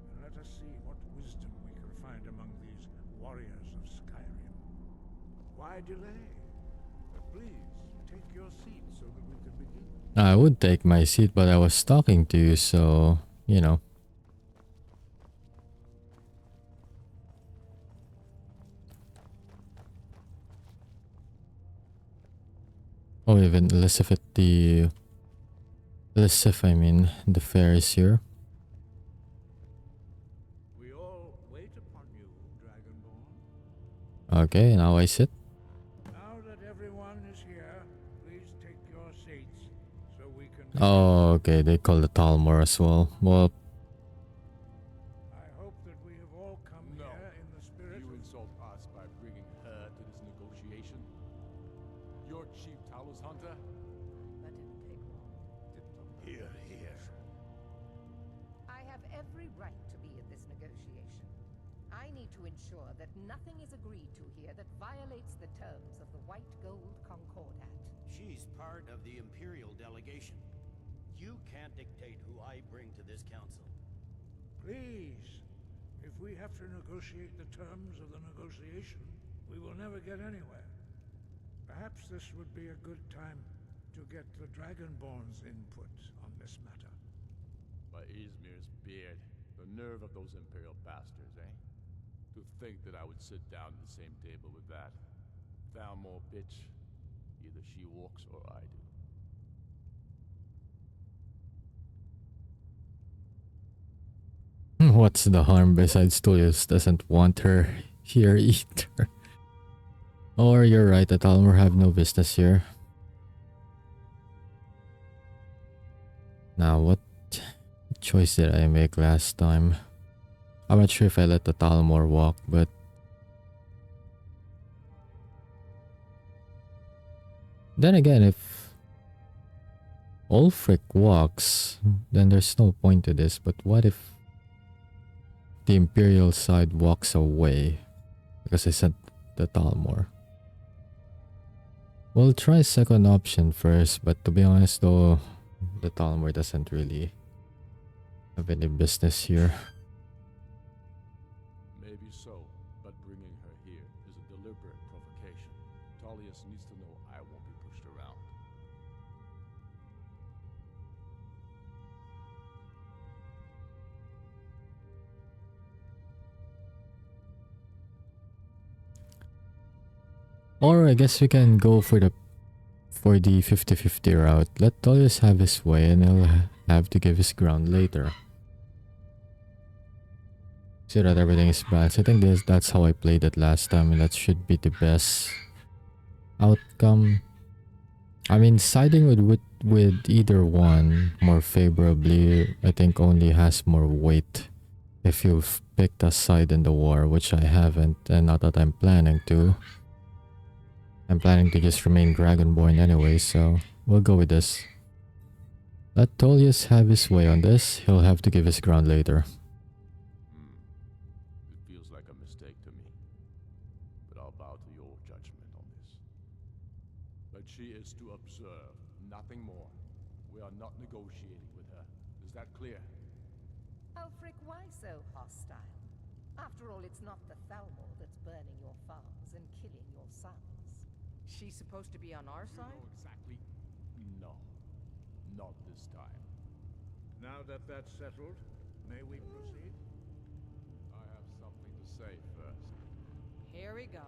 and let us see what wisdom we can find among these warriors of Skyrim. Why delay? Please, take your seat so that we can begin. I would take my seat, but I was talking to you, so, you know. Oh, even Elisif at the... Elisif, I mean, the fair is here. We all wait upon you, Dragonborn. Okay, now I sit. Now that everyone is here, please take your seats so we can... Oh, okay, they call the Talmor as well. Well... I hope that we have all come here in the spirit You insult us by bringing her to this negotiation? Your chief Talos hunter? That didn't take long. Here, here. I have every right to be at this negotiation. I need to ensure that nothing is agreed to here that violates the terms of the White Gold Concordat. She's part of the Imperial delegation. You can't dictate who I bring to this council. Please, if we have to negotiate the terms of the negotiation, we will never get anywhere. Perhaps this would be a good time to get the Dragonborn's input on this matter. By Izmir's beard. The nerve of those Imperial bastards, eh? To think that I would sit down at the same table with that. Thalmor bitch. Either she walks or I do. What's the harm besides Tullius doesn't want her here either? Or you're right, the Talmor have no business here. Now, what choice did I make last time? I'm not sure if I let the Talmor walk, but... Then again, if Ulfric walks, then there's no point to this. But what if the Imperial side walks away? Because I sent the Talmor. We'll try second option first, but to be honest though, the Talmor doesn't really have any business here. Maybe so, but bringing her here is a deliberate provocation. Tullius needs to know I won't be pushed around. Or I guess we can go for the 50-50 route. Let Tullius have his way and he'll have to give his ground later. So that everything is balanced. I think that's how I played it last time, and that should be the best outcome. I mean, siding with either one more favorably, I think only has more weight if you've picked a side in the war, which I haven't, and not that I'm planning to. I'm planning to just remain Dragonborn anyway, so we'll go with this. Let Tullius have his way on this. He'll have to give his ground later. It feels like a mistake to me, but I'll bow to your judgment on this. But she is to observe, nothing more. We are not negotiating with her. Is that clear? Ulfric, why so hostile? After all, it's not the Thalmor that's burning your farms and killing your sons. She's supposed to be on our side? Exactly. No. Not this time. Now that that's settled, may we proceed? I have something to say first. Here we go.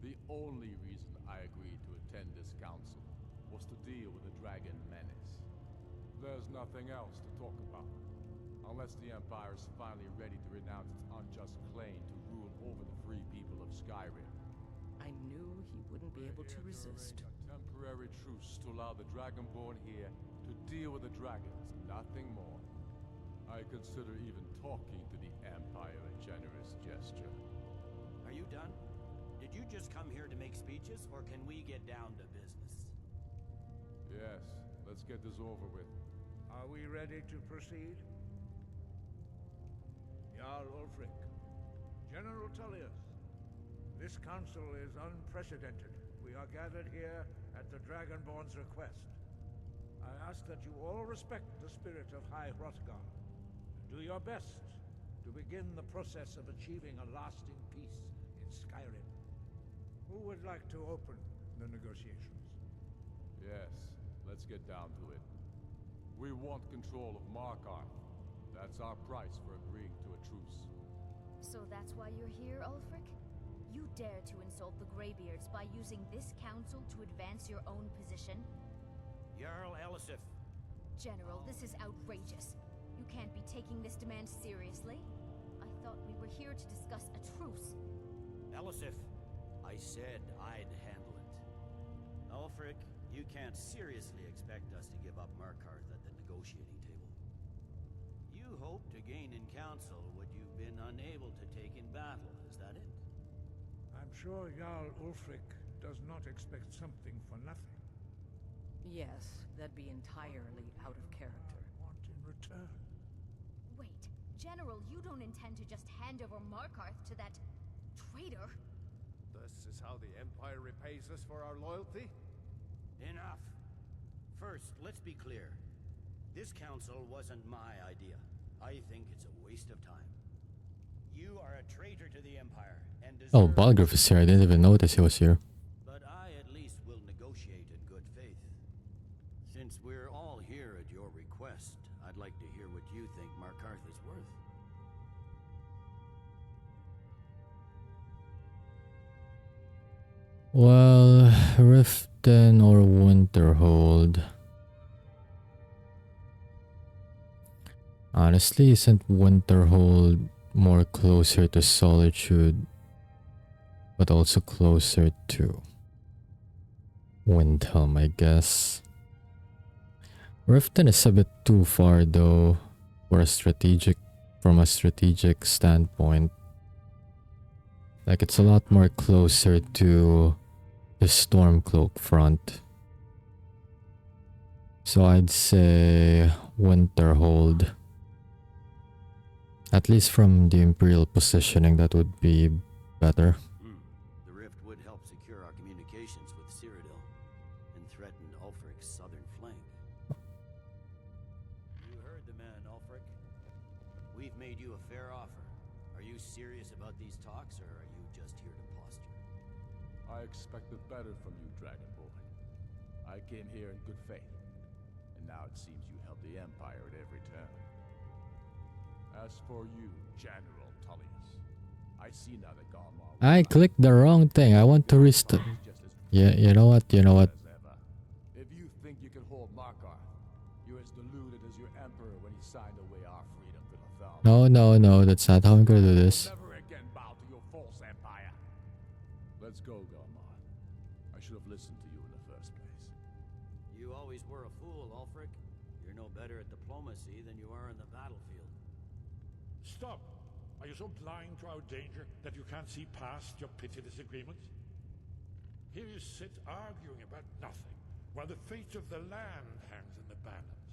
The only reason I agreed to attend this council was to deal with the dragon menace. There's nothing else to talk about. Unless the Empire is finally ready to renounce its unjust claim to rule over the free people of Skyrim. I knew he wouldn't be able to resist. A temporary truce to allow the Dragonborn here to deal with the dragons, nothing more. I consider even talking to the Empire a generous gesture. Are you done? Did you just come here to make speeches, or can we get down to business? Yes, let's get this over with. Are we ready to proceed? Jarl Ulfric, General Tullius, this council is unprecedented. We are gathered here at the Dragonborn's request. I ask that you all respect the spirit of High Hrothgar, and do your best to begin the process of achieving a lasting peace in Skyrim. Who would like to open the negotiations? Yes, let's get down to it. We want control of Markarth. That's our price for agreeing to a truce. So that's why you're here, Ulfric? You dare to insult the Greybeards by using this council to advance your own position? Jarl Elisif. General, this is outrageous. You can't be taking this demand seriously. I thought we were here to discuss a truce. Elisif, I said I'd handle it. Ulfric, you can't seriously expect us to give up Markarth at the negotiating table. You hope to gain in council what you've been unable to take in battle, is that it? I'm sure Jarl Ulfric does not expect something for nothing. Yes, that'd be entirely out of character. Want in return? Wait, General, you don't intend to just hand over Markarth to that traitor? This is how the Empire repays us for our loyalty? Enough. First, let's be clear. This council wasn't my idea. I think it's a waste of time. You are a traitor to the Empire, and Oh, Balgruuf is here. I didn't even notice he was here. But I at least will negotiate in good faith. Since we're all here at your request, I'd like to hear what you think Markarth is worth. Well, Riften or Winterhold. Honestly, isn't Winterhold more closer to Solitude, but also closer to Windhelm, I guess. Riften is a bit too far though for from a strategic standpoint. Like, it's a lot more closer to the Stormcloak front. So I'd say Winterhold. At least from the Imperial positioning, that would be better. The rift would help secure our communications with Cyrodiil and threaten Ulfric's southern flank. You heard the man, Ulfric. We've made you a fair offer. Are you serious about these talks, or are you just here to posture? I expected better from you, Dragonborn. I came here in good faith, and now it seems you help the Empire at every turn. As for you, General Tullius, I see now that Garmar I clicked the wrong thing. I want to restart. Yeah, you know what? You know what? If you think you can hold Markarth, you're as deluded as your emperor when he signed away our freedom to the Thumb. No, no, no. That's not how I'm gonna do this. Never again bow to your false empire. Let's go, Garmar. I should have listened to you in the first place. You always were a fool, Ulfric. You're no better at diplomacy than you are in the battlefield. Stop! Are you so blind to our danger that you can't see past your petty disagreements? Here you sit arguing about nothing, while the fate of the land hangs in the balance.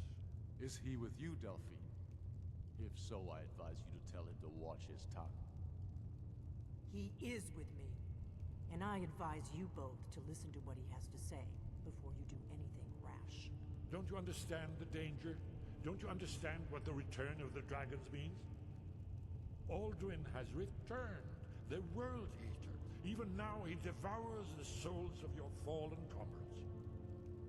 Is he with you, Delphine? If so, I advise you to tell him to watch his tongue. He is with me. And I advise you both to listen to what he has to say before you do anything rash. Don't you understand the danger? Don't you understand what the return of the dragons means? Alduin has returned, the World Eater. Even now he devours the souls of your fallen comrades.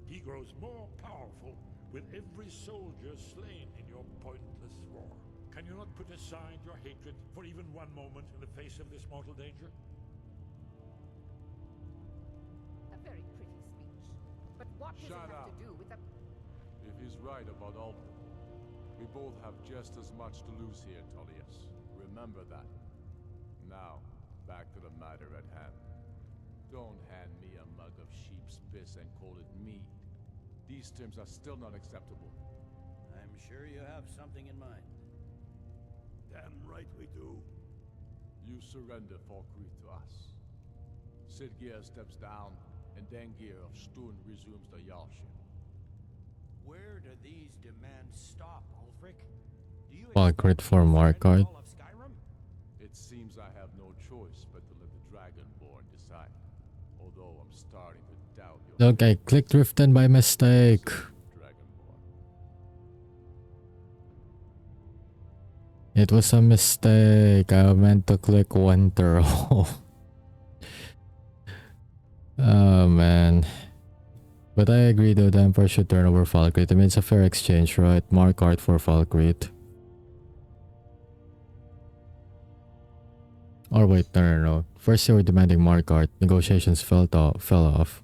He grows more powerful with every soldier slain in your pointless war. Can you not put aside your hatred for even one moment in the face of this mortal danger? A very pretty speech. But what does it have to do with the... If he's right about Alduin, we both have just as much to lose here, Tullius. Remember that. Now, back to the matter at hand. Don't hand me a mug of sheep's piss and call it mead. These terms are still not acceptable. I'm sure you have something in mind. Damn right we do. You surrender Falkreath to us. Sidgeir steps down, and Dengir of Stun resumes the Jarlship. Where do these demands stop, Ulfric? Do you Falkreath for Markarth. all of Skyrim? It seems I have no choice but to let the Dragonborn decide. Although I'm starting to doubt your... Look, I clicked Riften by mistake. Dragonborn. It was a mistake. I meant to click Winter. Oh man. But I agree though, the Emperor should turn over Falkreath. I mean, it's a fair exchange, right? Markarth for Falkreath. Or wait, no. First they were demanding Markarth. Negotiations fell off.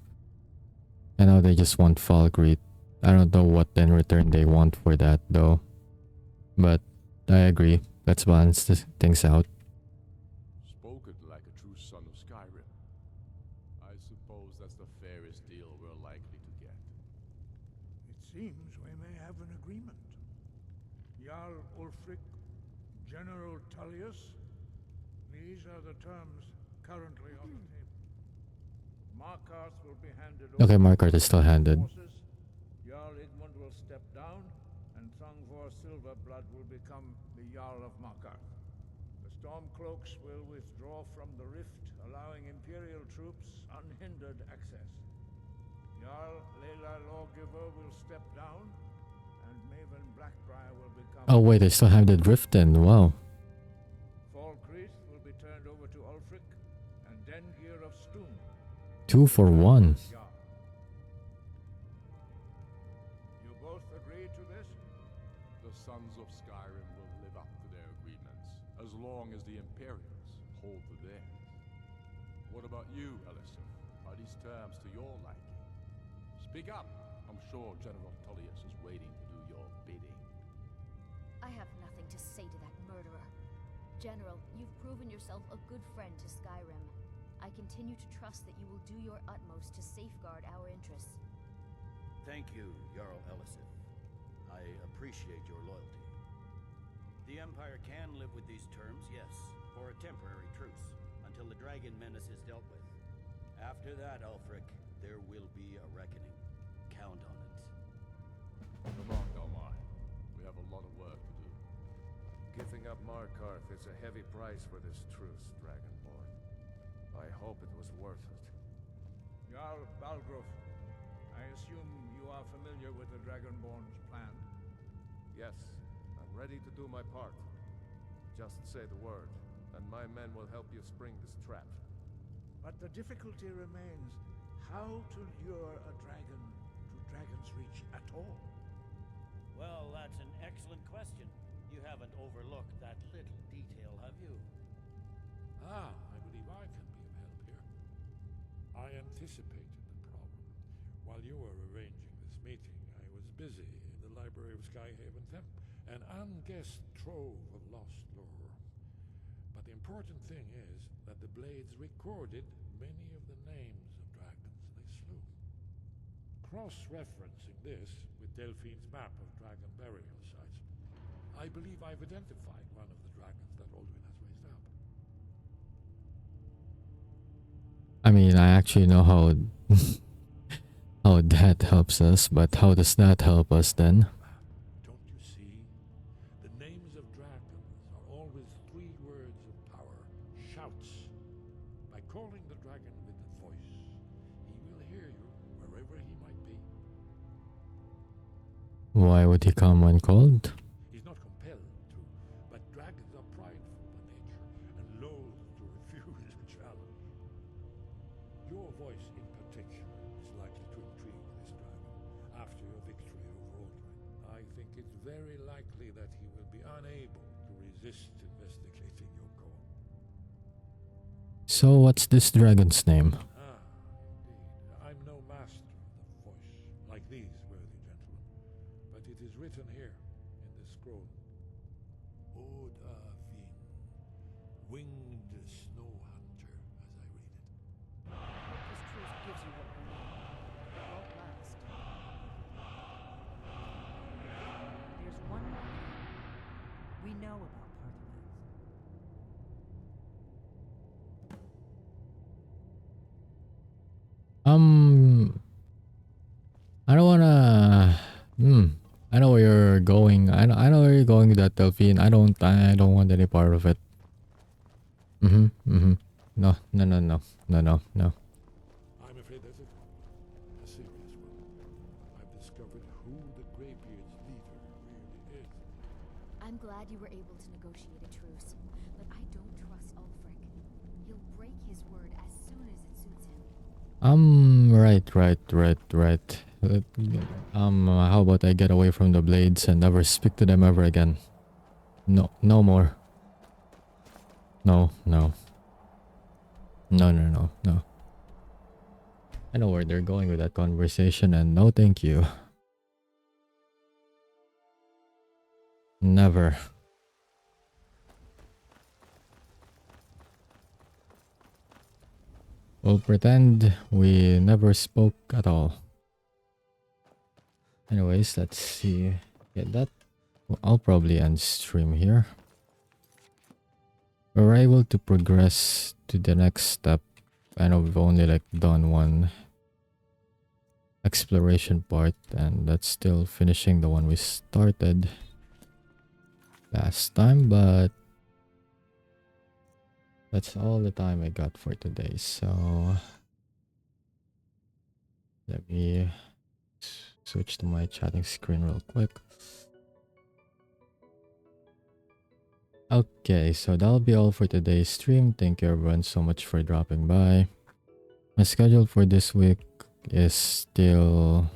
And now they just want Falkreath. I don't know what in return they want for that though. But I agree. Let's balance things out. Spoken like a true son of Skyrim. I suppose that's the fairest deal we're likely to get. It seems we may have an agreement. Jarl Ulfric, General Tullius, these are the terms currently on the table. Markarth will be handed over. Okay, Markarth is still handed. Forces. Jarl Igmund will step down, and Thongvor Silverblood will become the Jarl of Markarth. The Stormcloaks will withdraw from the rift, allowing Imperial troops unhindered access. Jarl Lela Lawgiver will step down, and Maven Blackbriar will become... Oh wait, they still handed Riften. Wow. Falkreath will be turned over to Ulfric, and Dengir of Stun. 2 for 1. You both agree to this? The Sons of Skyrim will live up to their agreements, as long as the Imperials hold to theirs. What about you, Elisif? Are these terms to your liking? Speak up! I'm sure General Tullius is waiting to do your bidding. I have nothing to say to that murderer. General, you've proven yourself a good friend to Skyrim. I continue to trust that you will do your utmost to safeguard our interests. Thank you, Jarl Elisif. I appreciate your loyalty. The Empire can live with these terms, yes, for a temporary truce, until the dragon menace is dealt with. After that, Ulfric, there will be a reckoning. Count on it. Come on, Galmar. We have a lot of work to do. Giving up Markarth is a heavy price for this truce, Dragonborn. I hope it was worth it. Jarl Balgruf, I assume you are familiar with the Dragonborn's plan? Yes, I'm ready to do my part. Just say the word, and my men will help you spring this trap. But the difficulty remains how to lure a dragon to Dragon's Reach at all. Well, that's an excellent question. You haven't overlooked that little detail, have you? I believe I can be of help here. I anticipated the problem. While you were arranging this meeting, I was busy in the library of Skyhaven Temple, an unguessed trove of lost lore. But the important thing is that the blades recorded many of the names of dragons they slew. Cross-referencing this with Delphine's map of dragon burial sites, I believe I've identified one of the dragons that Aldrin has raised up. I mean, I actually know how how that helps us, but how does that help us then? Don't you see? The names of dragons are always 3 words of power, shouts. By calling the dragon with the voice, he will hear you wherever he might be. Why would he come when called? He's not compelled to, but dragons are prideful by nature and loath to refuse a challenge. Your voice in particular is likely to intrigue this dragon after your victory over Aldrin. I think it's very likely that he will be unable to resist investigating your call. So what's this dragon's name? Indeed. I'm no master of the voice, like these worthy gentlemen, but it is written here in this scroll. DOVA-SYNDROME, winged snow hunter, as I read it. This truth gives you what you need. It won't last. There's one more thing. We know about Parthenos. I don't wanna. I know where you're going. I know where you're going with that, Delphine. I don't want any part of it. No. I'm afraid that's it. A serious one. I've discovered who the Greybeard's leader really is. I'm glad you were able to negotiate a truce, but I don't trust Ulfric. He'll break his word as soon as it suits him. Right. How about I get away from the blades and never speak to them ever again? No more. No. I know where they're going with that conversation, and no thank you. Never. We'll pretend we never spoke at all. Anyways, let's see. Get that. Well, I'll probably end stream here. We're able to progress to the next step. I know we've only done one exploration part, and that's still finishing the one we started last time, but that's all the time I got for today. So let me switch to my chatting screen real quick. Okay, so that'll be all for today's stream. Thank you everyone so much for dropping by. My schedule for this week is still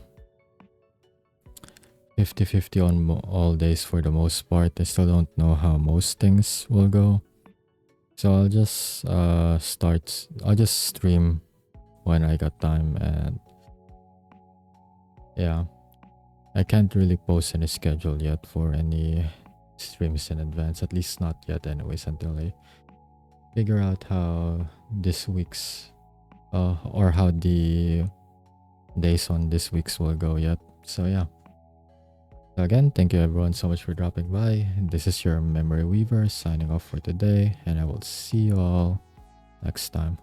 50-50 on all days for the most part. I still don't know how most things will go. So I'll just I'll just stream when I got time, and yeah, I can't really post any schedule yet for any streams in advance, at least not yet anyways, until I figure out how this week's or how the days on this week's will go yet. So yeah, so again, thank you everyone so much for dropping by. This is your Memory Weaver signing off for today, and I will see you all next time.